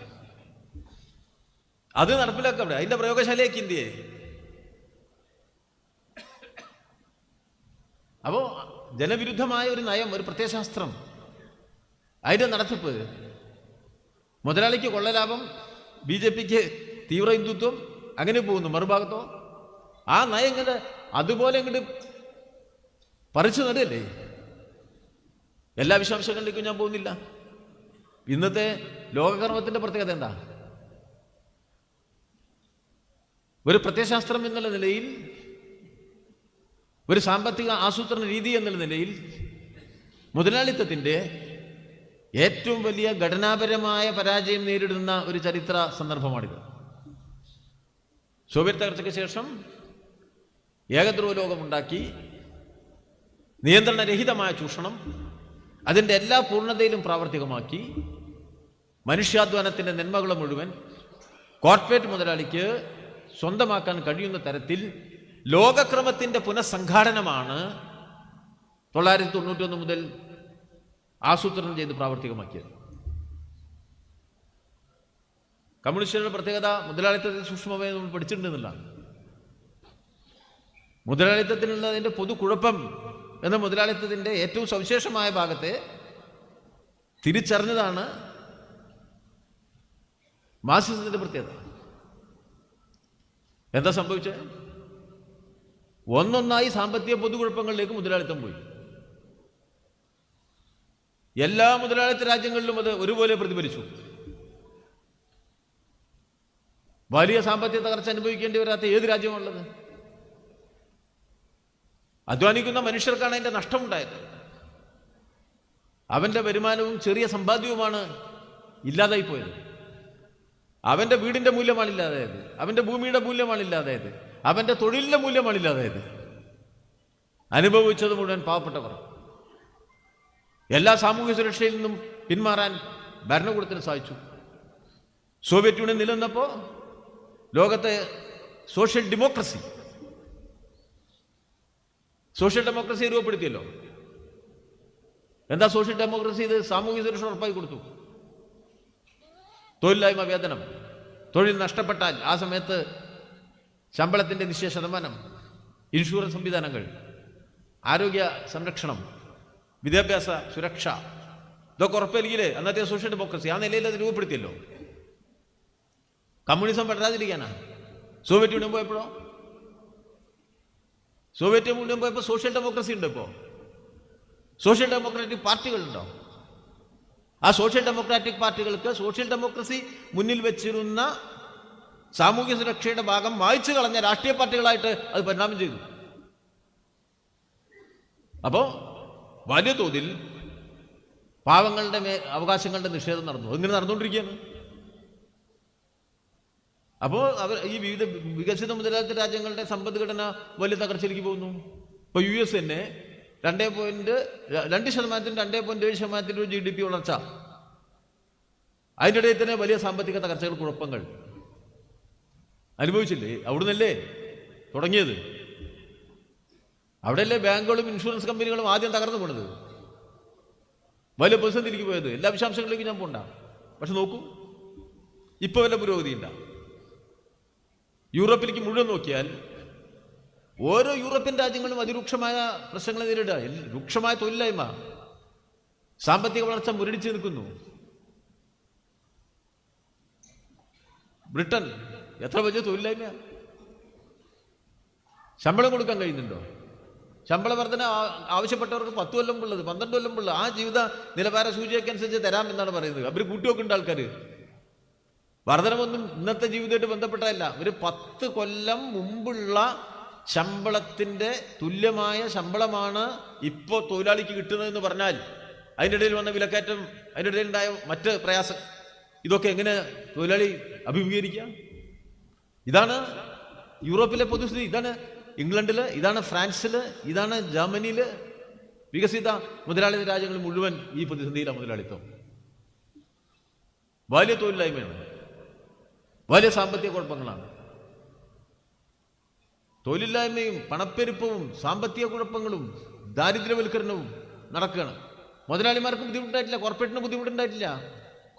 അത് നടപ്പിലാക്കവിടെ, അതിന്റെ പ്രയോഗശാലയ്ക്ക് ഇന്ത്യയെ. അപ്പോ ജനവിരുദ്ധമായ ഒരു നയം, ഒരു പ്രത്യയശാസ്ത്രം, അതിന്റെ നടത്തിപ്പ്, മുതലാളിക്ക് കൊള്ളലാഭം, BJPക്ക് തീവ്ര ഹിന്ദുത്വം, അങ്ങനെ പോകുന്നു. മറുഭാഗത്തോ ആ നയം ഇങ്ങോട്ട് അതുപോലെ ഇങ്ങോട്ട് പറിച്ചു നടുകയല്ലേ. എല്ലാ വിശദാംശങ്ങളിലേക്കും ഞാൻ പോകുന്നില്ല. ഇന്നത്തെ ലോകകർമ്മത്തിന്റെ പ്രത്യേകത എന്താ? ഒരു പ്രത്യയശാസ്ത്രം എന്നുള്ള നിലയിൽ, ഒരു സാമ്പത്തിക ആസൂത്രണ രീതി എന്നുള്ള നിലയിൽ മുതലാളിത്തത്തിന്റെ ഏറ്റവും വലിയ ഘടനാപരമായ പരാജയം നേരിടുന്ന ഒരു ചരിത്ര സന്ദർഭമാണിത്. സോവിയറ്റ് തകർച്ചയ്ക്ക് ശേഷം ഏകധ്രുവ ലോകമുണ്ടാക്കി, നിയന്ത്രണരഹിതമായ ചൂഷണം അതിൻ്റെ എല്ലാ പൂർണ്ണതയിലും പ്രാവർത്തികമാക്കി, മനുഷ്യാധ്വാനത്തിൻ്റെ നന്മകൾ മുഴുവൻ കോർപ്പറേറ്റ് മുതലാളിക്ക് സ്വന്തമാക്കാൻ കഴിയുന്ന തരത്തിൽ ലോകക്രമത്തിൻ്റെ പുനഃസംഘാടനമാണ് 1991 മുതൽ ആസൂത്രണം ചെയ്ത് പ്രാവർത്തികമാക്കിയത്. കമ്മ്യൂണിസ്റ്റുകളുടെ പ്രത്യേകത മുതലാളിത്തത്തിൽ സൂക്ഷ്മമായി നമ്മൾ പഠിച്ചിട്ടുണ്ടെന്നുള്ളതാണ്. മുതലാളിത്തത്തിനുള്ളതിൻ്റെ പൊതു കുഴപ്പം എന്ന മുതലാളിത്തത്തിൻ്റെ ഏറ്റവും സവിശേഷമായ ഭാഗത്തെ തിരിച്ചറിഞ്ഞതാണ് മാർക്സിസത്തിന്റെ പ്രത്യേകത. എന്താ സംഭവിച്ചത്? ഒന്നൊന്നായി സാമ്പത്തിക പൊതുകുഴപ്പങ്ങളിലേക്ക് മുതലാളിത്തം പോയി. എല്ലാ മുതലാളിത്ത രാജ്യങ്ങളിലും അത് ഒരുപോലെ പ്രതിഫലിച്ചു. വലിയ സാമ്പത്തിക തകർച്ച അനുഭവിക്കേണ്ടി വരാത്ത ഏത് രാജ്യമാണുള്ളത്? അധ്വാനിക്കുന്ന മനുഷ്യർക്കാണ് അതിന്റെ നഷ്ടമുണ്ടായത്. അവന്റെ വരുമാനവും ചെറിയ സമ്പാദ്യവുമാണ് ഇല്ലാതായി പോയത്. അവന്റെ വീടിന്റെ മൂല്യമാണ് ഇല്ലാതായത്, അവന്റെ ഭൂമിയുടെ മൂല്യമാണ് ഇല്ലാതായത്, അവന്റെ തൊഴിലിന്റെ മൂല്യമാണ് ഇല്ലാതായത്. അനുഭവിച്ചത് മുഴുവൻ പാവപ്പെട്ടവർ. എല്ലാ സാമൂഹ്യ സുരക്ഷയിൽ നിന്നും പിന്മാറാൻ ഭരണകൂടത്തിന് സാധിച്ചു. സോവിയറ്റ് യൂണിയൻ നിലനിന്നപ്പോൾ ലോകത്തെ സോഷ്യൽ ഡെമോക്രസി രൂപപ്പെടുത്തിയല്ലോ. എന്താ സോഷ്യൽ ഡെമോക്രസി? ഇത് സാമൂഹ്യ സുരക്ഷ ഉറപ്പായി കൊടുത്തു. തൊഴിലില്ലായ്മ വേതനം, തൊഴിൽ നഷ്ടപ്പെട്ടാൽ ആ സമയത്ത് ശമ്പളത്തിന്റെ നിശ്ചയ ശതമാനം, ഇൻഷുറൻസ് സംവിധാനങ്ങൾ, ആരോഗ്യ സംരക്ഷണം, വിദ്യാഭ്യാസ സുരക്ഷ, ഇതൊക്കെ ഉറപ്പല്ലെങ്കിൽ അന്നത്തെ സോഷ്യൽ ഡെമോക്രസി ആ നിലയിൽ അത് രൂപപ്പെടുത്തിയല്ലോ. കമ്മ്യൂണിസം പെടാതിരിക്കാനാ. സോവിയറ്റ് യൂണിയൻ പോയപ്പോഴോ? സോവിയറ്റ് യൂണിയൻ പോയപ്പോൾ സോഷ്യൽ ഡെമോക്രസി ഉണ്ട്. ഇപ്പോൾ സോഷ്യൽ ഡെമോക്രാറ്റിക് പാർട്ടികളുണ്ടോ? ആ സോഷ്യൽ ഡെമോക്രാറ്റിക് പാർട്ടികൾക്ക് സോഷ്യൽ ഡെമോക്രസി മുന്നിൽ വെച്ചിരുന്ന സാമൂഹ്യ സുരക്ഷയുടെ ഭാഗം മായ്ച്ചു കളഞ്ഞ രാഷ്ട്രീയ പാർട്ടികളായിട്ട് അത് പരിണാമം ചെയ്തു. അപ്പോ വലിയ തോതിൽ പാവങ്ങളുടെ അവകാശങ്ങളുടെ നിഷേധം നടന്നു. ഇങ്ങനെ നടന്നുകൊണ്ടിരിക്കുകയാണ്. അപ്പോൾ ഈ വിവിധ വികസിത മുതലാളിത്ത രാജ്യങ്ങളുടെ സമ്പദ്ഘടന വലിയ തകർച്ചയിലേക്ക് പോകുന്നു. ഇപ്പൊ US തന്നെ 2.2%, 2.7% GDP വളർച്ച. അതിൻ്റെ ഇടയിൽ തന്നെ വലിയ സാമ്പത്തിക തകർച്ചകൾ, കുഴപ്പങ്ങൾ. അനുഭവിച്ചില്ലേ? അവിടുന്നല്ലേ തുടങ്ങിയത്? അവിടെയല്ലേ ബാങ്കുകളും ഇൻഷുറൻസ് കമ്പനികളും ആദ്യം തകർന്നു പോണത്, വലിയ പ്രതിസന്ധിയിലേക്ക് പോയത്. എല്ലാ വിശദാംശങ്ങളിലേക്കും ഞാൻ പോണ്ട. പക്ഷെ നോക്കൂ, ഇപ്പൊ വല്ല പുരോഗതി ഉണ്ടാ? യൂറോപ്പിലേക്ക് മുഴുവൻ നോക്കിയാൽ ഓരോ യൂറോപ്യൻ രാജ്യങ്ങളും അതിരൂക്ഷമായ പ്രശ്നങ്ങൾ നേരിടുക. രൂക്ഷമായ തൊഴിലില്ലായ്മ, സാമ്പത്തിക വളർച്ച മുരടിച്ചു നിൽക്കുന്നു. ബ്രിട്ടൻ എത്ര വലിയ തൊഴിലില്ലായ്മ! ശമ്പളം കൊടുക്കാൻ കഴിയുന്നുണ്ടോ? ശമ്പള വർധന ആവശ്യപ്പെട്ടവർക്ക് 10 കൊല്ലം ഉള്ളത്, 12 കൊല്ലം ഉള്ളത് ആ ജീവിത നിലവാര സൂചികയ്ക്ക് അനുസരിച്ച് തരാം എന്നാണ് പറയുന്നത്. അവർ കൂട്ടിവെക്കുന്നുണ്ട് ആൾക്കാർ. വർധനമൊന്നും ഇന്നത്തെ ജീവിതമായിട്ട് ബന്ധപ്പെട്ടതല്ല. ഒരു 10 കൊല്ലം മുമ്പുള്ള ശമ്പളത്തിന്റെ തുല്യമായ ശമ്പളമാണ് ഇപ്പോൾ തൊഴിലാളിക്ക് കിട്ടുന്നതെന്ന് പറഞ്ഞാൽ അതിൻ്റെ ഇടയിൽ വന്ന വിലക്കയറ്റം, അതിൻ്റെ ഇടയിൽ ഉണ്ടായ മറ്റ് പ്രയാസം, ഇതൊക്കെ എങ്ങനെ തൊഴിലാളി അഭിമുഖീകരിക്കുക? ഇതാണ് യൂറോപ്പിലെ പൊതുസ്ഥിതി. ഇതാണ് ഇംഗ്ലണ്ടിൽ, ഇതാണ് ഫ്രാൻസിൽ, ഇതാണ് ജർമ്മനിയിൽ. വികസിത മുതലാളിത്ത രാജ്യങ്ങൾ മുഴുവൻ ഈ പ്രതിസന്ധിയിലാണ് മുതലാളിത്തം. വലിയ തൊഴിലില്ലായ്മയാണ്, വലിയ സാമ്പത്തിക കുഴപ്പങ്ങളാണ്. തൊഴിലില്ലായ്മയും പണപ്പെരുപ്പവും സാമ്പത്തിക കുഴപ്പങ്ങളും ദാരിദ്ര്യവൽക്കരണവും നടക്കുകയാണ്. മുതലാളിമാർക്ക് ബുദ്ധിമുട്ടായിട്ടില്ല, കോർപ്പറേറ്റിന് ബുദ്ധിമുട്ടുണ്ടായിട്ടില്ല.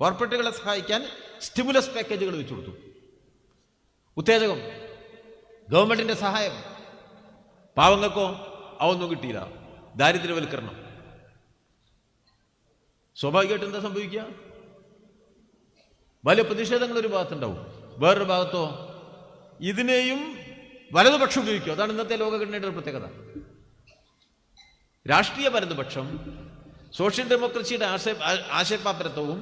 കോർപ്പറേറ്റുകളെ സഹായിക്കാൻ സ്റ്റിമുലസ് പാക്കേജുകൾ വെച്ചു കൊടുത്തു, ഉത്തേജകം, ഗവൺമെന്റിന്റെ സഹായം. പാവങ്ങൾക്കോ അതൊന്നും കിട്ടിയില്ല. ദാരിദ്ര്യവൽക്കരണം. സ്വാഭാവികമായിട്ട് എന്താ സംഭവിക്കുക? വലിയ പ്രതിഷേധങ്ങൾ ഒരു ഭാഗത്തുണ്ടാവും, വേറൊരു ഭാഗത്തോ ഇതിനെയും വലതുപക്ഷം ഉപയോഗിക്കും. അതാണ് ഇന്നത്തെ ലോകഘടനയുടെ ഒരു പ്രത്യേകത. രാഷ്ട്രീയ വലതുപക്ഷം സോഷ്യൽ ഡെമോക്രസിയുടെ ആശയപാപ്പരത്വവും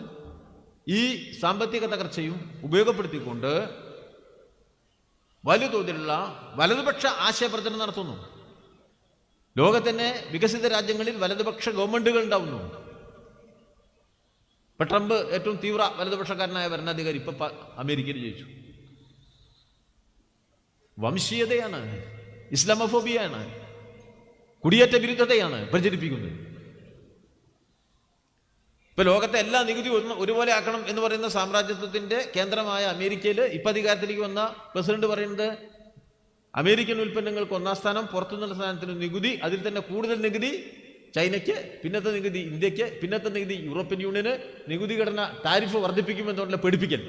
ഈ സാമ്പത്തിക തകർച്ചയും ഉപയോഗപ്പെടുത്തിക്കൊണ്ട് വലിയ തോതിലുള്ള വലതുപക്ഷ ആശയപ്രചരണം നടത്തുന്നു. ലോകത്തന്നെ വികസിത രാജ്യങ്ങളിൽ വലതുപക്ഷ ഗവൺമെന്റുകൾ ഉണ്ടാവുന്നു. ഇപ്പൊ ട്രംപ് ഏറ്റവും തീവ്ര വലതുപക്ഷക്കാരനായ ഭരണാധികാരി ഇപ്പൊ അമേരിക്കയിൽ ജയിച്ചു. വംശീയതയാണ്, ഇസ്ലാമോഫോബിയാണ്, കുടിയേറ്റ വിരുദ്ധതയാണ് പ്രചരിപ്പിക്കുന്നത്. ഇപ്പൊ ലോകത്തെ എല്ലാ നികുതി ഒരുപോലെ ആക്കണം എന്ന് പറയുന്ന സാമ്രാജ്യത്വത്തിന്റെ കേന്ദ്രമായ അമേരിക്കയിൽ ഇപ്പൊ അധികാരത്തിലേക്ക് വന്ന പ്രസിഡന്റ് പറയുന്നത് അമേരിക്കൻ ഉൽപ്പന്നങ്ങൾക്ക് 1ാം സ്ഥാനം, പുറത്തുനിന്നുള്ള സ്ഥാനത്തിന് നികുതി, അതിൽ തന്നെ കൂടുതൽ നികുതി ചൈനയ്ക്ക്, പിന്നത്തെ നികുതി ഇന്ത്യക്ക്, പിന്നത്തെ നികുതി യൂറോപ്യൻ യൂണിയന്, നികുതി ഘടന ടാരിഫ് വർദ്ധിപ്പിക്കുമെന്നുള്ള പേടിപ്പിക്കൽ.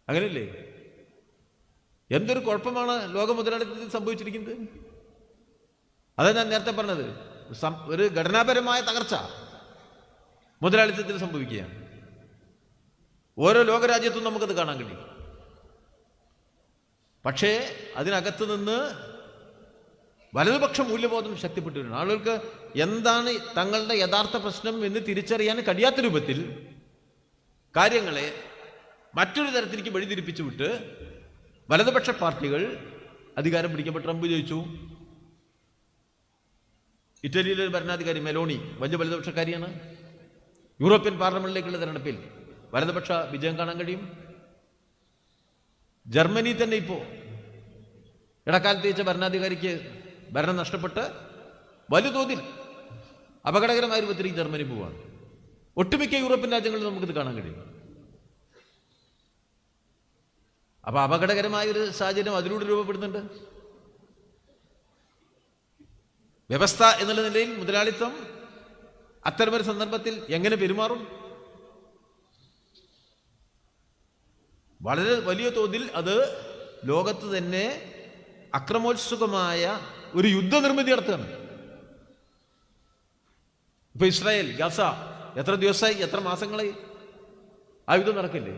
അങ്ങനെയല്ലേ? എന്തൊരു കുഴപ്പമാണ് ലോക മുതലാളിത്തത്തിൽ സംഭവിച്ചിരിക്കുന്നത്. അതാ ഞാൻ നേരത്തെ പറഞ്ഞത്, ഒരു ഘടനാപരമായ തകർച്ച മുതലാളിത്തത്തിൽ സംഭവിക്കുകയാണ്. ഓരോ ലോകരാജ്യത്തും നമുക്കത് കാണാൻ കഴിയും. പക്ഷേ അതിനകത്ത് നിന്ന് വലതുപക്ഷ മൂല്യബോധം ശക്തിപ്പെട്ടു വരുന്നു. ആളുകൾക്ക് എന്താണ് തങ്ങളുടെ യഥാർത്ഥ പ്രശ്നം എന്ന് തിരിച്ചറിയാൻ കഴിയാത്ത രൂപത്തിൽ കാര്യങ്ങളെ മറ്റൊരു തരത്തിലേക്ക് വഴിതിരിപ്പിച്ചു വിട്ട് വലതുപക്ഷ പാർട്ടികൾ അധികാരം പിടിക്കുമ്പോൾ ട്രംപ് ജയിച്ചു. ഇറ്റലിയിലെ ഒരു ഭരണാധികാരി മെലോണി വലിയ വലതുപക്ഷക്കാരിയാണ്. യൂറോപ്യൻ പാർലമെന്റിലേക്കുള്ള തെരഞ്ഞെടുപ്പിൽ വലതുപക്ഷ വിജയം കാണാൻ കഴിയും. ജർമ്മനി തന്നെ ഇപ്പോൾ ഇടക്കാലത്ത് വെച്ച ഭരണാധികാരിക്ക് ഭരണം നഷ്ടപ്പെട്ട് വലിയ തോതിൽ അപകടകരമായ രൂപത്തിലേക്ക് ജർമ്മനി പോവുകയാണ്. ഒട്ടുമിക്ക യൂറോപ്യൻ രാജ്യങ്ങളിൽ നമുക്കിത് കാണാൻ കഴിയും. അപ്പൊ അപകടകരമായ ഒരു സാഹചര്യം അതിലൂടെ രൂപപ്പെടുന്നുണ്ട്. വ്യവസ്ഥ എന്നുള്ള നിലയിൽ മുതലാളിത്തം അത്തരമൊരു സന്ദർഭത്തിൽ എങ്ങനെ പെരുമാറും? വളരെ വലിയ തോതിൽ അത് ലോകത്ത് തന്നെ അക്രമോത്സുകമായ ഒരു യുദ്ധനിർമ്മിതി നടത്തുകയാണ്. ഇപ്പൊ ഇസ്രായേൽ, ഗസ എത്ര ദിവസമായി, എത്ര മാസങ്ങളായി ആ യുദ്ധം നടക്കില്ലേ?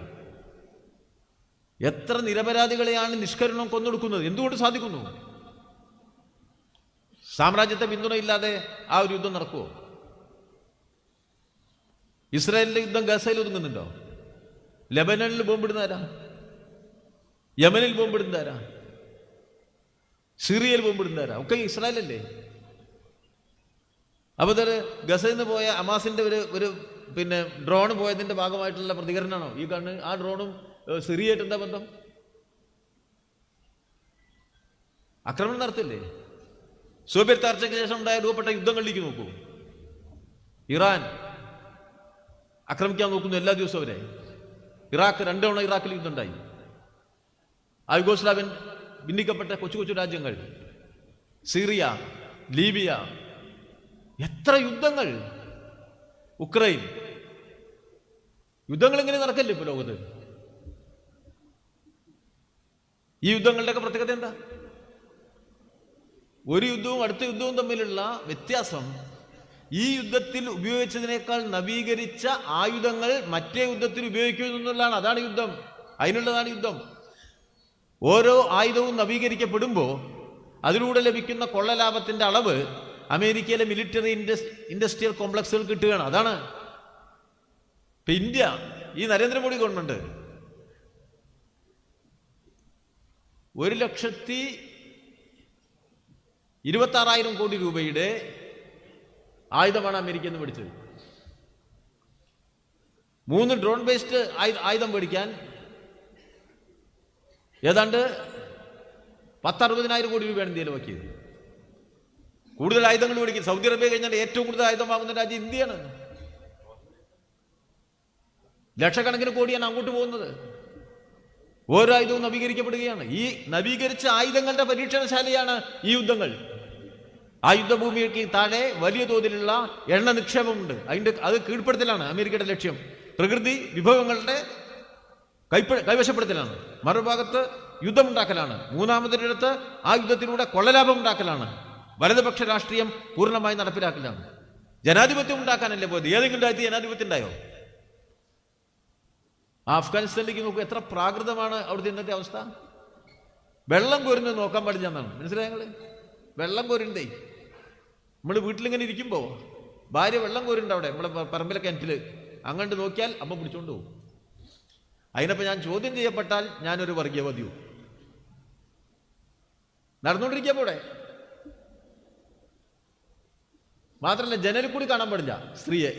എത്ര നിരപരാധികളെയാണ് നിഷ്കരുണം കൊന്നൊടുക്കുന്നത്? എന്തുകൊണ്ട് സാധിക്കുന്നു? സാമ്രാജ്യത്തെ പിന്തുണയില്ലാതെ ആ ഒരു യുദ്ധം നടക്കുമോ? ഇസ്രായേലിന്റെ യുദ്ധം ഗസയിൽ ഒതുങ്ങുന്നുണ്ടോ? ലെബനനിൽ ബോംബിടുന്നതാരാ? യമനിൽ ബോംബിടുന്നതാരാ? സിറിയയിൽ ബോംബിടുന്നതാരാ? ഒക്കെ ഇസ്രായേലല്ലേ? അപ്പൊ ഗസയിൽ നിന്ന് പോയ അമാസിന്റെ ഒരു ഡ്രോൺ പോയതിന്റെ ഭാഗമായിട്ടുള്ള പ്രതികരണമാണോ ഈ കാണുന്നത്? ആ ഡ്രോണും സിറിയായിട്ട് എന്താ ബന്ധം? ആക്രമണം നടത്തില്ലേ? സോവിയറ്റ് തകർച്ചയ്ക്ക് ശേഷം ഉണ്ടായ രൂപപ്പെട്ട യുദ്ധങ്ങളിലേക്ക് നോക്കൂ. ഇറാൻ ആക്രമിക്കാൻ നോക്കുന്നു എല്ലാ ദിവസവും അവരെ. ഇറാഖ് 2 തവണ ഇറാഖിൽ യുദ്ധം ഉണ്ടായി. ആ യുഗോസ്ലാവിയൻ ഭിന്നിക്കപ്പെട്ട കൊച്ചു കൊച്ചു രാജ്യങ്ങൾ, സിറിയ, ലീബിയ, എത്ര യുദ്ധങ്ങൾ, ഉക്രൈൻ, യുദ്ധങ്ങൾ ഇങ്ങനെ നടക്കല്ലേ ഇപ്പൊ ലോകത്ത്. ഈ യുദ്ധങ്ങളുടെയൊക്കെ പ്രത്യേകത എന്താ? ഒരു യുദ്ധവും അടുത്ത യുദ്ധവും തമ്മിലുള്ള വ്യത്യാസം, ഈ യുദ്ധത്തിൽ ഉപയോഗിച്ചതിനേക്കാൾ നവീകരിച്ച ആയുധങ്ങൾ മറ്റേ യുദ്ധത്തിൽ ഉപയോഗിക്കുന്നു എന്നുള്ളതാണ്. അതാണ് യുദ്ധം, അതിനുള്ളതാണ് യുദ്ധം. ഓരോ ആയുധവും നവീകരിക്കപ്പെടുമ്പോൾ അതിലൂടെ ലഭിക്കുന്ന കൊള്ളലാഭത്തിന്റെ അളവ് അമേരിക്കയിലെ മിലിറ്ററി ഇൻഡസ്ട്രിയൽ കോംപ്ലക്സുകൾ കിട്ടുകയാണ്. അതാണ് ഇപ്പൊ ഇന്ത്യ, ഈ നരേന്ദ്രമോദി ഗവൺമെന്റ് 1,26,000 കോടി രൂപയുടെ ആയുധമാണ് അമേരിക്കയിൽ നിന്ന് മേടിച്ചത്. 3 ഡ്രോൺ ബേസ്ഡ് ആയുധം മേടിക്കാൻ ഏതാണ്ട് 10,60,000 കോടി രൂപയാണ് ഇന്ത്യയിൽ വയ്ക്കിയത്. കൂടുതൽ ആയുധങ്ങൾ മേടിക്കും. സൗദി അറേബ്യ കഴിഞ്ഞാൽ ഏറ്റവും കൂടുതൽ ആയുധം വാങ്ങുന്ന രാജ്യം ഇന്ത്യയാണ്. ലക്ഷക്കണക്കിന് കോടിയാണ് അങ്ങോട്ട് പോകുന്നത്. ഓരോ ആയുധവും നവീകരിക്കപ്പെടുകയാണ്. ഈ നവീകരിച്ച ആയുധങ്ങളുടെ പരീക്ഷണശാലയാണ് ഈ യുദ്ധങ്ങൾ. ആ യുദ്ധഭൂമിക്ക് താഴെ വലിയ തോതിലുള്ള എണ്ണ നിക്ഷേപമുണ്ട്. അത് കീഴ്പ്പെടുത്തലാണ് അമേരിക്കയുടെ ലക്ഷ്യം. പ്രകൃതി വിഭവങ്ങളുടെ കൈവശപ്പെടുത്തലാണ്. മറുഭാഗത്ത് യുദ്ധമുണ്ടാക്കലാണ്. മൂന്നാമതൊരിടത്ത് ആ യുദ്ധത്തിലൂടെ കൊള്ളലാഭം ഉണ്ടാക്കലാണ്. വലതുപക്ഷ രാഷ്ട്രീയം പൂർണ്ണമായി നടപ്പിലാക്കലാണ്. ജനാധിപത്യം ഉണ്ടാക്കാനല്ലേ പോയത്. ഏതെങ്കിലും രാജ്യത്ത് ജനാധിപത്യം ഉണ്ടായോ? അഫ്ഗാനിസ്ഥാനിലേക്ക് നോക്കൂ, എത്ര പ്രാകൃതമാണ് അവിടുത്തെ ഇന്നത്തെ അവസ്ഥ. വെള്ളം കോരുന്നത് നോക്കാൻ പാടില്ല എന്നാണ്. മനസ്സിലായങ്ങള്? വെള്ളം കോരുണ്ടേ. നമ്മൾ വീട്ടിലിങ്ങനെ ഇരിക്കുമ്പോൾ ഭാര്യ വെള്ളം കോരുണ്ട് അവിടെ നമ്മളെ പറമ്പിലെ കിണറ്റില്. അങ്ങോട്ട് നോക്കിയാൽ അമ്മ പിടിച്ചോണ്ട് പോകും. അതിനപ്പോൾ ഞാൻ ചോദ്യം ചെയ്യപ്പെട്ടാൽ ഞാനൊരു വർഗീയവാദിയോ? നടന്നുകൊണ്ടിരിക്കുക പോടെ. മാത്രമല്ല ജനലിൽ കൂടി കാണാൻ പാടില്ല സ്ത്രീയെ.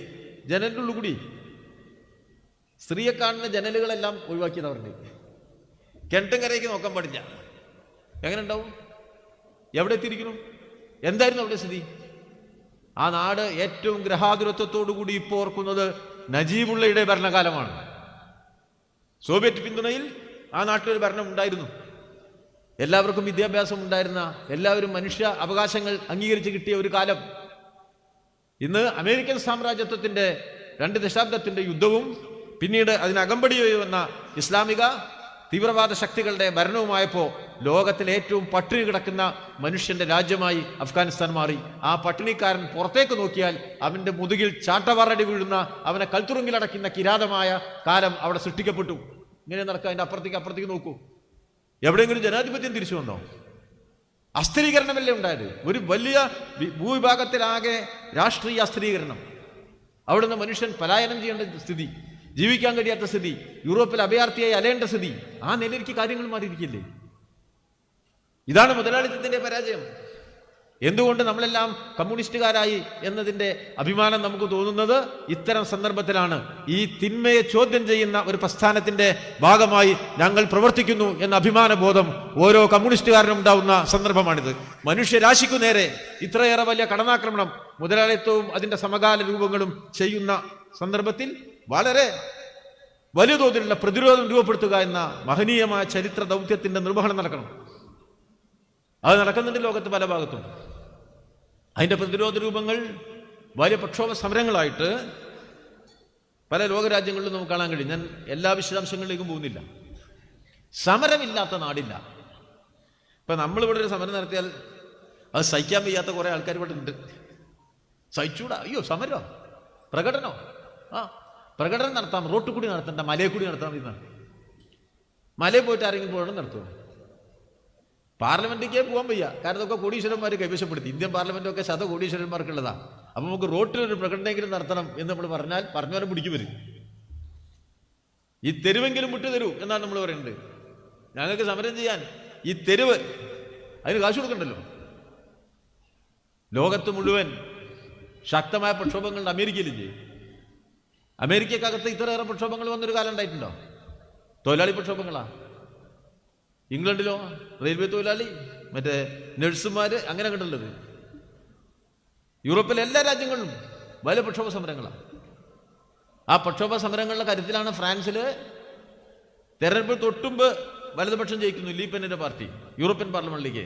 ജനലിൻ്റെ ഉള്ളിൽ കൂടി സ്ത്രീയെ കാണുന്ന ജനലുകളെല്ലാം ഒഴിവാക്കിയതവരുണ്ട്. കിണറ്റും കരയ്ക്ക് നോക്കാൻ പാടില്ല. എങ്ങനെ ഉണ്ടാവും? എവിടെ എത്തിയിരിക്കുന്നു? എന്തായിരുന്നു അവിടെ സ്ഥിതി? ആ നാട് ഏറ്റവും ഗ്രഹാതുരത്വത്തോടുകൂടി ഇപ്പോൾ ഓർക്കുന്നത് നജീബുള്ളയുടെ ഭരണകാലമാണ്. സോവിയറ്റ് പിന്തുണയിൽ ആ നാട്ടിലൊരു ഭരണം ഉണ്ടായിരുന്നു. എല്ലാവർക്കും വിദ്യാഭ്യാസം ഉണ്ടായിരുന്ന, എല്ലാവരും മനുഷ്യ അവകാശങ്ങൾ അംഗീകരിച്ച് കിട്ടിയ ഒരു കാലം. ഇന്ന് അമേരിക്കൻ സാമ്രാജ്യത്വത്തിന്റെ 2 ദശാബ്ദത്തിന്റെ യുദ്ധവും പിന്നീട് അതിനകമ്പടി വന്ന ഇസ്ലാമിക തീവ്രവാദ ശക്തികളുടെ ഭരണവുമായപ്പോൾ ലോകത്തിലെ ഏറ്റവും പട്ടിണി കിടക്കുന്ന മനുഷ്യന്റെ രാജ്യമായി അഫ്ഗാനിസ്ഥാൻ മാറി. ആ പട്ടിണിക്കാരൻ പുറത്തേക്ക് നോക്കിയാൽ അവന്റെ മുതുകിൽ ചാട്ടവാറടി വീഴുന്ന, അവനെ കൽത്തുറുങ്കിലടക്കുന്ന കിരാതമായ കാലം അവിടെ സൃഷ്ടിക്കപ്പെട്ടു. ഇങ്ങനെ നടക്കുക. അതിന്റെ അപ്പുറത്തേക്ക് നോക്കൂ. എവിടെയെങ്കിലും ജനാധിപത്യം തിരിച്ചു വന്നോ? അസ്ഥിരീകരണമല്ലേ ഉണ്ടായത്? ഒരു വലിയ ഭൂവിഭാഗത്തിലാകെ രാഷ്ട്രീയ അസ്ഥിരീകരണം. അവിടുന്ന് മനുഷ്യൻ പലായനം ചെയ്യേണ്ട സ്ഥിതി, ജീവിക്കാൻ കഴിയാത്ത സ്ഥിതി, യൂറോപ്പിൽ അഭയാർത്ഥിയായി അലയേണ്ട സ്ഥിതി. ആ നിലയിലേക്ക് കാര്യങ്ങൾ മാറിയിരിക്കില്ലേ? ഇതാണ് മുതലാളിത്തത്തിന്റെ പരാജയം. എന്തുകൊണ്ട് നമ്മളെല്ലാം കമ്മ്യൂണിസ്റ്റുകാരായി എന്നതിന്റെ അഭിമാനം നമുക്ക് തോന്നുന്നത് ഇത്തരം സന്ദർഭത്തിലാണ്. ഈ തിന്മയെ ചോദ്യം ചെയ്യുന്ന ഒരു പ്രസ്ഥാനത്തിന്റെ ഭാഗമായി ഞങ്ങൾ പ്രവർത്തിക്കുന്നു എന്ന അഭിമാനബോധം ഓരോ കമ്മ്യൂണിസ്റ്റുകാരനും ഉണ്ടാവുന്ന സന്ദർഭമാണിത്. മനുഷ്യരാശിക്കു നേരെ ഇത്രയേറെ വലിയ കടന്നാക്രമണം മുതലാളിത്തവും അതിന്റെ സമകാല രൂപങ്ങളും ചെയ്യുന്ന സന്ദർഭത്തിൽ വളരെ വലിയ തോതിലുള്ള പ്രതിരോധം രൂപപ്പെടുത്തുക എന്ന മഹനീയമായ ചരിത്ര ദൗത്യത്തിന്റെ നിർവഹണം നടക്കണം. അത് നടക്കുന്നുണ്ട് ലോകത്ത് പല ഭാഗത്തും. അതിന്റെ പ്രതിരോധ രൂപങ്ങൾ വലിയ പ്രക്ഷോഭ സമരങ്ങളായിട്ട് പല ലോകരാജ്യങ്ങളിലും നമുക്ക് കാണാൻ കഴിയും. ഞാൻ എല്ലാ വിശദാംശങ്ങളിലേക്കും പോകുന്നില്ല. സമരമില്ലാത്ത നാടില്ല. ഇപ്പൊ നമ്മളിവിടെ ഒരു സമരം നടത്തിയാൽ അത് സഹിക്കാൻ വയ്യാത്ത കുറെ ആൾക്കാർ ഇവിടെ ഉണ്ട്. സഹിച്ചൂടാ, അയ്യോ സമരോ, പ്രകടനോ? പ്രകടനം നടത്താം, റോട്ടിൽ കൂടി നടത്തണ്ട, മലയിൽ കൂടി നടത്താൻ മതി. മലയിൽ പോയിട്ട് ആരെങ്കിലും പോകണം നടത്തുമോ? പാർലമെന്റിലേക്ക് പോകാൻ വയ്യ, കാരണം ഇതൊക്കെ കോടീശ്വരന്മാർ കൈവശപ്പെടുത്തി. ഇന്ത്യൻ പാർലമെന്റൊക്കെ കോടീശ്വരന്മാർക്കുള്ളതാണ്. അപ്പൊ നമുക്ക് റോട്ടിലൊരു പ്രകടനമെങ്കിലും നടത്തണം എന്ന് നമ്മൾ പറഞ്ഞാൽ പറഞ്ഞവരെ പിടിക്കും വരും. ഈ തെരുവെങ്കിലും വിട്ടു തരൂ എന്നാണ് നമ്മൾ പറയുന്നത്. ഞങ്ങൾക്ക് സമരം ചെയ്യാൻ ഈ തെരുവ്, അതിന് കാശ് കൊടുക്കണ്ടല്ലോ. ലോകത്ത് മുഴുവൻ ശക്തമായ പ്രക്ഷോഭങ്ങളുടെ അമേരിക്കയിലില്ലേ? അമേരിക്കക്കകത്ത് ഇത്രയേറെ പ്രക്ഷോഭങ്ങൾ വന്നൊരു കാലം ഉണ്ടായിട്ടുണ്ടോ? തൊഴിലാളി പ്രക്ഷോഭങ്ങളാ. ഇംഗ്ലണ്ടിലോ റെയിൽവേ തൊഴിലാളി, മറ്റേ നഴ്സുമാര്, അങ്ങനെ കണ്ടുള്ളത്. യൂറോപ്പിലെ എല്ലാ രാജ്യങ്ങളിലും വലിയ പ്രക്ഷോഭ സമരങ്ങളാണ്. ആ പ്രക്ഷോഭ സമരങ്ങളുടെ കരുത്തിലാണ് ഫ്രാൻസിൽ തെരഞ്ഞെടുപ്പ് തൊട്ടുമ്പ് വലതുപക്ഷം ജയിക്കുന്നു, ലീപെന്നിന്റെ പാർട്ടി യൂറോപ്യൻ പാർലമെന്റിലേക്ക്.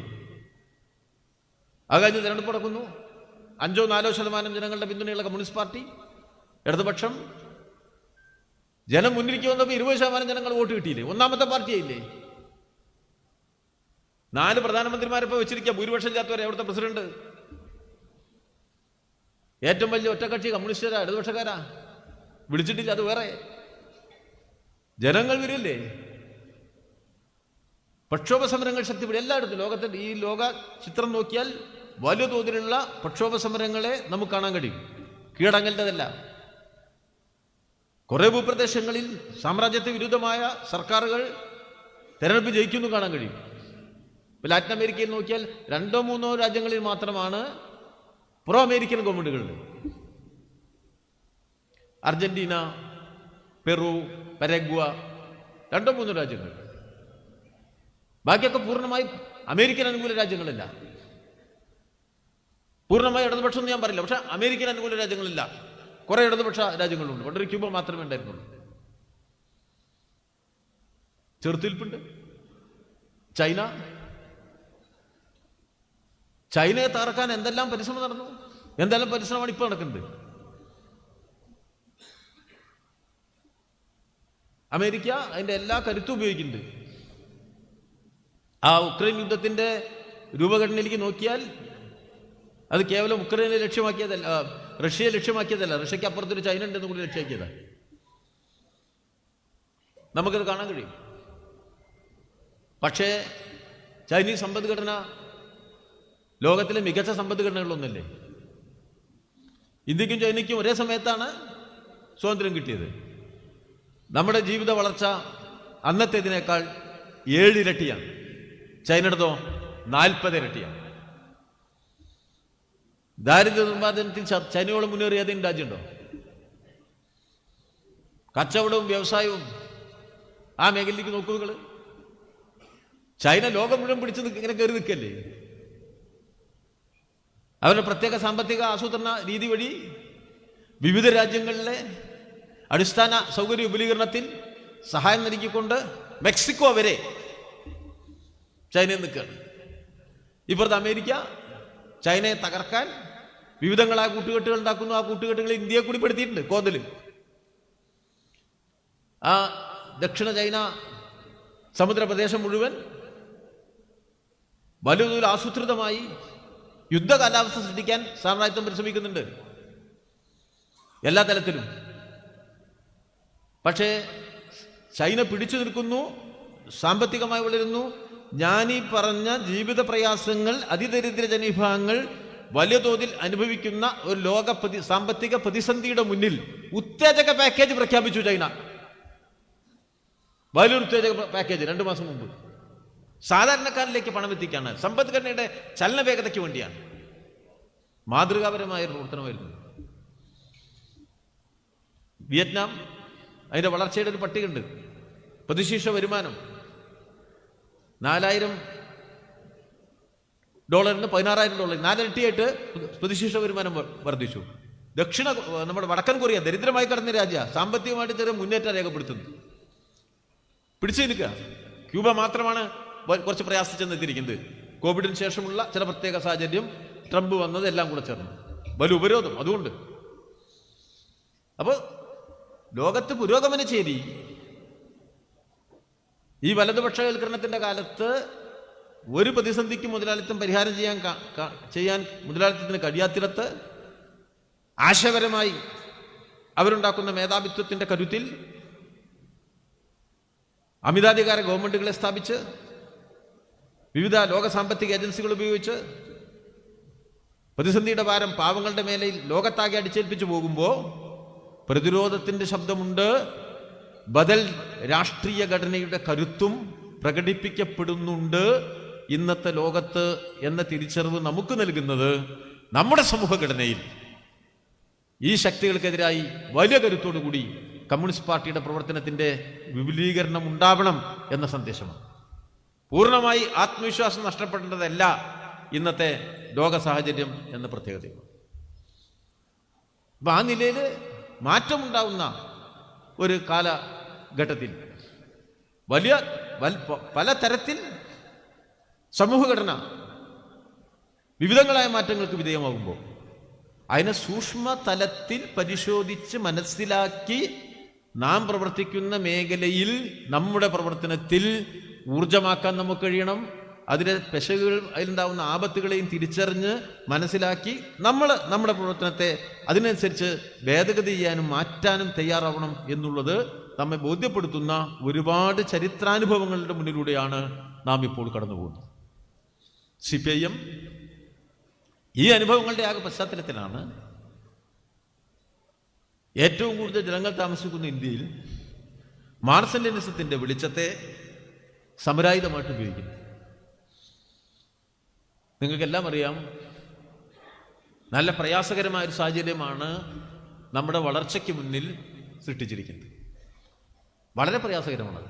അത് കഴിഞ്ഞ് തിരഞ്ഞെടുപ്പ് നടക്കുന്നു. 5-4% ജനങ്ങളുടെ പിന്തുണയുള്ള കമ്മ്യൂണിസ്റ്റ് പാർട്ടി, ഇടതുപക്ഷം. ജനം മുന്നിലേക്ക് വന്നപ്പോൾ 20% ജനങ്ങൾ വോട്ട് കിട്ടിയില്ലേ? ഒന്നാമത്തെ പാർട്ടിയായില്ലേ? 4 പ്രധാനമന്ത്രിമാരിപ്പോൾ വെച്ചിരിക്കുക, ഭൂരിപക്ഷം ഇല്ലാത്തവരെ. അവിടുത്തെ പ്രസിഡന്റ് ഏറ്റവും വലിയ ഒറ്റക്കക്ഷി കമ്മ്യൂണിസ്റ്റുകാരാ, ഇടതുപക്ഷക്കാരാ. വിളിച്ചിട്ടില്ല, അത് വേറെ. ജനങ്ങൾ വരില്ലേ? പ്രക്ഷോഭ സമരങ്ങൾ ശക്തിപ്പെടും എല്ലായിടത്തും. ലോകത്തിൽ ഈ ലോക ചിത്രം നോക്കിയാൽ വലിയ തോതിലുള്ള പ്രക്ഷോഭ സമരങ്ങളെ നമുക്ക് കാണാൻ കഴിയും. കീഴടങ്ങേണ്ടതല്ല. കുറെ ഭൂപ്രദേശങ്ങളിൽ സാമ്രാജ്യത്തെ വിരുദ്ധമായ സർക്കാരുകൾ തെരഞ്ഞെടുപ്പ് ജയിക്കുന്നു കാണാൻ കഴിയും. ലാറ്റിൻ അമേരിക്കയിൽ നോക്കിയാൽ 2-3 രാജ്യങ്ങളിൽ മാത്രമാണ് പ്രോ അമേരിക്കൻ ഗവൺമെന്റുകളുണ്ട്. അർജന്റീന, പെറു, പരഗ്വ, 2-3 രാജ്യങ്ങൾ. ബാക്കിയൊക്കെ പൂർണ്ണമായി അമേരിക്കൻ അനുകൂല രാജ്യങ്ങളില്ല. പൂർണ്ണമായി ഇടതുപക്ഷം ഞാൻ പറയില്ല, പക്ഷെ അമേരിക്കൻ അനുകൂല രാജ്യങ്ങളില്ല. കുറെ ഇടതുപക്ഷ രാജ്യങ്ങളുണ്ട്. വളരെ ക്യൂബ മാത്രമേ ഉണ്ടായിരുന്നുള്ളൂ. ചെറുത്തുനിൽപ്പുണ്ട്. ചൈനയെ തകർക്കാൻ എന്തെല്ലാം പരിശ്രമം നടന്നു, എന്തെല്ലാം പരിശ്രമമാണ് ഇപ്പോൾ നടക്കുന്നത്. അമേരിക്ക അതിന്റെ എല്ലാ കരുത്തും ഉപയോഗിക്കുന്നുണ്ട്. ആ ഉക്രൈൻ യുദ്ധത്തിന്റെ രൂപഘടനയിലേക്ക് നോക്കിയാൽ അത് കേവലം ഉക്രൈനെ ലക്ഷ്യമാക്കിയതല്ല, റഷ്യയെ ലക്ഷ്യമാക്കിയതല്ല. റഷ്യക്ക് അപ്പുറത്തൊരു ചൈന ഉണ്ടെന്ന് കൂടി ലക്ഷ്യമാക്കിയതാണ്. നമുക്കത് കാണാൻ കഴിയും. പക്ഷേ ചൈനീസ് സമ്പദ്ഘടന ലോകത്തിലെ മികച്ച സമ്പദ്ഘടനകളൊന്നല്ലേ. ഇന്ത്യക്കും ചൈനയ്ക്കും ഒരേ സമയത്താണ് സ്വാതന്ത്ര്യം കിട്ടിയത്. നമ്മുടെ ജീവിത വളർച്ച അന്നത്തേതിനേക്കാൾ 7 ഇരട്ടിയാണ്. ചൈനയുടേതോ 40 ഇരട്ടിയാണ്. ദാരിദ്ര്യ നിർമ്മാർജ്ജനത്തിൽ ചൈനയോളം മുന്നേറിയ ഏതെങ്കിലും രാജ്യമുണ്ടോ? കച്ചവടവും വ്യവസായവും ആ മേഖലയിലേക്ക് നോക്കൂ നിങ്ങൾ. ചൈന ലോകം മുഴുവൻ പിടിച്ച് ഇങ്ങനെ കയറി നിൽക്കല്ലേ. അവരുടെ പ്രത്യേക സാമ്പത്തിക ആസൂത്രണ രീതി വഴി വിവിധ രാജ്യങ്ങളിലെ അടിസ്ഥാന സൗകര്യ വിപുലീകരണത്തിൽ സഹായം നൽകിക്കൊണ്ട് മെക്സിക്കോ വരെ ചൈനയിൽ നിൽക്കുകയാണ്. ഇപ്പുറത്ത് അമേരിക്ക ചൈനയെ തകർക്കാൻ വിവിധങ്ങളായ കൂട്ടുകെട്ടുകൾ ഉണ്ടാക്കുന്നു. ആ കൂട്ടുകെട്ടുകൾ ഇന്ത്യയെ കൂടി പെടുത്തിയിട്ടുണ്ട്. കോതല് ആ ദക്ഷിണ ചൈന സമുദ്രപ്രദേശം മുഴുവൻ വലിയ തോതിൽ ആസൂത്രിതമായി യുദ്ധ കാലാവസ്ഥ സൃഷ്ടിക്കാൻ സാമ്രാജ്യത്വം പരിശ്രമിക്കുന്നുണ്ട് എല്ലാ തലത്തിലും. പക്ഷേ ചൈന പിടിച്ചു നിൽക്കുന്നു, സാമ്പത്തികമായി വളരുന്നു. ഞാനീ പറഞ്ഞ ജീവിത പ്രയാസങ്ങൾ, അതിദരിദ്ര ജനവിഭാഗങ്ങൾ വലിയ തോതിൽ അനുഭവിക്കുന്ന ഒരു ലോക സാമ്പത്തിക പ്രതിസന്ധിയുടെ മുന്നിൽ ഉത്തേജക പാക്കേജ് പ്രഖ്യാപിച്ചു ചൈന. വലിയൊരു ഉത്തേജക പാക്കേജ് 2 മാസം മുമ്പ്. സാധാരണക്കാരിലേക്ക് പണം എത്തിക്കാണ്, സമ്പദ്ഘടനയുടെ ചലനവേഗതയ്ക്ക് വേണ്ടിയാണ്. മാതൃകാപരമായ ഒരു പ്രവർത്തനമായിരുന്നു. വിയറ്റ്നാം അതിന്റെ വളർച്ചയുടെ ഒരു പട്ടികയുണ്ട്. പ്രതിശീർഷ വരുമാനം $4,000 $16,000, 4 ഇരട്ടിയായിട്ട് പ്രതിശീർഷ വരുമാനം വർദ്ധിച്ചു. നമ്മുടെ വടക്കൻ കൊറിയ ദരിദ്രമായി കിടന്ന രാജ്യ, സാമ്പത്തികമായിട്ട് ചെറിയ മുന്നേറ്റം രേഖപ്പെടുത്തുന്നു. പിടിച്ചു നിൽക്കുക. ക്യൂബ മാത്രമാണ് കുറച്ച് പ്രയാസിച്ചെന്നെത്തിയിരിക്കുന്നത്. കോവിഡിന് ശേഷമുള്ള ചില പ്രത്യേക സാഹചര്യം, ട്രംപ് വന്നത്, എല്ലാം കൂടെ ചേർന്നു വലിയ ഉപരോധം. അതുകൊണ്ട് അപ്പോൾ ലോകത്ത് പുരോഗമന ചേരി ഈ വലതുപക്ഷവൽക്കരണത്തിന്റെ കാലത്ത് ഒരു പ്രതിസന്ധിക്ക് മുതലാളിത്തം പരിഹാരം ചെയ്യാൻ മുതലാളിത്തത്തിന് കഴിയാത്തിടത്ത് ആശയപരമായി അവരുണ്ടാക്കുന്ന മേധാവിത്വത്തിന്റെ കരുത്തിൽ അമിതാധികാര ഗവൺമെന്റുകളെ സ്ഥാപിച്ച് വിവിധ ലോക സാമ്പത്തിക ഏജൻസികൾ ഉപയോഗിച്ച് പ്രതിസന്ധിയുടെ ഭാരം പാവങ്ങളുടെ മേലയിൽ ലോകത്താകെ അടിച്ചേൽപ്പിച്ചു പോകുമ്പോൾ പ്രതിരോധത്തിന്റെ ശബ്ദമുണ്ട്. ബദൽ രാഷ്ട്രീയ ഘടനയുടെ കരുത്തും പ്രകടിപ്പിക്കപ്പെടുന്നുണ്ട് ഇന്നത്തെ ലോകത്ത് എന്ന തിരിച്ചറിവ് നമുക്ക് നൽകുന്നത് നമ്മുടെ സമൂഹഘടനയിൽ ഈ ശക്തികൾക്കെതിരായി വലിയ കരുത്തോടുകൂടി കമ്മ്യൂണിസ്റ്റ് പാർട്ടിയുടെ പ്രവർത്തനത്തിന്റെ വിപുലീകരണം ഉണ്ടാവണം എന്ന സന്ദേശമാണ്. പൂർണ്ണമായി ആത്മവിശ്വാസം നഷ്ടപ്പെടേണ്ടതല്ല ഇന്നത്തെ ലോക സാഹചര്യം എന്ന പ്രത്യേകതയാണ്. അപ്പം ആ നിലയിൽ മാറ്റമുണ്ടാവുന്ന ഒരു കാലഘട്ടത്തിൽ പല തരത്തിൽ സമൂഹഘടന വിവിധങ്ങളായ മാറ്റങ്ങൾക്ക് വിധേയമാകുമ്പോൾ അതിനെ സൂക്ഷ്മ തലത്തിൽ പരിശോധിച്ച് മനസ്സിലാക്കി നാം പ്രവർത്തിക്കുന്ന മേഖലയിൽ നമ്മുടെ പ്രവർത്തനത്തിൽ ഊർജമാക്കാൻ നമുക്ക് കഴിയണം. അതിലെ പെശകുകൾ, അതിലുണ്ടാവുന്ന ആപത്തുകളെയും തിരിച്ചറിഞ്ഞ് മനസ്സിലാക്കി നമ്മുടെ പ്രവർത്തനത്തെ അതിനനുസരിച്ച് ഭേദഗതി ചെയ്യാനും മാറ്റാനും തയ്യാറാവണം എന്നുള്ളത് നമ്മെ ബോധ്യപ്പെടുത്തുന്ന ഒരുപാട് ചരിത്രാനുഭവങ്ങളുടെ മുന്നിലൂടെയാണ് നാം ഇപ്പോൾ കടന്നു പോകുന്നത്. CPIM ഈ അനുഭവങ്ങളുടെ ആകെ പശ്ചാത്തലത്തിലാണ് ഏറ്റവും കൂടുതൽ ജനങ്ങൾ താമസിക്കുന്ന ഇന്ത്യയിൽ മാർക്സ് ലെനിനിസത്തിന്റെ വെളിച്ചത്തെ സമരായുധമായിട്ട് ഉപയോഗിക്കുന്നത്. നിങ്ങൾക്കെല്ലാം അറിയാം, നല്ല പ്രയാസകരമായൊരു സാഹചര്യമാണ് നമ്മുടെ വളർച്ചയ്ക്ക് മുന്നിൽ സൃഷ്ടിച്ചിരിക്കുന്നത്. വളരെ പ്രയാസകരമാണ്.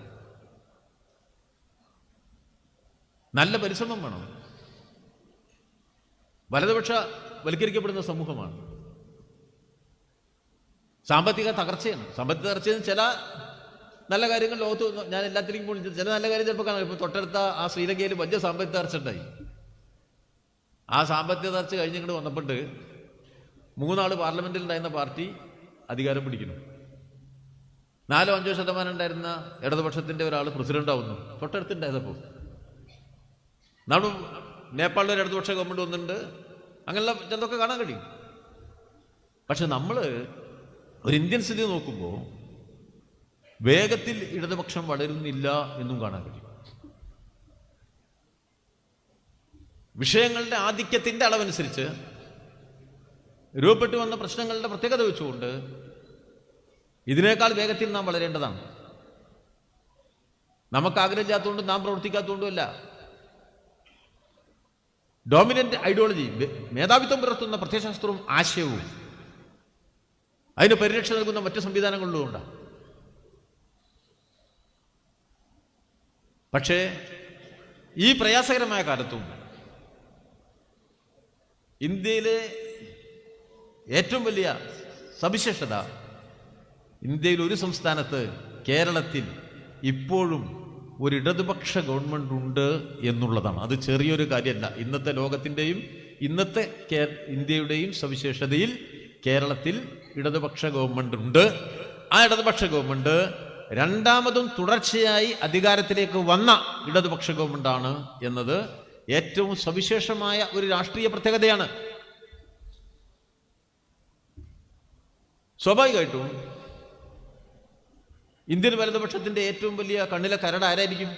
നല്ല പരിശ്രമം വേണം. വലതുപക്ഷ വൽക്കരിക്കപ്പെടുന്ന സമൂഹമാണ്. സാമ്പത്തിക തകർച്ചയാണ്. സാമ്പത്തിക തകർച്ചയെന്ന് ചില നല്ല കാര്യങ്ങൾ ലോകത്ത് ഞാൻ എല്ലാത്തിലേക്കും പോയി ചില നല്ല കാര്യം ചിലപ്പോൾ കാണാം. ഇപ്പോൾ തൊട്ടടുത്ത ആ ശ്രീലങ്കയിൽ വലിയ സാമ്പത്തിക തകർച്ച ഉണ്ടായി. ആ സാമ്പത്തിക തകർച്ച കഴിഞ്ഞിങ്ങോട്ട് വന്നപ്പോട്ട് 3 ആൾ പാർലമെന്റിൽ ഉണ്ടായിരുന്ന പാർട്ടി അധികാരം പിടിക്കുന്നു. 4-5% ഉണ്ടായിരുന്ന ഇടതുപക്ഷത്തിന്റെ ഒരാൾ പ്രസിഡന്റ് ആവുന്നു. തൊട്ടടുത്തുണ്ടായതപ്പോൾ നാട് നേപ്പാളിൽ ഒരു ഇടതുപക്ഷ ഗവൺമെന്റ് വന്നിട്ടുണ്ട്. അങ്ങനെയുള്ള ചിലതൊക്കെ കാണാൻ കഴിയും. പക്ഷെ നമ്മൾ ഒരു ഇന്ത്യൻ സ്ഥിതി നോക്കുമ്പോൾ വേഗത്തിൽ ഇടതുപക്ഷം വളരുന്നില്ല എന്നും കാണാൻ കഴിയും. വിഷയങ്ങളുടെ ആധിക്യത്തിന്റെ അളവനുസരിച്ച് രൂപപ്പെട്ടു വന്ന പ്രശ്നങ്ങളുടെ പ്രത്യേകത വെച്ചുകൊണ്ട് ഇതിനേക്കാൾ വേഗത്തിൽ നാം വളരേണ്ടതാണ്. നമുക്ക് ആഗ്രഹമില്ലാത്തതുകൊണ്ടും നാം പ്രവർത്തിക്കാത്തതുകൊണ്ടുമല്ല. ഡോമിനന്റ് ഐഡിയോളജി, മേധാവിത്വം പുലർത്തുന്ന പ്രത്യയശാസ്ത്രവും ആശയവും അതിന് പരിരക്ഷ നൽകുന്ന മറ്റു സംവിധാനങ്ങളിലും ഉണ്ടാകും. പക്ഷേ ഈ പ്രയാസകരമായ കാലത്തും ഇന്ത്യയിലെ ഏറ്റവും വലിയ സവിശേഷത, ഇന്ത്യയിൽ ഒരു സംസ്ഥാനത്ത്, കേരളത്തിൽ ഇപ്പോഴും ഒരു ഇടതുപക്ഷ ഗവൺമെന്റ് ഉണ്ട് എന്നുള്ളതാണ്. അത് ചെറിയൊരു കാര്യമല്ല. ഇന്നത്തെ ലോകത്തിൻ്റെയും ഇന്നത്തെ ഇന്ത്യയുടെയും സവിശേഷതയിൽ കേരളത്തിൽ ഇടതുപക്ഷ ഗവൺമെന്റ് ഉണ്ട്. ആ ഇടതുപക്ഷ ഗവൺമെന്റ് രണ്ടാമതും തുടർച്ചയായി അധികാരത്തിലേക്ക് വന്ന ഇടതുപക്ഷ ഗവൺമെന്റാണ് എന്നത് ഏറ്റവും സവിശേഷമായ ഒരു രാഷ്ട്രീയ പ്രത്യേകതയാണ്. സ്വാഭാവികമായിട്ടും ഇന്ത്യൻ വലതുപക്ഷത്തിന്റെ ഏറ്റവും വലിയ കണ്ണിലെ കരട് ആരായിരിക്കും?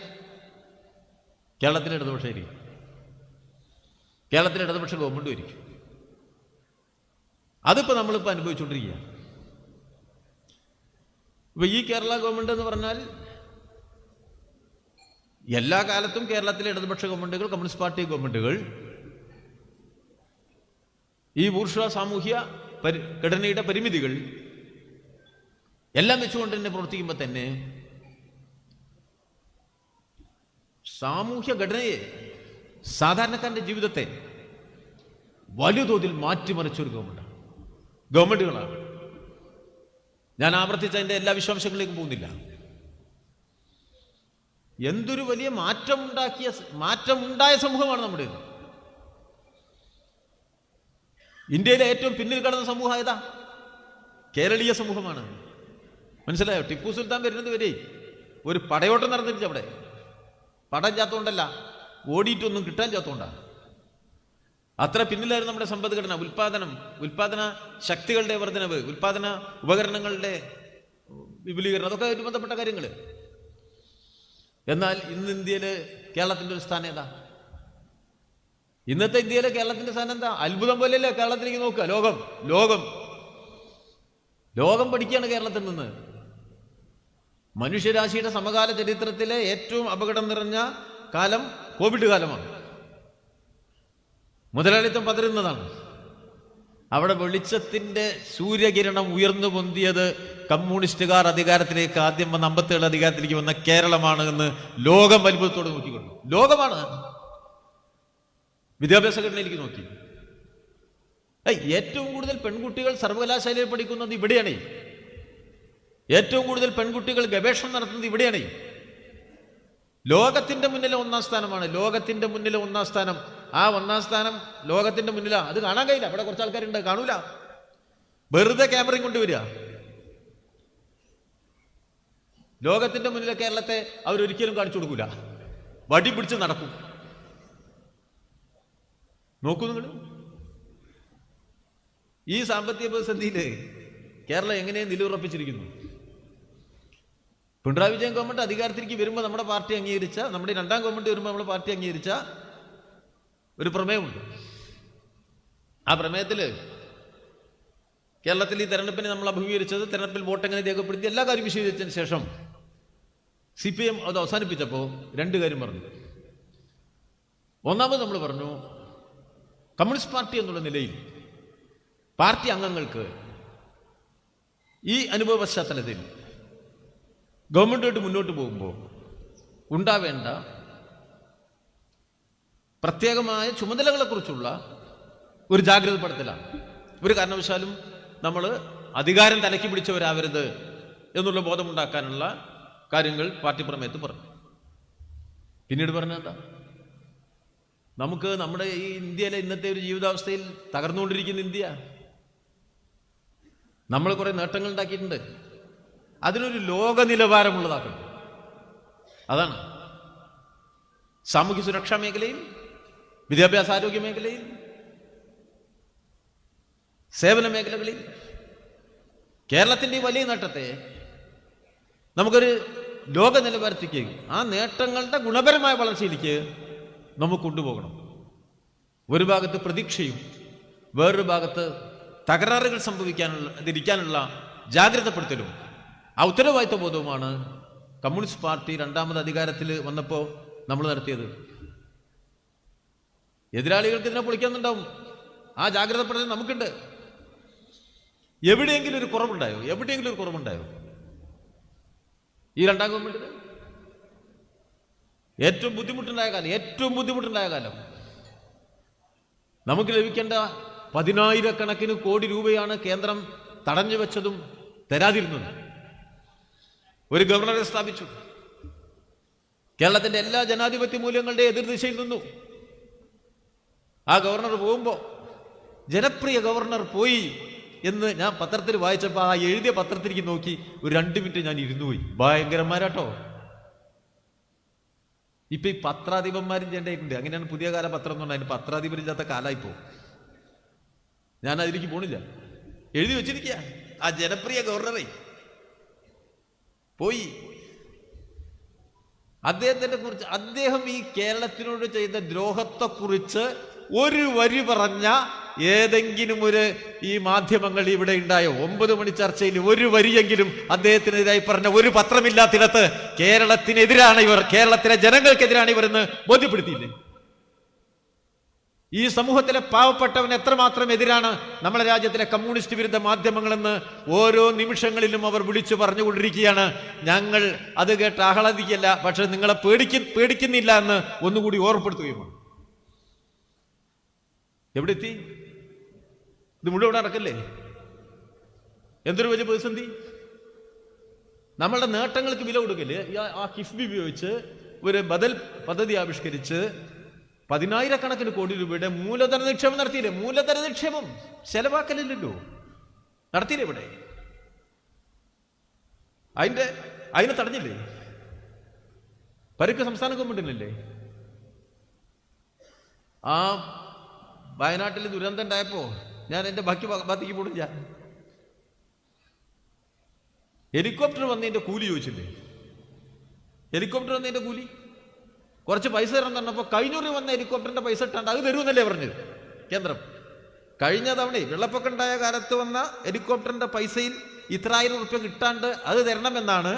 കേരളത്തിലെ ഇടതുപക്ഷമായിരിക്കും. കേരളത്തിലെ ഇടതുപക്ഷ ഗവൺമെന്റും ആയിരിക്കും. അതിപ്പോ നമ്മളിപ്പോൾ അനുഭവിച്ചുകൊണ്ടിരിക്കുക. ഇപ്പൊ ഈ കേരള ഗവൺമെന്റ് എന്ന് പറഞ്ഞാൽ എല്ലാ കാലത്തും കേരളത്തിലെ ഇടതുപക്ഷ ഗവൺമെന്റുകൾ, കമ്മ്യൂണിസ്റ്റ് പാർട്ടി ഗവൺമെന്റുകൾ ഈ ബൂർഷ്വാ സാമൂഹ്യ ഘടനയുടെ പരിമിതികൾ എല്ലാം വെച്ചുകൊണ്ട് തന്നെ പ്രവർത്തിക്കുമ്പോൾ തന്നെ സാമൂഹ്യ ഘടനയെ, സാധാരണക്കാരന്റെ ജീവിതത്തെ വലിയ തോതിൽ മാറ്റിമറിച്ചൊരു ഗവൺമെന്റുകളാണ്. ഞാൻ ആവർത്തിച്ച അതിന്റെ എല്ലാ വിശദാംശങ്ങളിലേക്കും പോകുന്നില്ല. എന്തൊരു വലിയ മാറ്റമുണ്ടായ സമൂഹമാണ് നമ്മുടേത്. ഇന്ത്യയിലെ ഏറ്റവും പിന്നിൽ കടന്ന സമൂഹം ഏതാ? കേരളീയ സമൂഹമാണ്. മനസ്സിലായോ? ടിപ്പു സുൽത്താൻ വരുന്നത് വരെ ഒരു പടയോട്ടം നടന്നിരിച്ചു. അവിടെ പടം ചാത്തോണ്ടല്ല, ഓടിയിട്ടൊന്നും കിട്ടാൻ ചാത്തോണ്ടാണ്. അത്ര പിന്നിലായിരുന്നു നമ്മുടെ സമ്പദ്ഘടന. ഉൽപാദന ശക്തികളുടെ വർധനവ്, ഉൽപാദന ഉപകരണങ്ങളുടെ വിപുലീകരണം, അതൊക്കെ ആയിട്ട് ബന്ധപ്പെട്ട കാര്യങ്ങൾ. എന്നാൽ ഇന്ന് ഇന്ത്യയില് കേരളത്തിന്റെ ഒരു സ്ഥാനം ഏതാ? ഇന്നത്തെ ഇന്ത്യയിലെ കേരളത്തിന്റെ സ്ഥാനം എന്താ? അത്ഭുതം പോലെയല്ലേ കേരളത്തിലേക്ക് നോക്കുക. ലോകം പഠിക്കുകയാണ് കേരളത്തിൽ നിന്ന്. മനുഷ്യരാശിയുടെ സമകാല ചരിത്രത്തിലെ ഏറ്റവും അപകടം നിറഞ്ഞ കാലം കോവിഡ് കാലമാണ്. മുതലാളിത്തം പതറുന്നതാണ്. അവിടെ വെളിച്ചത്തിന്റെ സൂര്യകിരണം ഉയർന്നു പൊന്തിയത് കമ്മ്യൂണിസ്റ്റുകാർ അധികാരത്തിലേക്ക് ആദ്യം വന്ന 57 അധികാരത്തിലേക്ക് വന്ന കേരളമാണ് എന്ന് ലോകം അത്ഭുതത്തോടെ നോക്കിക്കൊണ്ടു. ലോകമാണ്. വിദ്യാഭ്യാസ ഘടനയിലേക്ക് നോക്കി. ഏറ്റവും കൂടുതൽ പെൺകുട്ടികൾ സർവകലാശാലയിൽ പഠിക്കുന്നത് ഇവിടെയാണ്. ഏറ്റവും കൂടുതൽ പെൺകുട്ടികൾ ഗവേഷണം നടത്തുന്നത് ഇവിടെയാണ്. ലോകത്തിന്റെ മുന്നിലെ ഒന്നാം സ്ഥാനമാണ്. ലോകത്തിന്റെ മുന്നിലെ ഒന്നാം സ്ഥാനം. ആ ഒന്നാം സ്ഥാനം ലോകത്തിന്റെ മുന്നിലാ. അത് കാണാൻ കഴിയില്ല. അവിടെ കുറച്ച് ആൾക്കാരുണ്ട്, കാണൂല. വെറുതെ ക്യാമറയും കൊണ്ടുവരിക. ലോകത്തിന്റെ മുന്നിലെ കേരളത്തെ അവരൊരിക്കലും കാണിച്ചു കൊടുക്കൂല. വടി പിടിച്ച് നടക്കും. നോക്കൂ നിങ്ങൾ, ഈ സാമ്പത്തിക പ്രതിസന്ധിയില് കേരളം എങ്ങനെ നിലയുറപ്പിച്ചിരിക്കുന്നു. പിണറായി വിജയൻ ഗവൺമെന്റ് അധികാരത്തിലേക്ക് വരുമ്പോൾ നമ്മുടെ പാർട്ടി അംഗീകരിച്ച, നമ്മുടെ രണ്ടാം ഗവൺമെന്റ് വരുമ്പോൾ നമ്മുടെ പാർട്ടി അംഗീകരിച്ച ഒരു പ്രമേയമുണ്ട്. ആ പ്രമേയത്തില് കേരളത്തിൽ ഈ തെരഞ്ഞെടുപ്പിനെ നമ്മൾ അഭിമുഖീകരിച്ചത്, തെരഞ്ഞെടുപ്പിൽ വോട്ട് എങ്ങനെ രേഖപ്പെടുത്തി, എല്ലാ കാര്യം വിശദീകരിച്ചതിന് ശേഷം CPM അത് അവസാനിപ്പിച്ചപ്പോൾ രണ്ട് കാര്യം പറഞ്ഞു. ഒന്നാമത് നമ്മൾ പറഞ്ഞു, കമ്മ്യൂണിസ്റ്റ് പാർട്ടി എന്നുള്ള നിലയിൽ പാർട്ടി അംഗങ്ങൾക്ക് ഈ അനുഭവ പശ്ചാത്തലത്തിൽ ഗവൺമെന്റുമായിട്ട് മുന്നോട്ട് പോകുമ്പോൾ ഉണ്ടാവേണ്ട പ്രത്യേകമായ ചുമതലകളെക്കുറിച്ചുള്ള ഒരു ജാഗ്രതപ്പെടുത്തലാണ്. ഒരു കാരണവശാലും നമ്മൾ അധികാരം തലയ്ക്ക് പിടിച്ചവരാവരുത് എന്നുള്ള ബോധമുണ്ടാക്കാനുള്ള കാര്യങ്ങൾ പാർട്ടി പ്രമേയത്ത് പറഞ്ഞു. പിന്നീട് പറഞ്ഞെന്താ, നമുക്ക് നമ്മുടെ ഈ ഇന്ത്യയിലെ ഇന്നത്തെ ഒരു ജീവിതാവസ്ഥയിൽ തകർന്നുകൊണ്ടിരിക്കുന്ന ഇന്ത്യ, നമ്മൾ കുറെ നേട്ടങ്ങൾ ഉണ്ടാക്കിയിട്ടുണ്ട്, അതിനൊരു ലോക നിലവാരമുള്ളതാക്കണം. അതാണ് സാമൂഹ്യ സുരക്ഷാ മേഖലയിൽ, വിദ്യാഭ്യാസ ആരോഗ്യ മേഖലയിൽ, സേവന മേഖലകളിൽ കേരളത്തിൻ്റെ ഈ വലിയ നേട്ടത്തെ നമുക്കൊരു ലോക നിലവാരത്തേക്ക്, ആ നേട്ടങ്ങളുടെ ഗുണപരമായ വളർച്ചയിലേക്ക് നമുക്ക് കൊണ്ടുപോകണം. ഒരു ഭാഗത്ത് പ്രതീക്ഷയും വേറൊരു ഭാഗത്ത് തകരാറുകൾ സംഭവിക്കാനുള്ള ജാഗ്രതപ്പെടുത്തലും ആ ഉത്തരവാദിത്വ ബോധവുമാണ് കമ്മ്യൂണിസ്റ്റ് പാർട്ടി രണ്ടാമത് അധികാരത്തിൽ വന്നപ്പോൾ നമ്മൾ നടത്തിയത്. എതിരാളികൾക്ക് ഇതിനെ പൊളിക്കാന്നുണ്ടാവും. ആ ജാഗ്രതപ്പെടുത്തൽ നമുക്കുണ്ട്. എവിടെയെങ്കിലും ഒരു കുറവുണ്ടായോ? ഈ രണ്ടാം ഗവൺമെന്റിൽ ഏറ്റവും ബുദ്ധിമുട്ടുണ്ടായ കാലം നമുക്ക് ലഭിക്കേണ്ട 10,000 കോടി രൂപയാണ് കേന്ദ്രം തടഞ്ഞു വെച്ചതും തരാതിരുന്നതും. ഒരു ഗവർണറെ സ്ഥാപിച്ചു. കേരളത്തിന്റെ എല്ലാ ജനാധിപത്യ മൂല്യങ്ങളുടെ എതിർദിശയിൽ നിന്നു. ആ ഗവർണർ പോകുമ്പോൾ, ജനപ്രിയ ഗവർണർ പോയി എന്ന് ഞാൻ പത്രത്തിൽ വായിച്ചപ്പോൾ, ആ എഴുതിയ പത്രത്തിലേക്ക് നോക്കി ഒരു 2 മിനിറ്റ് ഞാൻ ഇരുന്നു പോയി. ഭയങ്കരന്മാരാട്ടോ. ഇപ്പൊ ഈ പത്രാധിപന്മാരും ചെയ്യേണ്ടതായിട്ടുണ്ട്. അങ്ങനെയാണ് പുതിയ കാല പത്രം എന്ന് പറഞ്ഞാൽ, അതിന് പത്രാധിപരില്ലാത്ത കാലായിപ്പോ. ഞാൻ അതിലേക്ക് പോണില്ല. എഴുതി വെച്ചിരിക്കുക, ആ ജനപ്രിയ ഗവർണറെ പോയി. അദ്ദേഹം ഈ കേരളത്തിനോട് ചെയ്ത ദ്രോഹത്തെക്കുറിച്ച് ഒരു വരി പറഞ്ഞ ഏതെങ്കിലും ഈ മാധ്യമങ്ങൾ ഇവിടെ ഉണ്ടായോ? 9 മണി ചർച്ചയിൽ ഒരു വരിയെങ്കിലും അദ്ദേഹത്തിനെതിരായി പറഞ്ഞ ഒരു പത്രമില്ലാത്തിടത്ത് കേരളത്തിനെതിരാണ് ഇവർ, കേരളത്തിലെ ജനങ്ങൾക്കെതിരാണ് ഇവർ എന്ന് ബോധ്യപ്പെടുത്തിയില്ലേ? ഈ സമൂഹത്തിലെ പാവപ്പെട്ടവൻ എത്രമാത്രം എതിരാണ് നമ്മുടെ രാജ്യത്തിലെ കമ്മ്യൂണിസ്റ്റ് വിരുദ്ധ മാധ്യമങ്ങളെന്ന് ഓരോ നിമിഷങ്ങളിലും അവർ വിളിച്ചു പറഞ്ഞുകൊണ്ടിരിക്കുകയാണ്. ഞങ്ങൾ അത് കേട്ട് ആഹ്ലാദിക്കല്ല, പക്ഷെ നിങ്ങളെ പേടിക്കുന്നില്ല എന്ന് ഒന്നുകൂടി ഓർമ്മപ്പെടുത്തുകയുമാണ്. എവിടെ എത്തി? ഇത് മുഴുവൻ ഇവിടെ നടക്കല്ലേ? എന്തൊരു വലിയ പ്രതിസന്ധി! നമ്മളുടെ നേട്ടങ്ങൾക്ക് വില കൊടുക്കല്ലേ? ആ കിഫ്ബി ഉപയോഗിച്ച് ഒരു ബദൽ പദ്ധതി ആവിഷ്കരിച്ച് 10,000 കോടി രൂപയുടെ മൂലധന നിക്ഷേപം നടത്തിയില്ലേ? മൂലധന നിക്ഷേപം ചെലവാക്കലില്ലല്ലോ, നടത്തിയില്ലേ? ഇവിടെ അതിനെ തടഞ്ഞില്ലേ? പരിക്ക് സംസ്ഥാന ഗവൺമെന്റിനല്ലേ? ആ വയനാട്ടിൽ ദുരന്തം ഉണ്ടായപ്പോ ഞാൻ എൻ്റെ ബാക്കിക്ക് പോണില്ല. ഹെലികോപ്റ്റർ വന്നതിന്റെ കൂലി ചോദിച്ചില്ലേ? ഹെലികോപ്റ്റർ വന്നതിന്റെ കൂലി കുറച്ച് പൈസ തരണം പറഞ്ഞപ്പോൾ കഴിഞ്ഞൂറി വന്ന ഹെലികോപ്റ്ററിന്റെ പൈസ ഇട്ടാണ്ട് അത് തരുമെന്നല്ലേ പറഞ്ഞത് കേന്ദ്രം? കഴിഞ്ഞ തവണ വെള്ളപ്പൊക്കം ഉണ്ടായ കാലത്ത് വന്ന ഹെലികോപ്റ്ററിന്റെ പൈസയിൽ ഇത്ര 1000 റുപ്യ കിട്ടാണ്ട് അത് തരണമെന്നാണ്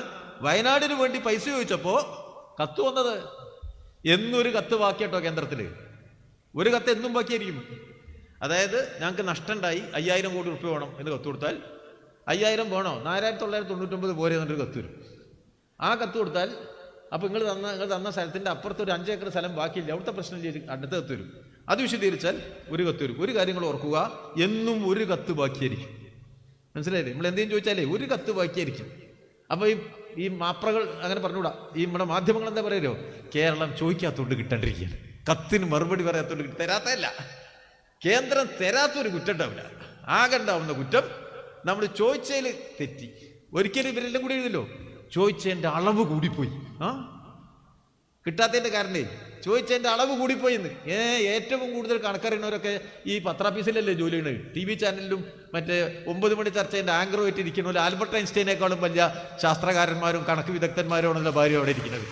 വയനാടിന് വേണ്ടി പൈസ ചോദിച്ചപ്പോ കത്ത് വന്നത്. എന്നൊരു കത്ത് ബാക്കിയാട്ടോ കേന്ദ്രത്തില്. ഒരു കത്ത് എന്നും ബാക്കിയായിരിക്കും. അതായത് ഞങ്ങൾക്ക് നഷ്ടമുണ്ടായി, 5,000 കോടി റുപ്യ വേണം എന്ന് കത്ത് കൊടുത്താൽ 5,000 വേണോ, 4,999 പോരെ എന്നൊരു കത്ത് വരും. ആ കത്ത് കൊടുത്താൽ അപ്പോൾ നിങ്ങൾ തന്ന സ്ഥലത്തിൻ്റെ അപ്പുറത്ത് ഒരു 5 ഏക്കർ സ്ഥലം ബാക്കിയില്ല, അവിടുത്തെ പ്രശ്നം ചെയ്ത് അടുത്ത കത്ത് വരും. അത് വിശദീകരിച്ചാൽ ഒരു കത്ത് വരും. ഒരു കാര്യങ്ങൾ ഓർക്കുക, എന്നും ഒരു കത്ത് ബാക്കിയായിരിക്കും. മനസ്സിലായില്ലേ? നമ്മൾ എന്തെങ്കിലും ചോദിച്ചാലേ ഒരു കത്ത് ബാക്കിയായിരിക്കും. അപ്പോൾ ഈ മാപ്രകൾ അങ്ങനെ പറഞ്ഞുകൂടാ. ഈ നമ്മുടെ മാധ്യമങ്ങൾ എന്താ പറയുമല്ലോ, കേരളം ചോദിക്കാത്തോണ്ട് കിട്ടാണ്ടിരിക്കുകയാണ്, കത്തിന് മറുപടി പറയാത്തോണ്ട് തരാത്തല്ല. കേന്ദ്രം തരാത്തൊരു കുറ്റം ഉണ്ടാവില്ല. ആകെ ഉണ്ടാവുന്ന കുറ്റം നമ്മൾ ചോദിച്ചതിൽ തെറ്റി. ഒരിക്കലും ഇവരെല്ലാം കൂടി എഴുതല്ലോ, ചോദിച്ചതിൻ്റെ അളവ് കൂടിപ്പോയി. കിട്ടാത്തതിൻ്റെ കാരണേ ചോദിച്ചതിൻ്റെ അളവ് കൂടിപ്പോയി എന്ന്. ഏറ്റവും കൂടുതൽ കണക്കറിയുന്നവരൊക്കെ ഈ പത്രാഫീസിലല്ലേ ജോലി ചെയ്യുന്നത്. TV ചാനലിലും മറ്റേ 9 മണി ചർച്ചേൻ്റെ ആങ്കറുമായിട്ട് ഇരിക്കുന്ന പോലെ ആൽബർട്ട് ഐൻസ്റ്റൈനേക്കാളും വലിയ ശാസ്ത്രകാരന്മാരും കണക്ക് വിദഗ്ധന്മാരുമാണല്ലോ ഭാര്യ അവിടെ ഇരിക്കുന്നത്.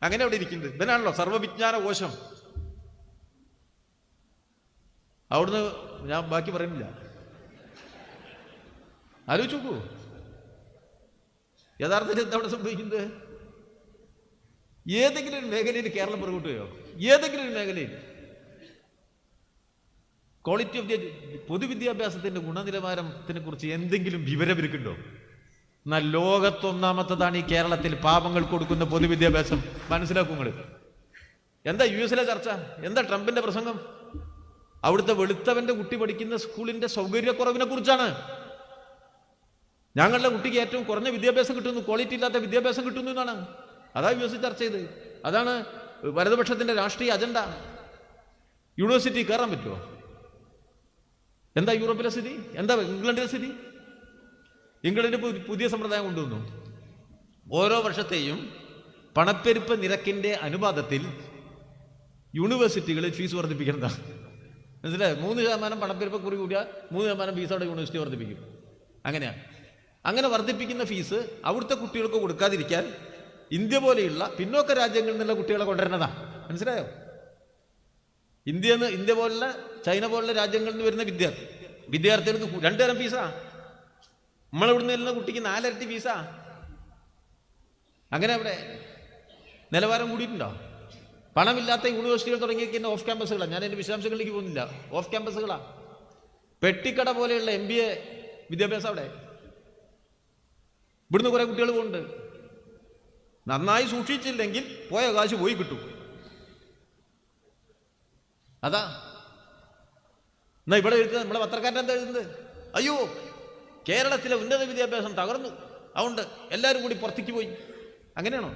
അങ്ങനെ അവിടെ ഇരിക്കുന്നത് ഇതിനാണല്ലോ സർവ്വവിജ്ഞാന കോശം. അവിടുന്ന് ഞാൻ ബാക്കി പറയുന്നില്ല. ആലോചിച്ച് നോക്കൂ, യഥാർത്ഥത്തിൽ എന്താ അവിടെ സംഭവിക്കുന്നത്? ഏതെങ്കിലും ഒരു മേഖലയിൽ കേരളം പുറകോട്ട് പോയോ? ഏതെങ്കിലും ഒരു മേഖലയിൽ ക്വാളിറ്റി ഓഫ് ദി പൊതുവിദ്യാഭ്യാസത്തിന്റെ ഗുണനിലവാരത്തിനെ കുറിച്ച് എന്തെങ്കിലും വിവരം ഇരിക്കുന്നുണ്ടോ? എന്നാൽ ലോകത്തൊന്നാമത്തതാണ് ഈ കേരളത്തിൽ പാവങ്ങൾ കൊടുക്കുന്ന പൊതുവിദ്യാഭ്യാസം. മനസ്സിലാക്കും നിങ്ങൾ. എന്താ US ചർച്ച? എന്താ ട്രംപിന്റെ പ്രസംഗം? അവിടുത്തെ വെളുത്തവന്റെ കുട്ടി പഠിക്കുന്ന സ്കൂളിന്റെ സൗകര്യക്കുറവിനെ കുറിച്ചാണ്. ഞങ്ങളുടെ കുട്ടിക്ക് ഏറ്റവും കുറഞ്ഞ വിദ്യാഭ്യാസം കിട്ടുന്നു, ക്വാളിറ്റി ഇല്ലാത്ത വിദ്യാഭ്യാസം കിട്ടുന്നു എന്നാണ്. അതാ US ചർച്ച ചെയ്ത്. അതാണ് വലതുപക്ഷത്തിന്റെ രാഷ്ട്രീയ അജണ്ട. യൂണിവേഴ്സിറ്റി കയറാൻ പറ്റുമോ? എന്താ യൂറോപ്പിലെ സ്ഥിതി? എന്താ ഇംഗ്ലണ്ടിലെ സ്ഥിതി? ഇംഗ്ലണ്ടിന് പുതിയ സമ്പ്രദായം കൊണ്ടുവന്നു. ഓരോ വർഷത്തെയും പണപ്പെരുപ്പ നിരക്കിന്റെ അനുപാതത്തിൽ യൂണിവേഴ്സിറ്റികളിൽ ഫീസ് വർദ്ധിപ്പിക്കുന്നതാണ്. മനസ്സിലായി? 3% പണപ്പെരുപ്പ കുറി കൂടിയാൽ 3% ഫീസോടെ യൂണിവേഴ്സിറ്റി വർദ്ധിപ്പിക്കും. അങ്ങനെയാണ്. അങ്ങനെ വർദ്ധിപ്പിക്കുന്ന ഫീസ് അവിടുത്തെ കുട്ടികൾക്ക് കൊടുക്കാതിരിക്കാൻ ഇന്ത്യ പോലെയുള്ള പിന്നോക്ക രാജ്യങ്ങളിൽ നിന്നുള്ള കുട്ടികളെ കൊണ്ടുവരുന്നതാ. മനസ്സിലായോ? ഇന്ത്യ പോലുള്ള ചൈന പോലുള്ള രാജ്യങ്ങളിൽ നിന്ന് വരുന്ന വിദ്യാർത്ഥികൾക്ക് 2 തരം ഫീസാ. നമ്മളിവിടുന്ന് വരുന്ന കുട്ടിക്ക് 4 ഇരട്ടി ഫീസാ. അങ്ങനെ അവിടെ നിലവാരം കൂടിയിട്ടുണ്ടോ? പണമില്ലാത്ത യൂണിവേഴ്സിറ്റികൾ തുടങ്ങിയിരിക്കുന്ന ഓഫ് ക്യാമ്പസുകളാണ്. ഞാൻ എൻ്റെ വിശദാംശങ്ങളിലേക്ക് പോകുന്നില്ല. ഓഫ് ക്യാമ്പസുകളാ. പെട്ടിക്കട പോലെയുള്ള MBA വിദ്യാഭ്യാസം അവിടെ. ഇവിടുന്ന് കുറെ കുട്ടികൾ പോകുന്നുണ്ട്. നന്നായി സൂക്ഷിച്ചില്ലെങ്കിൽ പോയ കാശ് പോയി കിട്ടും. അതാ എന്നാ ഇവിടെ എഴുതുന്നത്. നമ്മളെ പത്രക്കാരൻ എന്താ എഴുതുന്നത്? അയ്യോ, കേരളത്തിലെ ഉന്നത വിദ്യാഭ്യാസം തകർന്നു, അതുകൊണ്ട് എല്ലാവരും കൂടി പുറത്തേക്ക് പോയി. അങ്ങനെയാണോ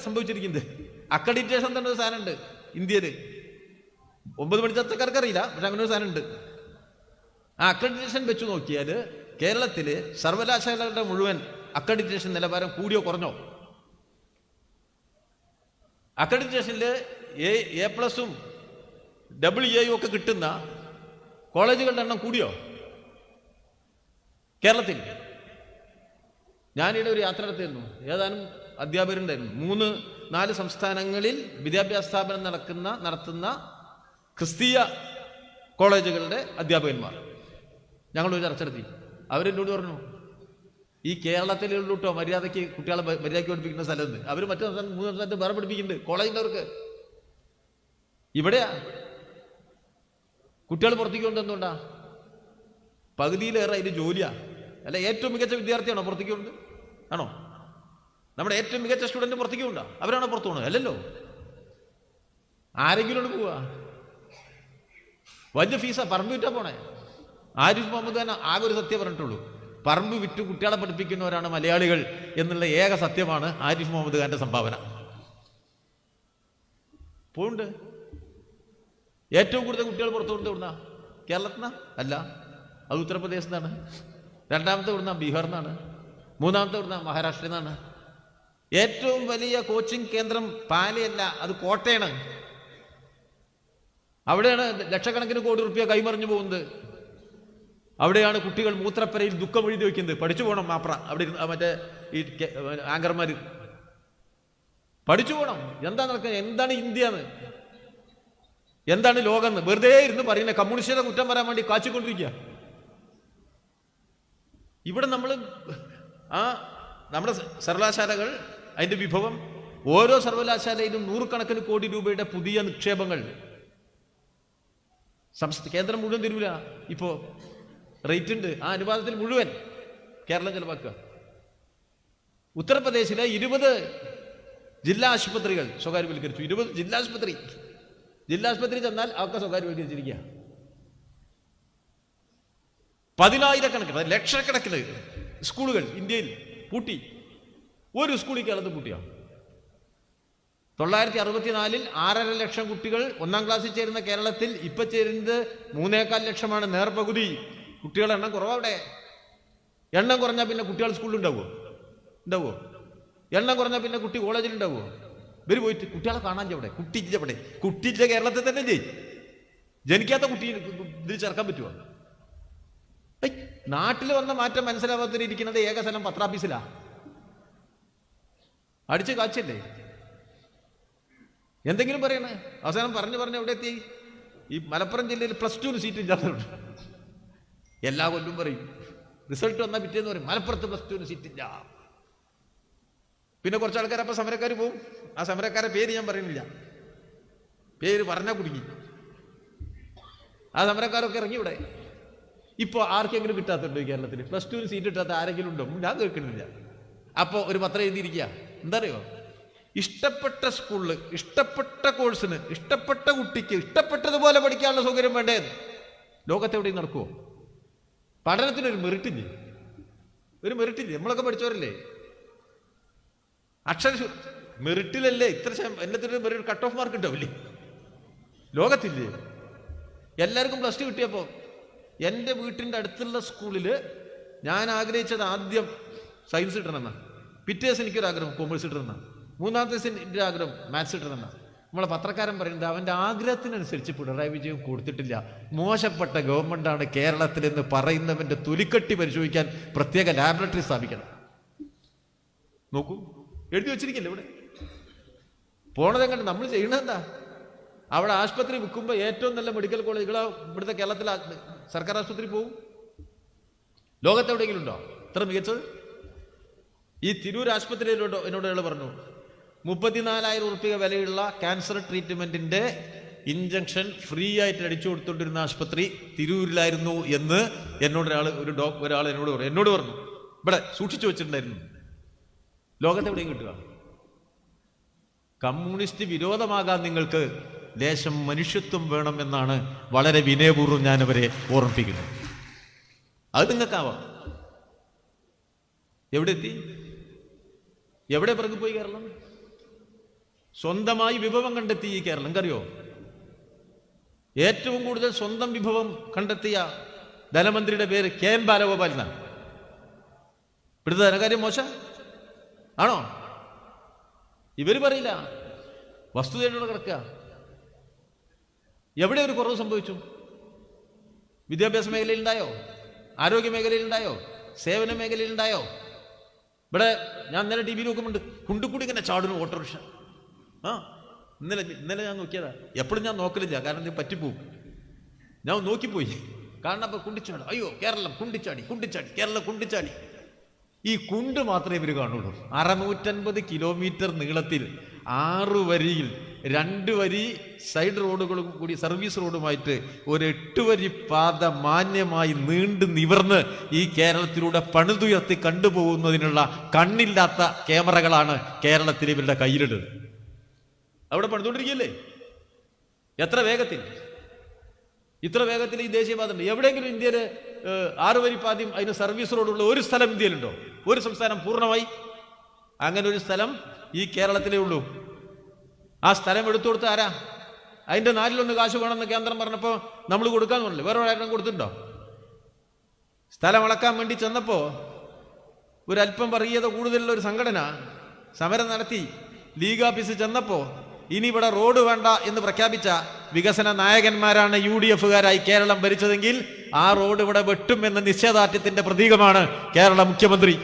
സംഭവിച്ചിരിക്കുന്നത്? അക്രഡിറ്റേഷൻ തന്നെ ഒരു സാധനമുണ്ട് ഇന്ത്യയിൽ. 9 മണി ചർച്ചക്കാർക്ക് അറിയില്ല, പക്ഷെ അങ്ങനെ ഒരു സാധനമുണ്ട്. ആ അക്രഡിറ്റേഷൻ വെച്ച് നോക്കിയാൽ കേരളത്തില് സർവകലാശാലകളുടെ മുഴുവൻ അക്രഡിറ്റേഷൻ നിലവാരം കൂടിയോ കുറഞ്ഞോ? അക്രഡിറ്റേഷനിൽ A+ഉം AA ഒക്കെ കിട്ടുന്ന കോളേജുകളുടെ എണ്ണം കൂടിയോ കേരളത്തിൽ? ഞാനിവിടെ ഒരു യാത്ര നടത്തിയിരുന്നു. ഏതാനും അധ്യാപകരുണ്ടായിരുന്നു. 3-4 സംസ്ഥാനങ്ങളിൽ വിദ്യാഭ്യാസ സ്ഥാപനം നടത്തുന്ന ക്രിസ്തീയ കോളേജുകളുടെ അധ്യാപകന്മാർ ഞങ്ങളൊരു ചർച്ച നടത്തി. അവരെന്നോട് പറഞ്ഞു, ഈ കേരളത്തിലുള്ളൂട്ടോ മര്യാദയ്ക്ക് കുട്ടികളെ മര്യാദയ്ക്ക് പഠിപ്പിക്കുന്ന സ്ഥലത്ത് അവർ മറ്റു 3 സംസ്ഥാനത്ത് വേറെ പഠിപ്പിക്കുന്നുണ്ട് കോളേജിലവർക്ക്. ഇവിടെയാ കുട്ടികൾ പുറത്തേക്ക് കൊണ്ടെന്തുകൊണ്ടാ? പകുതിയിലേറെ അതിന് ജോലിയാ. അല്ല, ഏറ്റവും മികച്ച വിദ്യാർത്ഥിയാണോ പുറത്തേക്ക് കൊണ്ട്? ആണോ? നമ്മുടെ ഏറ്റവും മികച്ച സ്റ്റുഡന്റ് പുറത്തേക്ക് കൊണ്ടാ? അവരാണോ പുറത്തു പോകുന്നത്? അല്ലല്ലോ. ആരെങ്കിലും പോവാ? വലിയ ഫീസാ. പറമ്പ് വിറ്റാ പോണേ. ആരിഫ് മുഹമ്മദ് ഖാൻ ആകെ ഒരു സത്യം പറഞ്ഞിട്ടുള്ളൂ, പറമ്പ് വിറ്റ് കുട്ടികളെ പഠിപ്പിക്കുന്നവരാണ് മലയാളികൾ എന്നുള്ള ഏക സത്യമാണ് ആരിഫ് മുഹമ്മദ് ഖാന്റെ സംഭാവന. പോണ്ട്. ഏറ്റവും കൂടുതൽ കുട്ടികൾ പുറത്തു കൊണ്ട് എവിടുന്ന? കേരളത്തിൽ നിന്നാ? അല്ല, അത് ഉത്തർപ്രദേശിൽ നിന്നാണ്. രണ്ടാമത്തെ എവിടുന്ന? ബീഹാറിൽ നിന്നാണ്. മൂന്നാമത്തെ എവിടുന്ന? മഹാരാഷ്ട്രയിൽ നിന്നാണ്. ഏറ്റവും വലിയ കോച്ചിങ് കേന്ദ്രം പാലയല്ല, അത് കോട്ടയാണ്. അവിടെയാണ് ലക്ഷക്കണക്കിന് കോടി റുപ്യ കൈമറിഞ്ഞു പോകുന്നത്. അവിടെയാണ് കുട്ടികൾ മൂത്രപ്പരയിൽ ദുഃഖം എഴുതി വയ്ക്കുന്നത്. പഠിച്ചു പോകണം മാപ്ര. അവിടെ മറ്റേ ഈ ആങ്കർമാര് പഠിച്ചു പോകണം. എന്താ നടക്കുന്നത്? എന്താണ് ഇന്ത്യ എന്ന്, എന്താണ് ലോകം എന്ന് വെറുതെ ഇരുന്ന് പറയുന്നത്. കമ്മ്യൂണിസ്റ്റുകാരെ കുറ്റം പറയാൻ വേണ്ടി കാച്ചിക്കൊണ്ടിരിക്കുക. ഇവിടെ നമ്മുടെ സർവകലാശാലകൾ, അതിന്റെ വിഭവം, ഓരോ സർവകലാശാലയിലും 100 കണക്കിന് കോടി രൂപയുടെ പുതിയ നിക്ഷേപങ്ങൾ. കേന്ദ്രം മുഴുവൻ തരൂല. ഇപ്പോ റേറ്റ് ഉണ്ട്. ആ അനുപാതത്തിൽ മുഴുവൻ കേരളം ചെലവാക്കുക. ഉത്തർപ്രദേശിലെ 20 ജില്ലാ ആശുപത്രികൾ സ്വകാര്യവൽക്കരിച്ചു. 20 ജില്ലാ ആശുപത്രി ചെന്നാൽ ഒക്കെ സ്വകാര്യവൽക്കരിച്ചിരിക്കുക. 10,000-കണക്കിന് ലക്ഷക്കണക്കിന് സ്കൂളുകൾ ഇന്ത്യയിൽ പൂട്ടി. ഒരു സ്കൂളിൽ കേരളത്തിൽ പൂട്ടിയാണ്. 964 6.5 ലക്ഷം കുട്ടികൾ 1-ാം ക്ലാസ്സിൽ ചേരുന്ന കേരളത്തിൽ ഇപ്പൊ ചേരുന്നത് 3.25 ലക്ഷമാണ്. നേർപകുതി കുട്ടികളുടെ എണ്ണം കുറവവിടെ. എണ്ണം കുറഞ്ഞാൽ പിന്നെ കുട്ടികൾ സ്കൂളിൽ ഉണ്ടാവുമോ? എണ്ണം കുറഞ്ഞാൽ പിന്നെ കുട്ടി കോളേജിൽ ഉണ്ടാവുമോ? ഇവർ പോയിട്ട് കുട്ടികളെ കാണാൻ ചെവിടെ? കുട്ടിച്ച കേരളത്തിൽ തന്നെ ജനിക്കാത്ത കുട്ടി ഇതിൽ ചേർക്കാൻ പറ്റുമോ? നാട്ടിൽ വന്ന മാറ്റം മനസ്സിലാവാത്തിരിക്കുന്നത് ഏക സ്ഥലം പത്രാഫീസിലാ. അടിച്ച് കാച്ചല്ലേ എന്തെങ്കിലും പറയണേ. അവസാനം പറഞ്ഞ് എവിടെ എത്തി? ഈ മലപ്പുറം ജില്ലയിൽ +2 സീറ്റ് ഇല്ലാത്തവരുണ്ട്. എല്ലാ കൊല്ലും പറയും, റിസൾട്ട് വന്നാൽ പിറ്റേന്ന് പറയും മലപ്പുറത്ത് +2 സീറ്റ് ഇല്ല. പിന്നെ കുറച്ച് ആൾക്കാർ അപ്പം സമരക്കാർ പോവും. ആ സമരക്കാരെ പേര് ഞാൻ പറയുന്നില്ല, പേര് പറഞ്ഞാൽ കുടുങ്ങി. ആ സമരക്കാരൊക്കെ ഇറങ്ങി ഇവിടെ. ഇപ്പോൾ ആർക്കെങ്കിലും കിട്ടാത്തുണ്ടോ ഈ കേരളത്തിൽ? +2 സീറ്റ് കിട്ടാത്ത ആരെങ്കിലും ഉണ്ടോ? ഞാൻ കേൾക്കുന്നില്ല. അപ്പോൾ ഒരു പത്രം എഴുതിയിരിക്കുക, എന്താ അറിയോ? ഇഷ്ടപ്പെട്ട സ്കൂളിൽ ഇഷ്ടപ്പെട്ട കോഴ്സിന് ഇഷ്ടപ്പെട്ട കുട്ടിക്ക് ഇഷ്ടപ്പെട്ടതുപോലെ പഠിക്കാനുള്ള സൗകര്യം വേണ്ടേ? ലോകത്തെവിടെയും നടക്കുമോ? പഠനത്തിനൊരു മെറിറ്റില്ലേ? നമ്മളൊക്കെ പഠിച്ചവരല്ലേ? മെറിറ്റിലല്ലേ ഇത്ര എല്ലാത്തിനും ഒരു കട്ട് ഓഫ് മാർക്ക് ഉണ്ടാവില്ലേ? ലോകത്തില്ലേ? എല്ലാവർക്കും +2 കിട്ടിയപ്പോൾ എൻ്റെ വീട്ടിൻ്റെ അടുത്തുള്ള സ്കൂളിൽ ഞാൻ ആഗ്രഹിച്ചത് ആദ്യം സയൻസ് കിട്ടണമെന്നാണ്. പിറ്റേ ദിവസം എനിക്കൊരാഗ്രഹം കോമേഴ്സ് കിട്ടണമെന്നാണ്. മൂന്നാമത്തെ ദിവസം എൻ്റെ ആഗ്രഹം മാത്സ് കിട്ടണമെന്നാണ്. നമ്മളെ പത്രക്കാരൻ പറയുന്നത് അവൻ്റെ ആഗ്രഹത്തിനനുസരിച്ച് പിണറായി വിജയൻ കൊടുത്തിട്ടില്ല. മോശപ്പെട്ട ഗവൺമെൻറ്റാണ് കേരളത്തിലെന്ന് പറയുന്നവൻ്റെ തൊലിക്കട്ടി പരിശോധിക്കാൻ പ്രത്യേക ലാബറട്ടറി സ്ഥാപിക്കണം. നോക്കൂ, എഴുതി വെച്ചിരിക്കല്ലേ ഇവിടെ. പോണതെങ്ങോട്ട് നമ്മൾ ചെയ്യണതെന്താ? അവിടെ ആശുപത്രി വിൽക്കുമ്പോൾ ഏറ്റവും നല്ല മെഡിക്കൽ കോളേജുകൾ ഇവിടുത്തെ കേരളത്തിലെ സർക്കാർ ആശുപത്രി പോകും. ലോകത്തെവിടെയെങ്കിലും ഉണ്ടോ ഇത്ര മികച്ചത്? ഈ തിരൂർ ആശുപത്രിയിലോട്ടോ എന്നോട് അയാൾ പറഞ്ഞു 34,000 ഉറുപ്പിക വിലയുള്ള ക്യാൻസർ ട്രീറ്റ്മെന്റിന്റെ ഇഞ്ചക്ഷൻ ഫ്രീ ആയിട്ട് അടിച്ചു കൊടുത്തോണ്ടിരുന്ന ആശുപത്രി തിരൂരിലായിരുന്നു എന്ന് എന്നോട് ഒരാൾ എന്നോട് പറഞ്ഞു. ഇവിടെ സൂക്ഷിച്ചു വെച്ചിട്ടുണ്ടായിരുന്നു. ലോകത്തെവിടെയും കിട്ടുക. കമ്മ്യൂണിസ്റ്റ് വിരോധമാകാൻ നിങ്ങൾക്ക് ലേശം മനുഷ്യത്വം വേണം എന്നാണ് വളരെ വിനയപൂർവ്വം ഞാനവരെ ഓർമ്മിപ്പിക്കുന്നത്. അത് നിങ്ങൾക്കാവാം. എവിടെ എത്തി? എവിടെ പിറകിപ്പോയി കേരളം? സ്വന്തമായി വിഭവം കണ്ടെത്തി ഈ കേരളം. നിങ്ങറിയോ? ഏറ്റവും കൂടുതൽ സ്വന്തം വിഭവം കണ്ടെത്തിയ ധനമന്ത്രിയുടെ പേര് KN ബാലഗോപാൽ എന്നാണ്. ഇവിടുത്തെ ധനകാര്യം മോശം ആണോ? ഇവര് പറയില്ല, വസ്തുതയോടെ കിടക്കുക. എവിടെ ഒരു കുറവ് സംഭവിച്ചു? വിദ്യാഭ്യാസ മേഖലയിൽ ഉണ്ടായോ? ആരോഗ്യ മേഖലയിൽ ഉണ്ടായോ? സേവന മേഖലയിൽ ഉണ്ടായോ? ഇവിടെ ഞാൻ ഇന്നലെ TV നോക്കുന്നുണ്ട്, കുണ്ടുകൂടി ഇങ്ങനെ ചാടുന്നു ഓട്ടോറിക്ഷ. ഇന്നലെ ഞാൻ നോക്കിയതാ. എപ്പോഴും ഞാൻ നോക്കലില്ല, കാരണം ഇത് പറ്റിപ്പോവും. ഞാൻ നോക്കിപ്പോയി. കാരണം അപ്പൊ കുണ്ടിച്ചാടി, അയ്യോ കേരളം കുണ്ടിച്ചാടി, കേരളം കുണ്ടിച്ചാടി. ഈ കുണ്ട് മാത്രമേ ഇവർ കാണുള്ളൂ. 650 കിലോമീറ്റർ നീളത്തിൽ 6 വരിയിൽ 2 വരി സൈഡ് റോഡുകളും കൂടി സർവീസ് റോഡുമായിട്ട് ഒരു 8 വരി പാത മാന്യമായി നീണ്ടു നിവർന്ന് ഈ കേരളത്തിലൂടെ പണിതുയർത്തി കണ്ടുപോകുന്നതിനുള്ള കണ്ണില്ലാത്ത ക്യാമറകളാണ് കേരളത്തിൽ ഇവരുടെ കയ്യിലിടുന്നത്. അവിടെ പണിതുകൊണ്ടിരിക്കുകയല്ലേ? എത്ര വേഗത്തിൽ, ഇത്ര വേഗത്തിൽ ഈ ദേശീയപാത ഉണ്ട്. എവിടെയെങ്കിലും ഇന്ത്യയിൽ 6 വരി പാതയും അതിന് സർവീസ് റോഡുള്ള ഒരു സ്ഥലം ഇന്ത്യയിലുണ്ടോ? ഒരു സംസ്ഥാനം പൂർണ്ണമായി? അങ്ങനെ ഒരു സ്ഥലം ഈ കേരളത്തിലേ ഉള്ളൂ. ആ സ്ഥലം എടുത്തു കൊടുത്ത ആരാ? അതിന്റെ 4/1 കാശ് വേണമെന്ന് കേന്ദ്രം പറഞ്ഞപ്പോൾ നമ്മൾ കൊടുക്കാന്ന് പറഞ്ഞില്ല. വേറെ ആരും കൊടുത്തിട്ടുണ്ടോ? സ്ഥലം അളക്കാൻ വേണ്ടി ചെന്നപ്പോ ഒരല്പം വർഗീയത കൂടുതലുള്ള ഒരു സംഘടന സമരം നടത്തി. ലീഗ് ഓഫീസിൽ ചെന്നപ്പോ ഇനി ഇവിടെ റോഡ് വേണ്ട എന്ന് പ്രഖ്യാപിച്ച വികസന നായകന്മാരാണ് UDF-കാരായി കേരളം ഭരിച്ചതെങ്കിൽ ആ റോഡ് ഇവിടെ വെട്ടും എന്ന നിശ്ചയദാർഢ്യത്തിന്റെ പ്രതീകമാണ് കേരള മുഖ്യമന്ത്രി.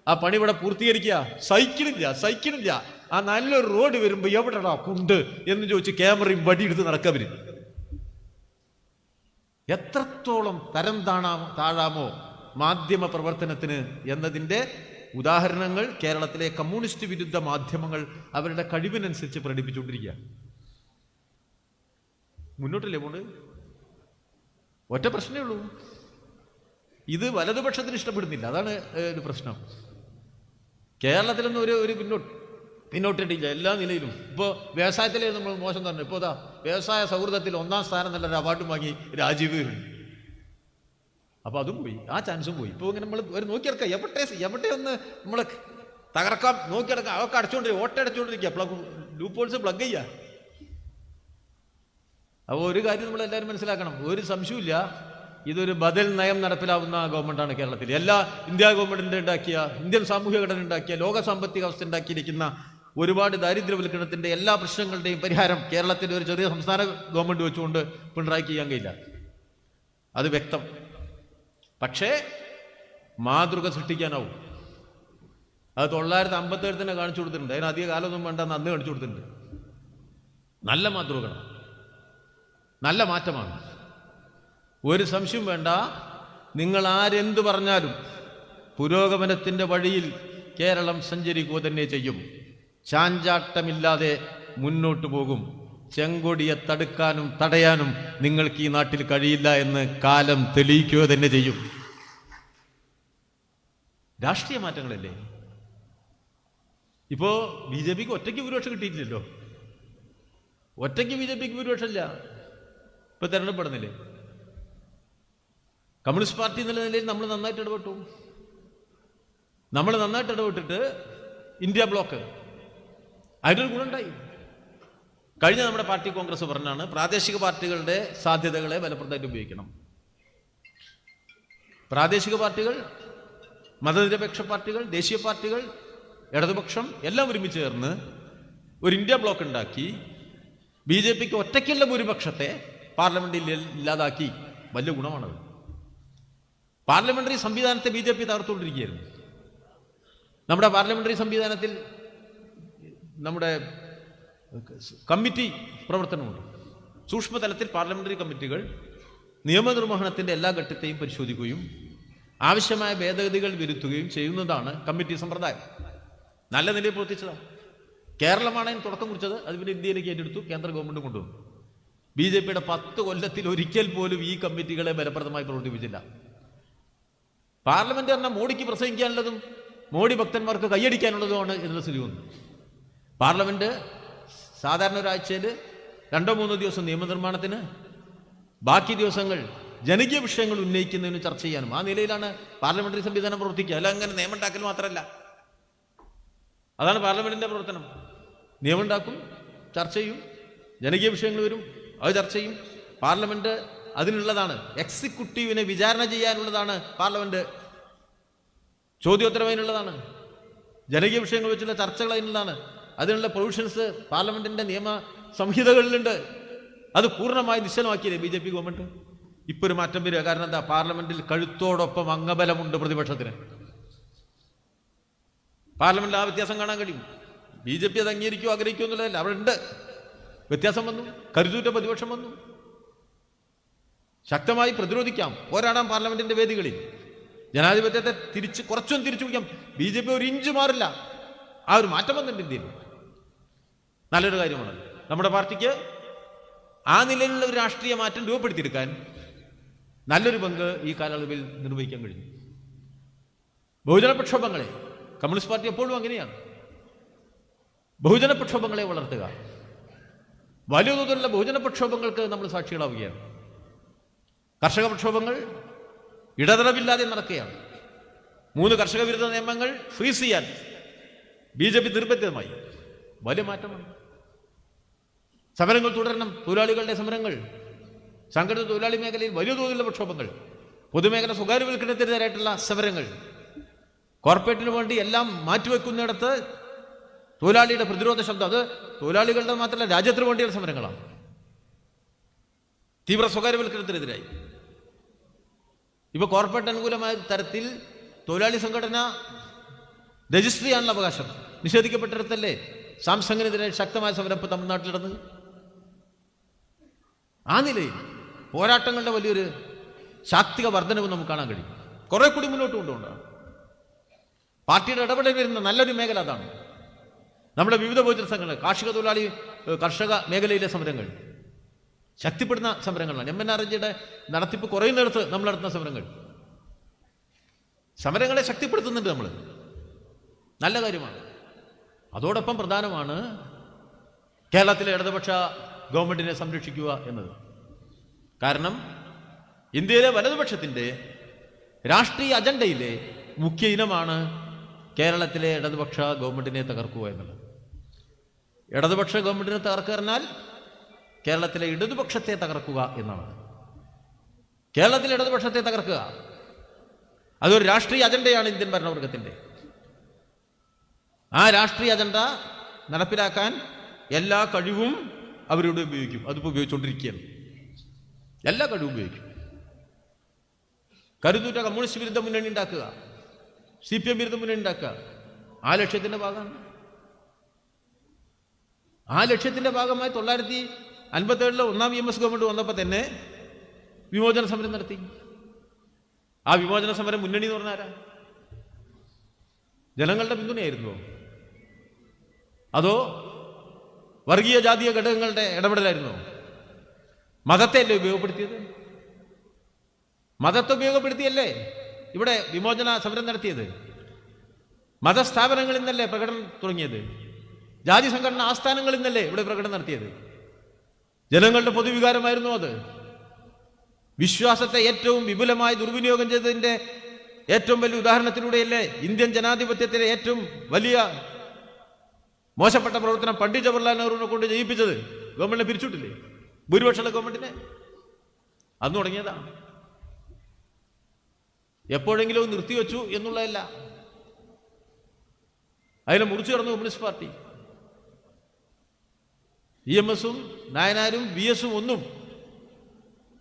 ആ പണി ഇവിടെ പൂർത്തീകരിക്കുക. സഹിക്കണില്ല. ആ നല്ലൊരു റോഡ് വരുമ്പോ എവിടെടാ കുണ്ട് എന്ന് ചോദിച്ച് ക്യാമറയും വടിയെടുത്ത് നടക്കവര്. എത്രത്തോളം തരം താഴാമോ മാധ്യമ പ്രവർത്തനത്തിന് എന്നതിന്റെ ഉദാഹരണങ്ങൾ കേരളത്തിലെ കമ്മ്യൂണിസ്റ്റ് വിരുദ്ധ മാധ്യമങ്ങൾ അവരുടെ കഴിവിനനുസരിച്ച് പ്രകടിപ്പിച്ചുകൊണ്ടിരിക്കുക. മുന്നോട്ടില്ലേ പോണ്ട്? ഒറ്റ പ്രശ്നമേ ഉള്ളൂ, ഇത് വലതുപക്ഷത്തിന് ഇഷ്ടപ്പെടുന്നില്ല. അതാണ് ഒരു പ്രശ്നം. കേരളത്തിലൊന്നും ഒരു പിന്നോട്ടിട്ടില്ല എല്ലാ നിലയിലും. ഇപ്പോൾ വ്യവസായത്തിലേ നമ്മൾ മോശം തന്നെ. ഇപ്പോൾ വ്യവസായ സൗഹൃദത്തിൽ 1-ാം സ്ഥാനം നല്ലൊരു അവാർഡും വാങ്ങി രാജീവ്. അപ്പോൾ അതും പോയി, ആ ചാൻസും പോയി. ഇപ്പോൾ ഇങ്ങനെ നമ്മൾ ഒരു നോക്കിയെടുക്കാം, എവിടെ ഒന്ന് നമ്മൾ തകർക്കാം, നോക്കിയെടുക്കാം, അതൊക്കെ അടച്ചുകൊണ്ടിരിക്കുക, ഓട്ടയടച്ചുകൊണ്ടിരിക്കുക, ലൂപ്പ് ഹോൾസ് പ്ലഗ് ചെയ്യുക. അപ്പോൾ ഒരു കാര്യം നമ്മളെല്ലാവരും മനസ്സിലാക്കണം, ഒരു സംശയമില്ല, ഇതൊരു ബദൽ നയം നടപ്പിലാവുന്ന ഗവൺമെൻറ്റാണ് കേരളത്തിൽ. എല്ലാ ഇന്ത്യ ഗവൺമെൻറ്റിൻ്റെ ഉണ്ടാക്കിയ, ഇന്ത്യൻ സാമൂഹ്യ ഘടന ഉണ്ടാക്കിയ, ലോക സാമ്പത്തിക അവസ്ഥ ഉണ്ടാക്കിയിരിക്കുന്ന ഒരുപാട് ദാരിദ്ര്യവൽക്കരണത്തിൻ്റെ എല്ലാ പ്രശ്നങ്ങളുടെയും പരിഹാരം കേരളത്തിൻ്റെ ഒരു ചെറിയ സംസ്ഥാന ഗവൺമെൻറ് വെച്ചുകൊണ്ട് പിണറായിക്ക് ചെയ്യാൻ കഴിയില്ല, അത് വ്യക്തം. പക്ഷേ മാതൃക സൃഷ്ടിക്കാനാവും. അത് 957 തന്നെ കാണിച്ചു കൊടുത്തിട്ടുണ്ട്. അതിന് അധിക കാലമൊന്നും വേണ്ടെന്ന് അന്ന് കാണിച്ചു കൊടുത്തിട്ടുണ്ട്. നല്ല മാതൃകയാണ്, നല്ല മാറ്റമാണ്, ഒരു സംശയം വേണ്ട. നിങ്ങൾ ആരെന്ത് പറഞ്ഞാലും പുരോഗമനത്തിൻ്റെ വഴിയിൽ കേരളം സഞ്ചരിക്കുക തന്നെ ചെയ്യും. ചാഞ്ചാട്ടമില്ലാതെ മുന്നോട്ട് പോകും. ചെങ്കൊടിയെ തടുക്കാനും തടയാനും നിങ്ങൾക്ക് ഈ നാട്ടിൽ കഴിയില്ല എന്ന് കാലം തെളിയിക്കുക തന്നെ ചെയ്യും. രാഷ്ട്രീയ മാറ്റങ്ങളല്ലേ. ഇപ്പോ BJPക്ക് ഒറ്റയ്ക്ക് ഭൂരിപക്ഷം കിട്ടിയിട്ടില്ലല്ലോ, ഒറ്റയ്ക്ക് BJPക്ക് ഭൂരിപക്ഷമില്ല. ഇപ്പൊ തെരഞ്ഞെടുപ്പെടുന്നില്ലേ? കമ്മ്യൂണിസ്റ്റ് പാർട്ടി എന്നുള്ള നിലയിൽ നമ്മൾ നന്നായിട്ട് ഇടപെട്ടു. നമ്മൾ നന്നായിട്ട് ഇടപെട്ടിട്ട് ഇന്ത്യ ബ്ലോക്ക് അതിനൊരു ഗുണമുണ്ടായി. കഴിഞ്ഞ നമ്മുടെ പാർട്ടി കോൺഗ്രസ് പറഞ്ഞാണ് പ്രാദേശിക പാർട്ടികളുടെ സാധ്യതകളെ ഫലപ്രദമായിട്ട് ഉപയോഗിക്കണം. പ്രാദേശിക പാർട്ടികൾ, മതനിരപേക്ഷ പാർട്ടികൾ, ദേശീയ പാർട്ടികൾ, ഇടതുപക്ഷം എല്ലാം ഒരുമിച്ച് ചേർന്ന് ഒരു ഇന്ത്യ ബ്ലോക്ക് ഉണ്ടാക്കി BJPക്ക് ഒറ്റയ്ക്കുള്ള ഭൂരിപക്ഷത്തെ പാർലമെന്റിൽ ഇല്ലാതാക്കി. വലിയ ഗുണമാണത്. പാർലമെന്ററി സംവിധാനത്തെ BJP തകർത്തുകൊണ്ടിരിക്കുകയായിരുന്നു. നമ്മുടെ പാർലമെന്ററി സംവിധാനത്തിൽ നമ്മുടെ കമ്മിറ്റി പ്രവർത്തനമുണ്ട്. സൂക്ഷ്മതലത്തിൽ പാർലമെന്ററി കമ്മിറ്റികൾ നിയമനിർവഹണത്തിൻ്റെ എല്ലാ ഘട്ടത്തെയും പരിശോധിക്കുകയും ആവശ്യമായ ഭേദഗതികൾ വരുത്തുകയും ചെയ്യുന്നതാണ് കമ്മിറ്റി സമ്പ്രദായം. നല്ല നിലയിൽ പ്രവർത്തിച്ചതാണ്. കേരളമാണ് അതിന് തുടക്കം കുറിച്ചത്. അത് പിന്നെ ഇന്ത്യയിലേക്ക് ഏറ്റെടുത്തു, കേന്ദ്ര ഗവൺമെന്റ് കൊണ്ടുവന്നു. BJPയുടെ 10 കൊല്ലത്തിൽ ഒരിക്കൽ പോലും ഈ കമ്മിറ്റികളെ ഫലപ്രദമായി പ്രവർത്തിപ്പിച്ചില്ല. പാർലമെന്റ് പറഞ്ഞാൽ മോഡിക്ക് പ്രസംഗിക്കാനുള്ളതും മോഡി ഭക്തന്മാർക്ക് കൈയടിക്കാനുള്ളതുമാണ് എന്നുള്ള സ്ഥിതി വന്നു. പാർലമെന്റ് സാധാരണ ഒരാഴ്ചയിൽ 2-3 ദിവസം നിയമനിർമ്മാണത്തിന്, ബാക്കി ദിവസങ്ങൾ ജനകീയ വിഷയങ്ങൾ ഉന്നയിക്കുന്നതിന് ചർച്ച ചെയ്യാനും ആ നിലയിലാണ് പാർലമെന്ററി സംവിധാനം പ്രവർത്തിക്കുക. അല്ല അങ്ങനെ നിയമം ഉണ്ടാക്കൽ മാത്രമല്ല, അതാണ് പാർലമെന്റിന്റെ പ്രവർത്തനം. നിയമം ഉണ്ടാക്കും, ചർച്ച ചെയ്യും, ജനകീയ വിഷയങ്ങൾ വരും, അത് ചർച്ച ചെയ്യും. പാർലമെന്റ് അതിനുള്ളതാണ്. എക്സിക്യൂട്ടീവിനെ വിചാരണ ചെയ്യാനുള്ളതാണ് പാർലമെന്റ്. ചോദ്യോത്തരവതിനുള്ളതാണ്. ജനകീയ വിഷയങ്ങൾ വെച്ചുള്ള ചർച്ചകൾ അതിനുള്ളതാണ്. അതിനുള്ള പ്രൊവിഷൻസ് പാർലമെന്റിന്റെ നിയമ സംഹിതകളിലുണ്ട്. അത് പൂർണ്ണമായി നിശ്ചലമാക്കിയില്ലേ BJP ഗവൺമെന്റ്. ഇപ്പൊ ഒരു മാറ്റം വരിക. കാരണം എന്താ? പാർലമെന്റിൽ കഴുത്തോടൊപ്പം അംഗബലമുണ്ട് പ്രതിപക്ഷത്തിന്. പാർലമെന്റിൽ ആ വ്യത്യാസം കാണാൻ കഴിയും. BJP അത് അംഗീകരിക്കുമോ ആഗ്രഹിക്കുമോ എന്നുള്ളതല്ല, അവിടെ ഉണ്ട്. വ്യത്യാസം വന്നു, കരുതൂറ്റ പ്രതിപക്ഷം വന്നു. ശക്തമായി പ്രതിരോധിക്കാം, പോരാടാം പാർലമെന്റിന്റെ വേദികളിൽ. ജനാധിപത്യത്തെ കുറച്ചൊന്നും തിരിച്ചു പിടിക്കാം. BJP ഒരു ഇഞ്ച് മാറില്ല. ആ ഒരു മാറ്റം വന്നിട്ടുണ്ട് ഇന്ത്യയിൽ. നല്ലൊരു കാര്യമാണ്. നമ്മുടെ പാർട്ടിക്ക് ആ നിലയിലുള്ള ഒരു രാഷ്ട്രീയ മാറ്റം രൂപപ്പെടുത്തിയെടുക്കാൻ നല്ലൊരു പങ്ക് ഈ കാലയളവിൽ നിർവഹിക്കാൻ കഴിഞ്ഞു. ബഹുജന പ്രക്ഷോഭങ്ങളെ, കമ്മ്യൂണിസ്റ്റ് പാർട്ടി എപ്പോഴും അങ്ങനെയാണ്, ബഹുജന പ്രക്ഷോഭങ്ങളെ വളർത്തുക. വലിയ തോതിലുള്ള ബഹുജന പ്രക്ഷോഭങ്ങൾക്ക് നമ്മൾ സാക്ഷികളാവുകയാണ്. കർഷക പ്രക്ഷോഭങ്ങൾ ഇടതടവില്ലാതെ നടക്കുകയാണ്. 3 കർഷക വിരുദ്ധ നിയമങ്ങൾ ഫ്രീസ് ചെയ്യാൻ BJP നിർബന്ധിതമായി. വലിയ മാറ്റമാണ്. സമരങ്ങൾ തുടരണം. തൊഴിലാളികളുടെ സമരങ്ങൾ, സംഘടിത തൊഴിലാളി മേഖലയിൽ വലിയ തോതിലുള്ള പ്രക്ഷോഭങ്ങൾ, പൊതുമേഖല സ്വകാര്യവൽക്കരണത്തിനെതിരായിട്ടുള്ള സമരങ്ങൾ, കോർപ്പറേറ്റിന് വേണ്ടി എല്ലാം മാറ്റിവെക്കുന്നിടത്ത് തൊഴിലാളിയുടെ പ്രതിരോധ ശബ്ദം, അത് തൊഴിലാളികളുടെ മാത്രമല്ല രാജ്യത്തിന് വേണ്ടിയുള്ള സമരങ്ങളാണ്. തീവ്ര സ്വകാര്യവൽക്കരണത്തിനെതിരായി ഇപ്പൊ കോർപ്പറേറ്റ് അനുകൂലമായ തരത്തിൽ തൊഴിലാളി സംഘടന രജിസ്റ്റർ ചെയ്യാനുള്ള അവകാശം നിഷേധിക്കപ്പെട്ടിടത്തല്ലേ സാംസങ്ങിനെതിരെ ശക്തമായ സമരം ഇപ്പൊ തമിഴ്നാട്ടിൽ നടന്നത്. ആ നിലയിൽ പോരാട്ടങ്ങളുടെ വലിയൊരു ശാക്തിക വർധനവ് നമുക്ക് കാണാൻ കഴിയും. കുറെ കൂടി മുന്നോട്ട് കൊണ്ടുകൊണ്ടാണ് പാർട്ടിയുടെ ഇടപെടൽ വരുന്ന നല്ലൊരു മേഖല അതാണ്. നമ്മുടെ വിവിധ ബഹുജന സംഘടനകൾ, കാർഷിക തൊഴിലാളി കർഷക മേഖലയിലെ സമരങ്ങൾ ശക്തിപ്പെടുന്ന സമരങ്ങളാണ്. MNRGയുടെ നടത്തിപ്പ് കുറയുന്നിടത്ത് നമ്മൾ നടത്തുന്ന സമരങ്ങളെ ശക്തിപ്പെടുത്തുന്നുണ്ട് നമ്മൾ. നല്ല കാര്യമാണ്. അതോടൊപ്പം പ്രധാനമാണ് കേരളത്തിലെ ഇടതുപക്ഷ ഗവൺമെന്റിനെ സംരക്ഷിക്കുക എന്നത്. കാരണം ഇന്ത്യയിലെ വലതുപക്ഷത്തിൻ്റെ രാഷ്ട്രീയ അജണ്ടയിലെ മുഖ്യ ഇനമാണ് കേരളത്തിലെ ഇടതുപക്ഷ ഗവൺമെന്റിനെ തകർക്കുക എന്നുള്ളത്. ഇടതുപക്ഷ ഗവൺമെന്റിനെ തകർക്കുക പറഞ്ഞാൽ കേരളത്തിലെ ഇടതുപക്ഷത്തെ തകർക്കുക എന്നാണ്. കേരളത്തിലെ ഇടതുപക്ഷത്തെ തകർക്കുക അതൊരു രാഷ്ട്രീയ അജണ്ടയാണ് ഇന്ത്യൻ ഭരണവർഗത്തിന്റെ. ആ രാഷ്ട്രീയ അജണ്ട നടപ്പിലാക്കാൻ എല്ലാ കഴിവും അവരിവിടെ ഉപയോഗിക്കും. അതിപ്പോൾ ഉപയോഗിച്ചുകൊണ്ടിരിക്കുകയാണ്. എല്ലാ കഴിവും ഉപയോഗിക്കും. കരുതൂറ്റ കമ്മ്യൂണിസ്റ്റ് വിരുദ്ധ മുന്നണി ഉണ്ടാക്കുക, CPM വിരുദ്ധ മുന്നണി ഉണ്ടാക്കുക. ആ ലക്ഷ്യത്തിന്റെ ഭാഗമാണ്. ആ ലക്ഷ്യത്തിന്റെ ഭാഗമായി 1957 ഒന്നാം EMS ഗവൺമെന്റ് വന്നപ്പോൾ തന്നെ വിമോചന സമരം നടത്തി. ആ വിമോചന സമരം മുന്നണി എന്ന് പറഞ്ഞാരാ? ജനങ്ങളുടെ പിന്തുണയായിരുന്നോ? അതോ വർഗീയ ജാതീയ ഘടകങ്ങളുടെ ഇടപെടലായിരുന്നോ? മതത്തെ അല്ലേ ഉപയോഗപ്പെടുത്തിയത്? മതത്തെ ഉപയോഗപ്പെടുത്തിയല്ലേ ഇവിടെ വിമോചന സമരം നടത്തിയത്? മതസ്ഥാപനങ്ങളിൽ നിന്നല്ലേ പ്രകടനം തുടങ്ങിയത്? ജാതി സംഘടന ആസ്ഥാനങ്ങളിൽ നിന്നല്ലേ ഇവിടെ പ്രകടനം നടത്തിയത്? ജനങ്ങളുടെ പൊതുവികാരമായിരുന്നു അത്. വിശ്വാസത്തെ ഏറ്റവും വിപുലമായി ദുർവിനിയോഗം ചെയ്തതിന്റെ ഏറ്റവും വലിയ ഉദാഹരണത്തിലൂടെയല്ലേ ഇന്ത്യൻ ജനാധിപത്യത്തിലെ ഏറ്റവും വലിയ മോശപ്പെട്ട പ്രവർത്തനം പണ്ഡിറ്റ് ജവഹർലാൽ നെഹ്റുവിനെ കൊണ്ട് ചെയ്യിപ്പിച്ചത്? ഗവൺമെന്റിനെ പിരിച്ചുവിട്ടില്ലേ? ഭൂരിപക്ഷമുള്ള ഗവൺമെന്റിനെ അന്ന് തുടങ്ങിയതാണ്. എപ്പോഴെങ്കിലും നിർത്തിവെച്ചു എന്നുള്ളതല്ല, അതിനെ മുറിച്ചു കടന്നു കമ്മ്യൂണിസ്റ്റ് പാർട്ടി. EMSഉം നായനാരും VS ഒന്നും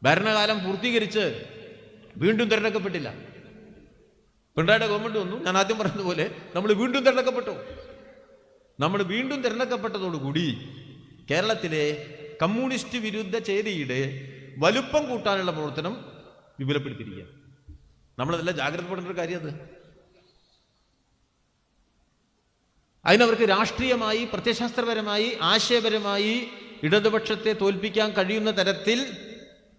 ഭരണകാലം പൂർത്തീകരിച്ച് വീണ്ടും തിരഞ്ഞെടുക്കപ്പെട്ടില്ല. പിണറായിയുടെ ഗവൺമെന്റ് വന്നു. ഞാൻ ആദ്യം പറഞ്ഞതുപോലെ നമ്മൾ വീണ്ടും തിരഞ്ഞെടുക്കപ്പെട്ടു. നമ്മൾ വീണ്ടും തിരഞ്ഞെടുക്കപ്പെട്ടതോടുകൂടി കേരളത്തിലെ കമ്മ്യൂണിസ്റ്റ് വിരുദ്ധ ചേരിയുടെ വലുപ്പം കൂട്ടാനുള്ള പ്രവർത്തനം വിപുലപ്പെടുത്തിയിരിക്കുക. നമ്മളതെല്ലാം ജാഗ്രതപ്പെടേണ്ട ഒരു കാര്യം അത്. അതിനവർക്ക് രാഷ്ട്രീയമായി, പ്രത്യയശാസ്ത്രപരമായി, ആശയപരമായി ഇടതുപക്ഷത്തെ തോൽപ്പിക്കാൻ കഴിയുന്ന തരത്തിൽ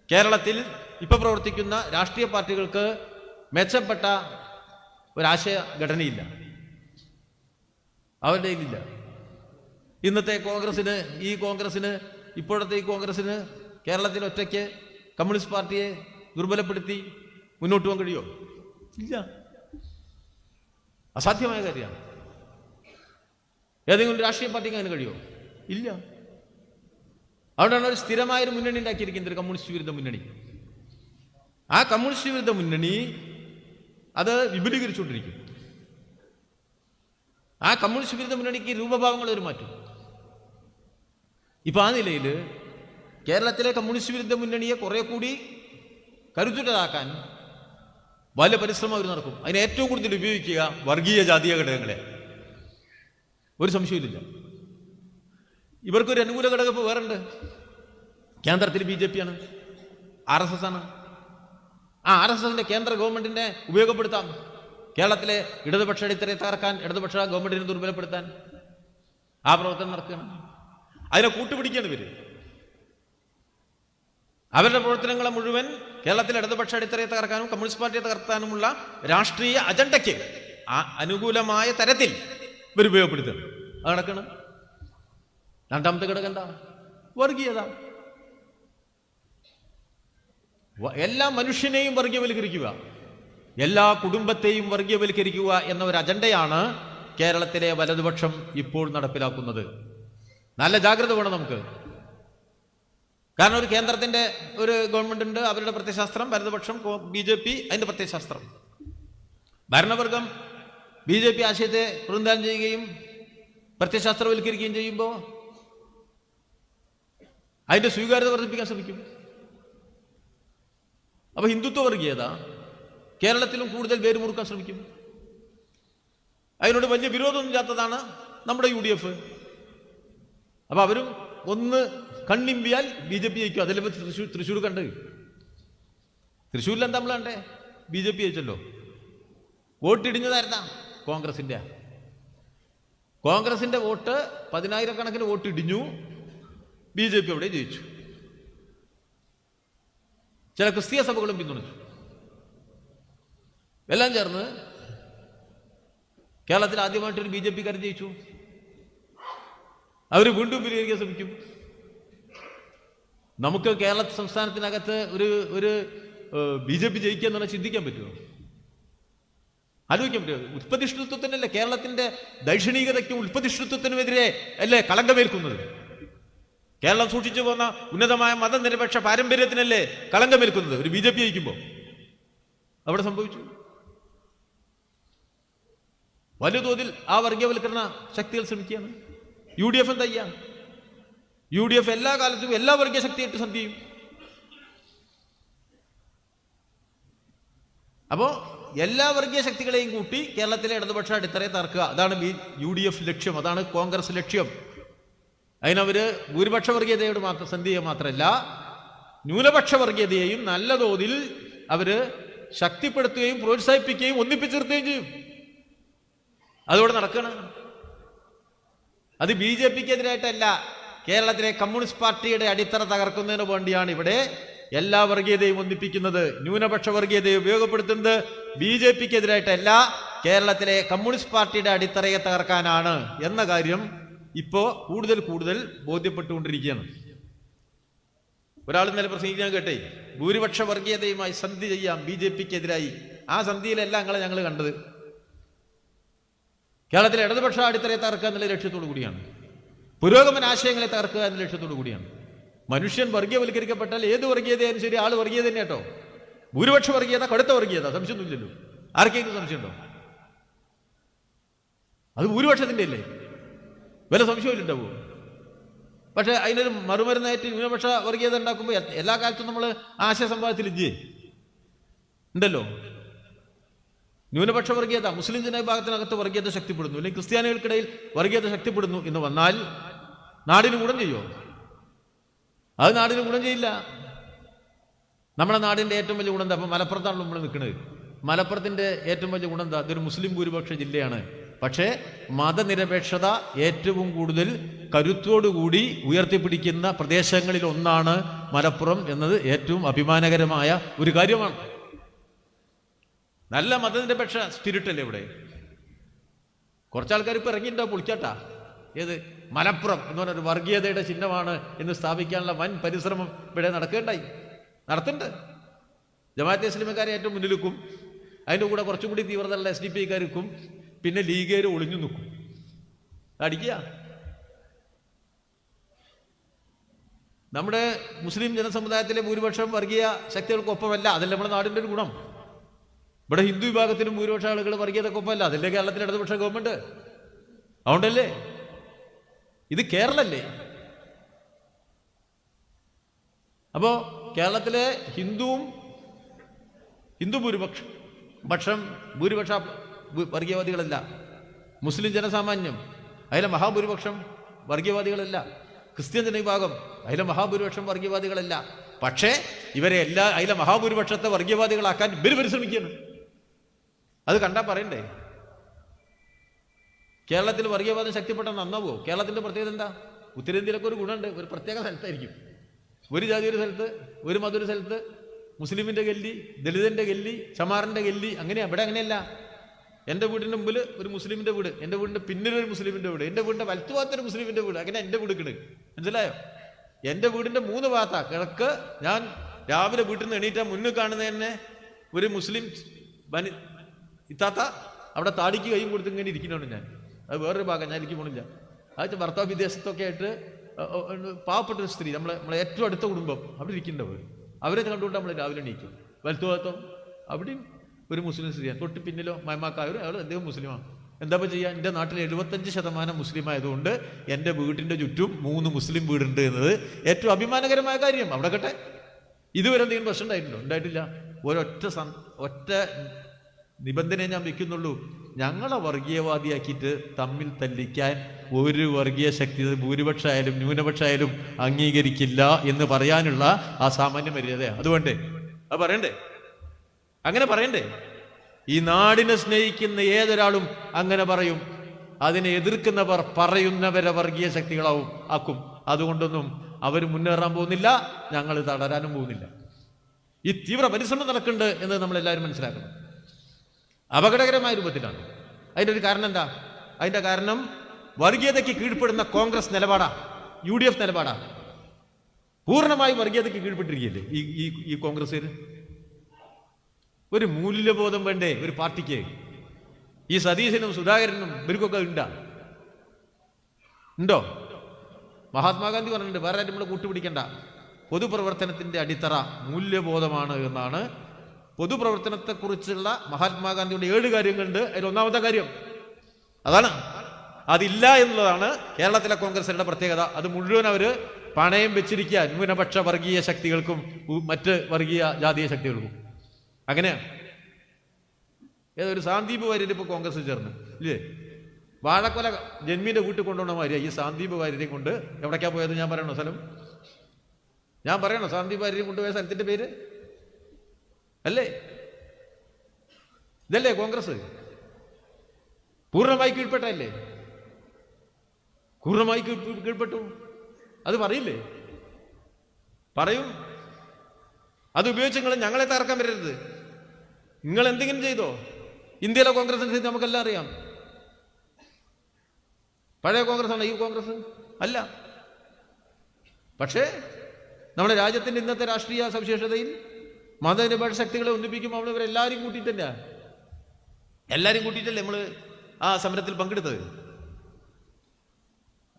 കേരളത്തിൽ ഇപ്പൊ പ്രവർത്തിക്കുന്ന രാഷ്ട്രീയ പാർട്ടികൾക്ക് മെച്ചപ്പെട്ട ഒരാശയ ഘടനയില്ല, അവരുടെ കയ്യിലില്ല. ഇന്നത്തെ കോൺഗ്രസിന്, ഇപ്പോഴത്തെ ഈ കോൺഗ്രസിന് കേരളത്തിൽ ഒറ്റയ്ക്ക് കമ്മ്യൂണിസ്റ്റ് പാർട്ടിയെ ദുർബലപ്പെടുത്തി മുന്നോട്ട് പോകാൻ കഴിയുമോ? ഇല്ല, അസാധ്യമായ കാര്യമാണ്. ഏതെങ്കിലും രാഷ്ട്രീയ പാർട്ടിക്ക് അങ്ങനെ കഴിയുമോ? ഇല്ല. അവിടെയാണ് ഒരു സ്ഥിരമായൊരു മുന്നണി ഉണ്ടാക്കിയിരിക്കുന്നത്, കമ്മ്യൂണിസ്റ്റ് വിരുദ്ധ മുന്നണി. ആ കമ്മ്യൂണിസ്റ്റ് വിരുദ്ധ മുന്നണി അത് വിപുലീകരിച്ചുകൊണ്ടിരിക്കും. ആ കമ്മ്യൂണിസ്റ്റ് വിരുദ്ധ മുന്നണിക്ക് രൂപഭാവങ്ങൾ ഒരു മാറ്റും. ഇപ്പൊ ആ നിലയിൽ കേരളത്തിലെ കമ്മ്യൂണിസ്റ്റ് വിരുദ്ധ മുന്നണിയെ കുറെ കൂടി കരുത്തുറ്റതാക്കാൻ വലിയ പരിശ്രമം അവർ നടക്കും. അതിന് ഏറ്റവും കൂടുതൽ ഉപയോഗിക്കുക വർഗീയ ജാതീയ ഘടകങ്ങളെ. ഒരു സംശയമില്ല. ഇവർക്കൊരു അനുകൂല ഘടകം വേറെ ഉണ്ട്. കേന്ദ്രത്തിൽ BJP ആണ്, RSS ആണ്. ആ RSSന്റെ കേന്ദ്ര ഗവൺമെന്റിനെ ഉപയോഗപ്പെടുത്താം കേരളത്തിലെ ഇടതുപക്ഷ അടിത്തറയെ തകർക്കാൻ, ഇടതുപക്ഷ ഗവൺമെന്റിനെ ദുർബലപ്പെടുത്താൻ. ആ പ്രവർത്തനം നടക്കുകയാണ്. അതിനെ കൂട്ടുപിടിക്കുകയാണ് ഇവര്. അവരുടെ പ്രവർത്തനങ്ങളെ മുഴുവൻ കേരളത്തിലെ ഇടതുപക്ഷ അടിത്തറയെ തകർക്കാനും കമ്മ്യൂണിസ്റ്റ് പാർട്ടിയെ തകർക്കാനുമുള്ള രാഷ്ട്രീയ അജണ്ടയ്ക്ക് അനുകൂലമായ തരത്തിൽ ഇവർ ഉപയോഗപ്പെടുത്തുക. അത് നടക്കണം. രണ്ടാമത്തെ ഘടകം എന്താ? വർഗീയത. എല്ലാ മനുഷ്യനെയും വർഗീയവൽക്കരിക്കുക, എല്ലാ കുടുംബത്തെയും വർഗീയവൽക്കരിക്കുക എന്ന ഒരു അജണ്ടയാണ് കേരളത്തിലെ വലതുപക്ഷം ഇപ്പോൾ നടപ്പിലാക്കുന്നത്. നല്ല ജാഗ്രത വേണം നമുക്ക്. കാരണം ഒരു കേന്ദ്രത്തിന്റെ ഒരു ഗവൺമെന്റ് ഉണ്ട്, അവരുടെ പ്രത്യയശാസ്ത്രം. വലതുപക്ഷം BJP അതിന്റെ പ്രത്യയശാസ്ത്രം. ഭരണവർഗം BJP ആശയത്തെ പ്രതിനിധാനം ചെയ്യുകയും പ്രത്യയശാസ്ത്രവൽക്കരിക്കുകയും ചെയ്യുമ്പോൾ അതിന്റെ സ്വീകാര്യത വർദ്ധിപ്പിക്കാൻ ശ്രമിക്കും. അപ്പൊ ഹിന്ദുത്വ വർഗീയത കേരളത്തിലും കൂടുതൽ വേരുമുറുക്കാൻ ശ്രമിക്കും. അതിനോട് വലിയ വിരോധമൊന്നുമില്ലാത്തതാണ് നമ്മുടെ UDF. അപ്പൊ അവരും ഒന്ന് കണ്ണിമ്പിയാൽ BJP ജയിക്കും. അതിലെ തൃശ്ശൂർ കണ്ട്, തൃശ്ശൂരിൽ എന്താ നമ്മൾ കണ്ടേ? BJP ജയിച്ചല്ലോ. വോട്ടിടിഞ്ഞതായിരുന്ന കോൺഗ്രസിന്റെ. കോൺഗ്രസിന്റെ വോട്ട് 10,000 വോട്ട് ഇടിഞ്ഞു. BJP അവിടെ ജയിച്ചു. ചില ക്രിസ്തീയ സഭകളും പിന്തുണച്ചു. എല്ലാം ചേർന്ന് കേരളത്തിൽ ആദ്യമായിട്ടൊരു BJP-കാരൻ ജയിച്ചു. അവർ വീണ്ടും വിലയിരുത്താൻ ശ്രമിക്കും. നമുക്ക് കേരള സംസ്ഥാനത്തിനകത്ത് ഒരു BJP ജയിക്കുക എന്ന് പറഞ്ഞാൽ ചിന്തിക്കാൻ പറ്റുമോ? ആലോചിക്കാൻ പറ്റുമോ? ഉൽപ്പതിഷ്ഠിത്വത്തിനല്ലേ, കേരളത്തിന്റെ ദൈക്ഷണികതയ്ക്കും ഉൽപ്പതിഷ്ഠിത്വത്തിനുമെതിരെ അല്ലേ കളങ്കമേൽക്കുന്നത്? കേരളം സൂക്ഷിച്ചു പോന്ന ഉന്നതമായ മതനിരപേക്ഷ പാരമ്പര്യത്തിനല്ലേ കളങ്കമേൽക്കുന്നത് ഒരു BJP ജയിക്കുമ്പോൾ? അവിടെ സംഭവിച്ചു. വലിയ തോതിൽ ആ വർഗീയവൽക്കരണ ശക്തികൾ ശ്രമിക്കുകയാണ്. UDF എന്താ ചെയ്യാ? UDF എല്ലാ കാലത്തും എല്ലാ വർഗീയ ശക്തിയായിട്ട് സന്ധി ചെയ്യും. അപ്പോ എല്ലാ വർഗീയ ശക്തികളെയും കൂട്ടി കേരളത്തിലെ ഇടതുപക്ഷ അടിത്തറയെ തകർക്കുക, അതാണ് UDF ലക്ഷ്യം, അതാണ് കോൺഗ്രസ് ലക്ഷ്യം. അതിനവര് ഭൂരിപക്ഷ വർഗീയതയോട് മാത്രം സന്ധി ചെയ്യുക മാത്രമല്ല, ന്യൂനപക്ഷ വർഗീയതയെയും നല്ല തോതിൽ അവര് ശക്തിപ്പെടുത്തുകയും പ്രോത്സാഹിപ്പിക്കുകയും ഒന്നിപ്പിച്ചു നിർത്തുകയും ചെയ്യും. അതോടെ നടക്കണം. അത് BJPക്കെതിരായിട്ടല്ല, കേരളത്തിലെ കമ്മ്യൂണിസ്റ്റ് പാർട്ടിയുടെ അടിത്തറ തകർക്കുന്നതിന് വേണ്ടിയാണ് ഇവിടെ എല്ലാ വർഗീയതയും ഒന്നിപ്പിക്കുന്നത്. ന്യൂനപക്ഷ വർഗീയതയെ ഉപയോഗപ്പെടുത്തുന്നത് BJPക്കെതിരായിട്ടല്ല, കേരളത്തിലെ കമ്മ്യൂണിസ്റ്റ് പാർട്ടിയുടെ അടിത്തറയെ തകർക്കാനാണ് എന്ന കാര്യം ഇപ്പോ കൂടുതൽ കൂടുതൽ ബോധ്യപ്പെട്ടുകൊണ്ടിരിക്കുകയാണ്. ഒരാൾ ഇന്നലെ പ്രസംഗിക്കാൻ കേട്ടേ, ഭൂരിപക്ഷ വർഗീയതയുമായി സന്ധി ചെയ്യാം BJPക്കെതിരായി. ആ സന്ധിയിലല്ല ഞങ്ങൾ കണ്ടത്. കേരളത്തിലെ ഇടതുപക്ഷ അടിത്തറയെ തകർക്കുക എന്നുള്ള ലക്ഷ്യത്തോടു കൂടിയാണ്, പുരോഗമന ആശയങ്ങളെ തകർക്കുക എന്ന ലക്ഷ്യത്തോടു കൂടിയാണ്. മനുഷ്യൻ വർഗീയവൽക്കരിക്കപ്പെട്ടാൽ ഏത് വർഗീയതയായാലും ശരി, ആള് വർഗീയത തന്നെ കേട്ടോ. ഭൂരിപക്ഷ വർഗീയത, കടുത്ത വർഗീയത, സംശയമൊന്നുമില്ലല്ലോ. ആർക്കെങ്കിലും സംശയമുണ്ടോ? അത് ഭൂരിപക്ഷത്തിന്റെ അല്ലേ, വല്ല സംശയമില്ലുണ്ടാവോ? പക്ഷെ അതിനൊരു മറുമരുന്നായിട്ട് ന്യൂനപക്ഷ വർഗീയത ഉണ്ടാക്കുമ്പോൾ എല്ലാ കാലത്തും നമ്മൾ ആശയസംവാദത്തിൽ ഉണ്ടല്ലോ. ന്യൂനപക്ഷ വർഗീയത, മുസ്ലിം ജനവിഭാഗത്തിനകത്ത് വർഗീയത ശക്തിപ്പെടുന്നു, അല്ലെങ്കിൽ ക്രിസ്ത്യാനികൾക്കിടയിൽ വർഗീയത ശക്തിപ്പെടുന്നു എന്ന് വന്നാൽ നാടിന് ഗുണം ചെയ്യുമോ? അത് നാടിന് ഗുണം ചെയ്യില്ല. നമ്മുടെ നാടിന്റെ ഏറ്റവും വലിയ ഗുണം എന്താ? അപ്പൊ മലപ്പുറത്താണല്ലോ നമ്മൾ നിൽക്കുന്നത്. മലപ്പുറത്തിന്റെ ഏറ്റവും വലിയ ഗുണം എന്താ? അതൊരു മുസ്ലിം ഭൂരിപക്ഷ ജില്ലയാണ്. പക്ഷേ മതനിരപേക്ഷത ഏറ്റവും കൂടുതൽ കരുത്തോടുകൂടി ഉയർത്തിപ്പിടിക്കുന്ന പ്രദേശങ്ങളിൽ ഒന്നാണ് മലപ്പുറം എന്നത് ഏറ്റവും അഭിമാനകരമായ ഒരു കാര്യമാണ്. നല്ല മതനിരപേക്ഷ സ്പിരിറ്റല്ലേ ഇവിടെ. കുറച്ചാൾക്കാർ ഇപ്പൊ ഇറങ്ങിയിട്ടുണ്ടാവും പൊളിക്കാട്ടാ. ഏത് മലപ്പുറം എന്ന് പറഞ്ഞൊരു വർഗീയതയുടെ ചിഹ്നമാണ് എന്ന് സ്ഥാപിക്കാനുള്ള വൻ പരിശ്രമം ഇവിടെ നടത്തുന്നുണ്ട്. ജമാഅത്തെ ഇസ്ലാമിക്കാരെ ഏറ്റവും മുന്നിലേക്കും, അതിൻ്റെ കൂടെ കുറച്ചും കൂടി തീവ്രതയുള്ള SDP-ക്കാർക്കും, പിന്നെ ലീഗേര് ഒളിഞ്ഞു നിൽക്കും, അടിക്കുക. നമ്മുടെ മുസ്ലിം ജനസമുദായത്തിലെ ഭൂരിപക്ഷം വർഗീയ ശക്തികൾക്കൊപ്പമല്ല. അതല്ല നമ്മുടെ നാടിൻ്റെ ഒരു ഗുണം. ഇവിടെ ഹിന്ദു വിഭാഗത്തിലും ഭൂരിപക്ഷ ആളുകൾ വർഗീയതക്കൊപ്പമല്ല. അതല്ലേ കേരളത്തിലെ ഇടതുപക്ഷ ഗവൺമെന്റ്. അതുകൊണ്ടല്ലേ ഇത് കേരളല്ലേ. അപ്പോ കേരളത്തിലെ ഹിന്ദു ഭൂരിപക്ഷ വർഗീയവാദികളല്ല. മുസ്ലിം ജനസാമാന്യം അതിലെ മഹാഭൂരിപക്ഷം വർഗീയവാദികളല്ല. ക്രിസ്ത്യൻ ജനവിഭാഗം അതിലെ മഹാഭൂരിപക്ഷം വർഗീയവാദികളല്ല. പക്ഷേ ഇവരെ അതിലെ മഹാഭൂരിപക്ഷത്തെ വർഗീയവാദികളാക്കാൻ ഇവർ പരിശ്രമിക്കുകയാണ്. അത് കണ്ടാ പറയണ്ടേ? കേരളത്തിൽ വർഗീയവാദം ശക്തിപ്പെട്ടാൽ നന്നാവോ? കേരളത്തിന്റെ പ്രത്യേകത എന്താ? ഉത്തരേന്ത്യയിലൊക്കെ ഒരു ഗുണമുണ്ട്. ഒരു പ്രത്യേക സ്ഥലത്തായിരിക്കും, ഒരു ജാതി ഒരു സ്ഥലത്ത്, ഒരു മത ഒരു സ്ഥലത്ത്, മുസ്ലിമിന്റെ ഗല്ലി, ദളിതന്റെ ഗല്ലി, ചമാറിന്റെ ഗല്ലി, അങ്ങനെയാ. ഇവിടെ അങ്ങനെയല്ല. എൻ്റെ വീടിന്റെ മുമ്പിൽ ഒരു മുസ്ലിമിന്റെ വീട്, എൻ്റെ വീടിന്റെ പിന്നിലൊരു മുസ്ലിമിന്റെ വീട്, എൻ്റെ വീടിന്റെ വലത്തുഭാഗത്തൊരു മുസ്ലിമിന്റെ വീട്, അങ്ങനെ എൻ്റെ വീട് കിടക്ക്. മനസ്സിലായോ? എൻ്റെ വീടിന്റെ 3 ഭാഗത്താ. കിഴക്ക് ഞാൻ രാവിലെ വീട്ടിൽ നിന്ന് എണീറ്റാൽ മുന്നിൽ കാണുന്ന തന്നെ ഒരു മുസ്ലിം ഇത്താത്ത അവിടെ താടിക്ക് കൈയും കൊടുത്ത് ഇങ്ങനെ ഇരിക്കുന്നുണ്ട്. ഞാൻ അത് വേറൊരു ഭാഗം, ഞാൻ എനിക്ക് പോണില്ല. അത് ഭർത്താവ് വിദേശത്തൊക്കെ ആയിട്ട് പാവപ്പെട്ട ഒരു സ്ത്രീ, നമ്മളെ ഏറ്റവും അടുത്ത കുടുംബം അവിടെ ഇരിക്കേണ്ടവർ, അവരെ കണ്ടുകൊണ്ട് നമ്മൾ രാവിലെ എണീക്കും. വലത്തുഭാഗത്തോ അവിടെയും ഒരു മുസ്ലിം സ്ത്രീയാണ്. തൊട്ട് പിന്നിലോ മയമാക്കായൊരു അയാൾ അദ്ദേഹം മുസ്ലിമാണ്. എന്താ ചെയ്യുക? എൻ്റെ നാട്ടിൽ 75% മുസ്ലിം ആയതുകൊണ്ട് എൻ്റെ വീട്ടിൻ്റെ ചുറ്റും 3 മുസ്ലിം വീടുണ്ട് എന്നത് ഏറ്റവും അഭിമാനകരമായ കാര്യം. അവിടെ കട്ടെ. ഇതുവരെ എന്തെങ്കിലും പ്രശ്നം ഉണ്ടായിട്ടുണ്ടോ? ഉണ്ടായിട്ടില്ല. ഒറ്റ നിബന്ധനയെ ഞാൻ വെക്കുന്നുള്ളൂ. ഞങ്ങളെ വർഗീയവാദിയാക്കിയിട്ട് തമ്മിൽ തല്ലിക്കാൻ ഒരു വർഗീയ ശക്തി, ഭൂരിപക്ഷമായാലും ന്യൂനപക്ഷമായാലും അംഗീകരിക്കില്ല എന്ന് പറയാനുള്ള ആ സാമാന്യ മര്യാദയാണ്. അതുകൊണ്ടേ അത് പറയണ്ടേ? അങ്ങനെ പറയണ്ടേ? ഈ നാടിനെ സ്നേഹിക്കുന്ന ഏതൊരാളും അങ്ങനെ പറയും. അതിനെ എതിർക്കുന്നവർ പറയുന്നവരെ വർഗീയ ആക്കും. അതുകൊണ്ടൊന്നും അവർ മുന്നേറാൻ പോകുന്നില്ല, ഞങ്ങൾ തളരാനും പോകുന്നില്ല. ഈ തീവ്ര പരിശ്രമം നടക്കുന്നുണ്ട് എന്ന് നമ്മളെല്ലാവരും മനസ്സിലാക്കണം. അപകടകരമായ രൂപത്തിലാണ്. അതിൻ്റെ ഒരു കാരണം എന്താ? അതിൻ്റെ കാരണം വർഗീയതയ്ക്ക് കീഴ്പ്പെടുന്ന കോൺഗ്രസ് നിലപാടാ, UDF നിലപാടാ. പൂർണ്ണമായും വർഗീയതയ്ക്ക് കീഴ്പ്പെട്ടിരിക്കുകയല്ലേ ഈ കോൺഗ്രസ്. ഒരു മൂല്യബോധം വേണ്ടേ ഒരു പാർട്ടിക്ക്? ഈ സതീശനും സുധാകരനും ഇവർക്കൊക്കെ ഉണ്ടോ? മഹാത്മാഗാന്ധി പറഞ്ഞിട്ടുണ്ട്, വേറെ നമ്മൾ കൂട്ടുപിടിക്കണ്ട, പൊതുപ്രവർത്തനത്തിന്റെ അടിത്തറ മൂല്യബോധമാണ് എന്നാണ്. പൊതുപ്രവർത്തനത്തെക്കുറിച്ചുള്ള മഹാത്മാഗാന്ധിയുടെ 7 കാര്യങ്ങളുണ്ട്. അതിൽ ഒന്നാമത്തെ കാര്യം അതാണ്. അതില്ല എന്നുള്ളതാണ് കേരളത്തിലെ കോൺഗ്രസിന്റെ പ്രത്യേകത. അത് മുഴുവൻ അവർ പണയം വെച്ചിരിക്കുക ന്യൂനപക്ഷ വർഗീയ ശക്തികൾക്കും മറ്റ് വർഗീയ ജാതീയ ശക്തികൾക്കും. അങ്ങനെയാണ്. ഏതൊരു സാന്ദീപ് വാര്യർ ഇപ്പോൾ കോൺഗ്രസ് ചേർന്ന് ഇല്ലേ? വാഴക്കൊല ജന്മീന്റെ വീട്ടിൽ കൊണ്ടുപോകണ മാതിരിയാ ഈ സാന്ദീപ് വാര്യരെയും കൊണ്ട്. എവിടേക്കാ പോയത് ഞാൻ പറയണോ സ്ഥലം? ഞാൻ പറയണോ സാന്ദീപ് വാര്യരെയും കൊണ്ടുപോയ സ്ഥലത്തിന്റെ പേര് അല്ലേ? ഇതല്ലേ കോൺഗ്രസ്? പൂർണ്ണമായി കീഴ്പ്പെട്ടല്ലേ? പൂർണ്ണമായി കീഴ്പ്പെട്ടു. അത് പറയില്ലേ? പറയും. അത് ഉപയോഗിച്ച് നിങ്ങൾ ഞങ്ങളെ തകർക്കാൻ വരരുത്. നിങ്ങൾ എന്തെങ്കിലും ചെയ്തോ? ഇന്ത്യയിലെ കോൺഗ്രസിനെ സ്ഥിതി നമുക്കെല്ലാം അറിയാം. പഴയ കോൺഗ്രസ് ആണ് ഈ കോൺഗ്രസ് അല്ല. പക്ഷേ നമ്മുടെ രാജ്യത്തിന്റെ ഇന്നത്തെ രാഷ്ട്രീയ സവിശേഷതയിൽ മതനിരപേക്ഷ ശക്തികളെ ഒന്നിപ്പിക്കുമ്പോൾ നമ്മൾ ഇവരെല്ലാവരും കൂട്ടിയിട്ടല്ല, എല്ലാവരും കൂട്ടിയിട്ടല്ലേ നമ്മൾ ആ സമരത്തിൽ പങ്കെടുത്തത്.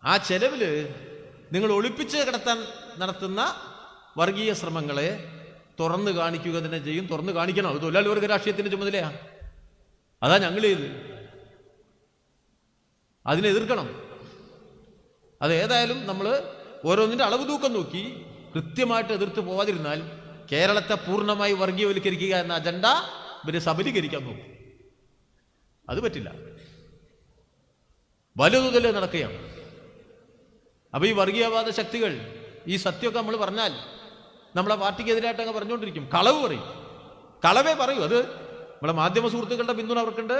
ആ ചെലവില് നിങ്ങൾ ഒളിപ്പിച്ച് കിടത്താൻ നടത്തുന്ന വർഗീയ ശ്രമങ്ങളെ തുറന്നു കാണിക്കുക തന്നെ ചെയ്യും. തുറന്നു കാണിക്കണം. അത് തൊഴിലാളി വർഗ രാഷ്ട്രീയത്തിന്റെ ചുമതലയാ. അതാ ഞങ്ങൾ ചെയ്ത്. അതിനെ എതിർക്കണം. അത് ഏതായാലും നമ്മൾ ഓരോന്നിന്റെ അളവ് തൂക്കം നോക്കി കൃത്യമായിട്ട് എതിർത്ത് പോവാതിരുന്നാൽ കേരളത്തെ പൂർണ്ണമായി വർഗീയവൽക്കരിക്കുക എന്ന അജണ്ട ഇവര് സബലീകരിക്കാൻ നോക്കും. അത് പറ്റില്ല. വലുതുതല് നടക്കുകയാണ്. അപ്പൊ ഈ വർഗീയവാദ ശക്തികൾ ഈ സത്യമൊക്കെ നമ്മൾ പറഞ്ഞാൽ നമ്മളെ പാർട്ടിക്കെതിരായിട്ട് അങ്ങ് പറഞ്ഞുകൊണ്ടിരിക്കും. കളവ് പറയും. കളവേ പറയൂ. അത് നമ്മളെ മാധ്യമ സുഹൃത്തുക്കളുടെ പിന്തുണ അവർക്കുണ്ട്.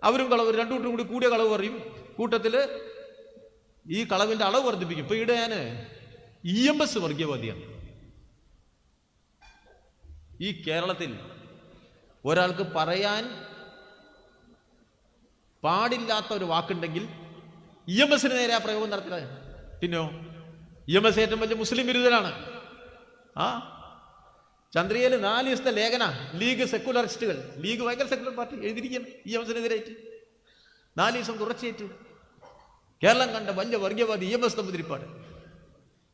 അവരും കളവ്, രണ്ടു കൂട്ടരും കൂടി കൂടിയ കളവ് പറയും. കൂട്ടത്തില് ഈ കളവിന്റെ അളവ് വർദ്ധിപ്പിക്കും. ഇപ്പൊ ഇവിടെ ഞാൻ EMS വർഗീയവാദിയാണ്. ഈ കേരളത്തിൽ ഒരാൾക്ക് പറയാൻ പാടില്ലാത്ത ഒരു വാക്കുണ്ടെങ്കിൽ EMSന് നേരെ ആ പ്രയോഗം നടത്തില്ല. പിന്നോ EMS ഏറ്റവും വലിയ മുസ്ലിം വിരുദ്ധനാണ്. ചന്ദ്രികയിൽ 4 ദിവസത്തെ ലേഖന ലീഗ് സെക്കുലറിസ്റ്റുകൾ, ലീഗ് ഭയങ്കര സെക്കുലർ പാർട്ടി എഴുതിയിരിക്കുകയാണ് EMSനെതിരായിട്ട്. 4 ദിവസം തുടർച്ചയായിട്ട് കേരളം കണ്ട വലിയ വർഗീയവാദി EMS നമ്പൂതിരിപ്പാട്.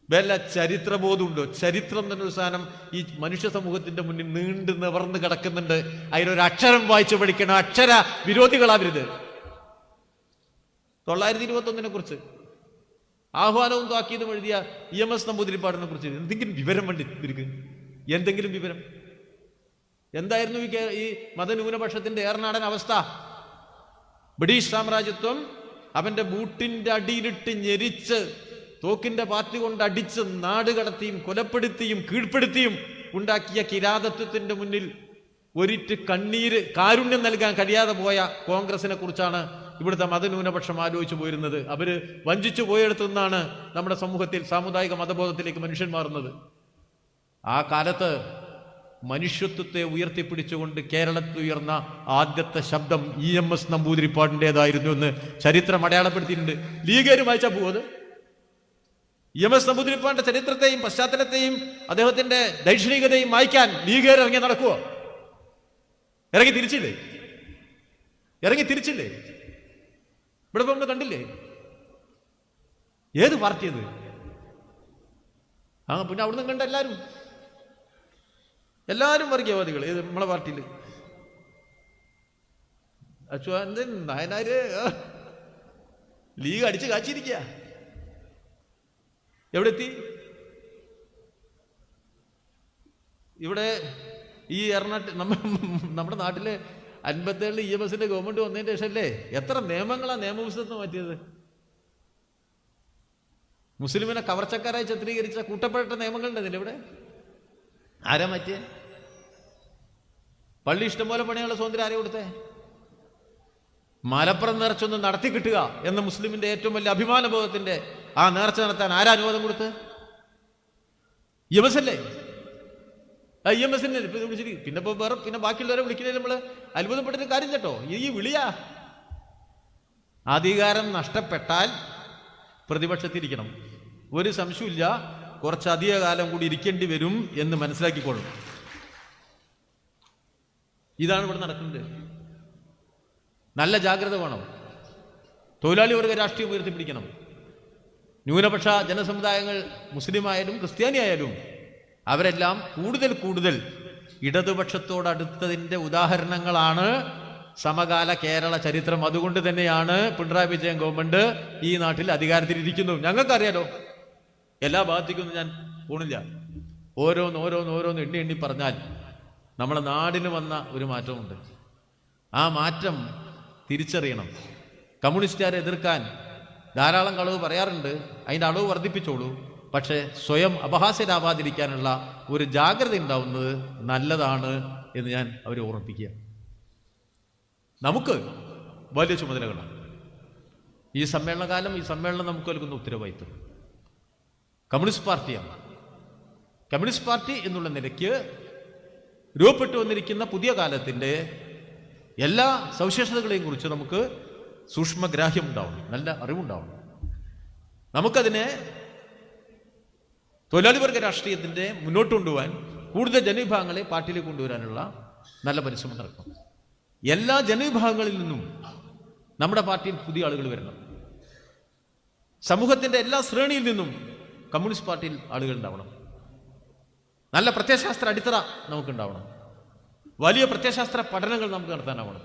വല്ല ചരിത്രബോധമുണ്ടോ? ചരിത്രം എന്നൊരു സാധനം ഈ മനുഷ്യ സമൂഹത്തിന്റെ മുന്നിൽ നീണ്ടു നിവർന്ന് കിടക്കുന്നുണ്ട്. അതിലൊരു അക്ഷരം വായിച്ചു പഠിക്കണം. അക്ഷര വിരോധികളാവരുത്. 921 കുറിച്ച് ആഹ്വാനവും താക്കീതും എഴുതിയ EMS നമ്പൂതിരിപ്പാടിനെ കുറിച്ച് എന്തെങ്കിലും വിവരം വേണ്ടി ഇവർക്ക്? എന്തെങ്കിലും വിവരം? എന്തായിരുന്നു ഈ മതന്യൂനപക്ഷത്തിന്റെ ഏറനാടൻ അവസ്ഥ? ബ്രിട്ടീഷ് സാമ്രാജ്യത്വം അവന്റെ ബൂട്ടിന്റെ അടിയിലിട്ട് ഞെരിച്ച് തോക്കിന്റെ പാർട്ടി കൊണ്ട് അടിച്ച് നാട് കടത്തിയും കൊലപ്പെടുത്തിയും കീഴ്പ്പെടുത്തിയും ഉണ്ടാക്കിയ കിരാതത്വത്തിന്റെ മുന്നിൽ ഒരിറ്റ് കണ്ണീര് കാരുണ്യം നൽകാൻ കഴിയാതെ പോയ കോൺഗ്രസിനെ കുറിച്ചാണ് ഇവിടുത്തെ മതന്യൂനപക്ഷം ആലോചിച്ചു പോയിരുന്നത്. അവര് വഞ്ചിച്ചു പോയെടുത്തുനിന്നാണ് നമ്മുടെ സമൂഹത്തിൽ സാമുദായിക മതബോധത്തിലേക്ക് മനുഷ്യൻ മാറുന്നത്. ആ കാലത്ത് മനുഷ്യത്വത്തെ ഉയർത്തിപ്പിടിച്ചുകൊണ്ട് കേരളത്തിൽ ഉയർന്ന ആദ്യത്തെ ശബ്ദം EMS നമ്പൂതിരിപ്പാടിൻ്റെതായിരുന്നു എന്ന് ചരിത്രം അടയാളപ്പെടുത്തിയിട്ടുണ്ട്. ലീഗേര് വായിച്ചാൽ പോവത് EMS നമ്പൂതിരിപ്പാടിന്റെ ചരിത്രത്തെയും പശ്ചാത്തലത്തെയും അദ്ദേഹത്തിന്റെ ദൈക്ഷണികതയും വായിക്കാൻ ലീഗേര് ഇറങ്ങി നടക്കുവോ? ഇറങ്ങി തിരിച്ചില്ലേ? ഇവിടെ നമ്മൾ കണ്ടില്ലേ? ഏത് പാർട്ടി അത്? പിന്നെ അവിടുന്ന് കണ്ട എല്ലാവരും വർഗീയവാദികൾ. ഏത് നമ്മളെ പാർട്ടിയിൽ നായനാര് ലീഗ് അടിച്ച് കാച്ചിരിക്കുക. എവിടെ എത്തി? ഇവിടെ ഈ നമ്മുടെ നാട്ടില് 57 EMSന്റെ ഗവൺമെന്റ് വന്നതിന് ശേഷമല്ലേ എത്ര നിയമങ്ങളാണ് നിയമപുസ്തകത്തിൽ മാറ്റിയത്? മുസ്ലിമിനെ കവർച്ചക്കാരായി ചിത്രീകരിച്ച കൂട്ടപ്പെട്ട നിയമങ്ങളുണ്ടെന്നില്ല ഇവിടെ? ആരാ മാറ്റിയ? പള്ളി ഇഷ്ടംപോലെ പണിയുള്ള സ്വാതന്ത്ര്യം ആരെ കൊടുത്തേ? മലപ്പുറം നേർച്ചൊന്ന് നടത്തി കിട്ടുക എന്ന മുസ്ലിമിന്റെ ഏറ്റവും വലിയ അഭിമാനബോധത്തിന്റെ ആ നേർച്ച നടത്താൻ ആരാ അനുവാദം കൊടുത്ത്? EMS അല്ലേ? EMSനെ വിളിച്ചിട്ട് പിന്നെ ബാക്കിയുള്ളവരെ വിളിക്കുന്നതിൽ നമ്മൾ അത്ഭുതപ്പെട്ടൊരു കാര്യം കേട്ടോ. ഈ വിളിയാ അധികാരം നഷ്ടപ്പെട്ടാൽ പ്രതിപക്ഷത്തിരിക്കണം. ഒരു സംശയമില്ല, കുറച്ചധിക കാലം കൂടി ഇരിക്കേണ്ടി വരും എന്ന് മനസ്സിലാക്കിക്കൊള്ളും. ഇതാണ് ഇവിടെ നടക്കുന്നത്. നല്ല ജാഗ്രത വേണം. തൊഴിലാളി വർഗ രാഷ്ട്രീയം ഉയർത്തിപ്പിടിക്കണം. ന്യൂനപക്ഷ ജനസമുദായങ്ങൾ മുസ്ലിമായാലും ക്രിസ്ത്യാനിയായാലും അവരെല്ലാം കൂടുതൽ കൂടുതൽ ഇടതുപക്ഷത്തോടടുത്തതിൻ്റെ ഉദാഹരണങ്ങളാണ് സമകാല കേരള ചരിത്രം. അതുകൊണ്ട് തന്നെയാണ് പിണറായി വിജയൻ ഗവൺമെന്റ് ഈ നാട്ടിൽ അധികാരത്തിലിരിക്കുന്നത്. ഞങ്ങൾക്കറിയാലോ, എല്ലാ ഭാഗത്തേക്കൊന്നും ഞാൻ പോണില്ല. ഓരോന്ന് എണ്ണി എണ്ണി പറഞ്ഞാൽ നമ്മളെ നാടിന് വന്ന ഒരു മാറ്റമുണ്ട്. ആ മാറ്റം തിരിച്ചറിയണം. കമ്മ്യൂണിസ്റ്റുകാരെ എതിർക്കാൻ ധാരാളം കളവ് പറയാറുണ്ട്, അതിൻ്റെ അളവ് വർദ്ധിപ്പിച്ചോളൂ. പക്ഷേ സ്വയം അപഹാസ്യരാവാതിരിക്കാനുള്ള ഒരു ജാഗ്രത ഉണ്ടാവുന്നത് നല്ലതാണ് എന്ന് ഞാൻ അവരെ ഓർമ്മിപ്പിക്കുക. നമുക്ക് വലിയ ചുമതലകളാണ് ഈ സമ്മേളനകാലം. ഈ സമ്മേളനം നമുക്ക് നൽകുന്ന ഉത്തരവാദിത്വം കമ്മ്യൂണിസ്റ്റ് പാർട്ടിയാണ്. കമ്മ്യൂണിസ്റ്റ് പാർട്ടി എന്നുള്ള നിലയ്ക്ക് രൂപപ്പെട്ടു വന്നിരിക്കുന്ന പുതിയ കാലത്തിൻ്റെ എല്ലാ സവിശേഷതകളെയും കുറിച്ച് നമുക്ക് സൂക്ഷ്മഗ്രാഹ്യം ഉണ്ടാവണം, നല്ല അറിവുണ്ടാവണം. നമുക്കതിനെ തൊഴിലാളി വർഗ രാഷ്ട്രീയത്തിൻ്റെ മുന്നോട്ട് കൊണ്ടുപോകാൻ, കൂടുതൽ ജനവിഭാഗങ്ങളെ പാർട്ടിയിലേക്ക് കൊണ്ടുവരാനുള്ള നല്ല പരിശ്രമം നടക്കണം. എല്ലാ ജനവിഭാഗങ്ങളിൽ നിന്നും നമ്മുടെ പാർട്ടിയിൽ പുതിയ ആളുകൾ വരണം. സമൂഹത്തിൻ്റെ എല്ലാ ശ്രേണിയിൽ നിന്നും കമ്മ്യൂണിസ്റ്റ് പാർട്ടിയിൽ ആളുകൾ ഉണ്ടാവണം. നല്ല പ്രത്യയശാസ്ത്ര അടിത്തറ നമുക്കുണ്ടാവണം. വലിയ പ്രത്യയശാസ്ത്ര പഠനങ്ങൾ നമുക്ക് നടത്താനാവണം.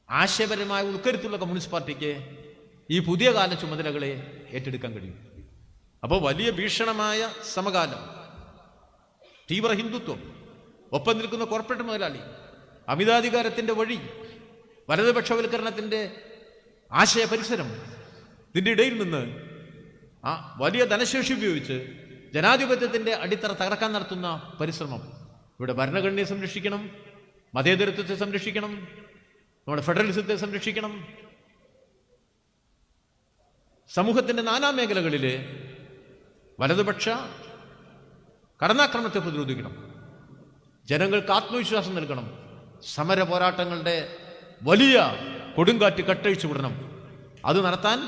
ആശയപരമായ ഉൾക്കരുത്തുള്ള കമ്മ്യൂണിസ്റ്റ് പാർട്ടിക്ക് ഈ പുതിയ കാല ചുമതലകളെ ഏറ്റെടുക്കാൻ കഴിയും. അപ്പോൾ വലിയ ഭീഷണമായ സമകാലം, തീവ്ര ഹിന്ദുത്വം, ഒപ്പം നിൽക്കുന്ന കോർപ്പറേറ്റ് മുതലാളി, അമിതാധികാരത്തിൻ്റെ വഴി, വലതുപക്ഷവൽക്കരണത്തിൻ്റെ ആശയ പരിസരം, ഇതിൻ്റെ ഇടയിൽ നിന്ന് ആ വലിയ ധനശേഷി ഉപയോഗിച്ച് ജനാധിപത്യത്തിൻ്റെ അടിത്തറ തകർക്കാൻ നടത്തുന്ന പരിശ്രമം. ഇവിടെ ഭരണഘടനയെ സംരക്ഷിക്കണം, മതേതരത്വത്തെ സംരക്ഷിക്കണം, നമ്മുടെ ഫെഡറലിസത്തെ സംരക്ഷിക്കണം. സമൂഹത്തിൻ്റെ നാനാ മേഖലകളിൽ വലതുപക്ഷ കടന്നാക്രമണത്തെ പ്രതിരോധിക്കണം. ജനങ്ങൾക്ക് ആത്മവിശ്വാസം നൽകണം. സമര പോരാട്ടങ്ങളുടെ വലിയ കൊടുങ്കാറ്റ് കട്ടഴിച്ചു വിടണം. അത് നടത്താൻ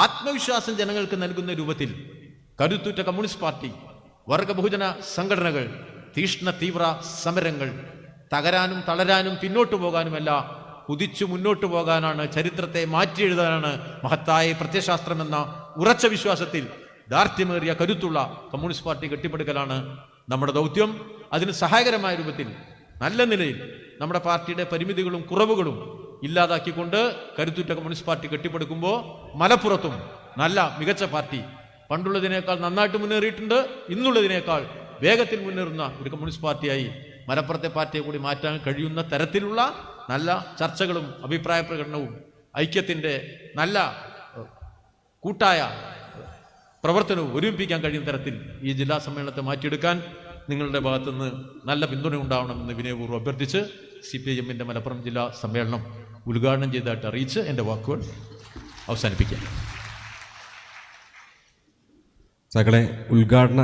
ആത്മവിശ്വാസം ജനങ്ങൾക്ക് നൽകുന്ന രൂപത്തിൽ കരുത്തുറ്റ കമ്മ്യൂണിസ്റ്റ് പാർട്ടി, വർഗ ബഹുജന സംഘടനകൾ, തീഷ്ണ തീവ്ര സമരങ്ങൾ, തകരാനും തളരാനും പിന്നോട്ടു പോകാനുമല്ല, കുതിച്ചു മുന്നോട്ട് പോകാനാണ്, ചരിത്രത്തെ മാറ്റി എഴുതാനാണ് മഹത്തായ പ്രത്യയശാസ്ത്രം എന്ന ഉറച്ച വിശ്വാസത്തിൽ ദാർഢ്യമേറിയ കരുത്തുള്ള കമ്മ്യൂണിസ്റ്റ് പാർട്ടി കെട്ടിപ്പടുക്കലാണ് നമ്മുടെ ദൗത്യം. അതിന് സഹായകരമായ രൂപത്തിൽ നല്ല നിലയിൽ നമ്മുടെ പാർട്ടിയുടെ പരിമിതികളും കുറവുകളും ഇല്ലാതാക്കിക്കൊണ്ട് കരുത്തുറ്റ കമ്മ്യൂണിസ്റ്റ് പാർട്ടി കെട്ടിപ്പടുക്കുമ്പോൾ മലപ്പുറത്തും നല്ല മികച്ച പാർട്ടി, പണ്ടുള്ളതിനേക്കാൾ നന്നായിട്ട് മുന്നേറിയിട്ടുണ്ട്, ഇന്നുള്ളതിനേക്കാൾ വേഗത്തിൽ മുന്നേറുന്ന ഒരു കമ്മ്യൂണിസ്റ്റ് പാർട്ടിയായി മലപ്പുറത്തെ പാർട്ടിയെ കൂടി മാറ്റാൻ കഴിയുന്ന തരത്തിലുള്ള നല്ല ചർച്ചകളും അഭിപ്രായ പ്രകടനവും ഐക്യത്തിൻ്റെ നല്ല കൂട്ടായ പ്രവർത്തനവും ഒരുമിപ്പിക്കാൻ കഴിയുന്ന തരത്തിൽ ഈ ജില്ലാ സമ്മേളനത്തെ മാറ്റിയെടുക്കാൻ നിങ്ങളുടെ ഭാഗത്തുനിന്ന് നല്ല പിന്തുണ ഉണ്ടാവണമെന്ന് വിനയപൂർവ്വം അഭ്യർത്ഥിച്ച് CPIM-ന്റെ മലപ്പുറം ജില്ലാ സമ്മേളനം ഉദ്ഘാടനം ചെയ്തതായിട്ട് അറിയിച്ച് എൻ്റെ വാക്കുകൾ അവസാനിപ്പിക്കാം. സകലെ ഉദ്ഘാടന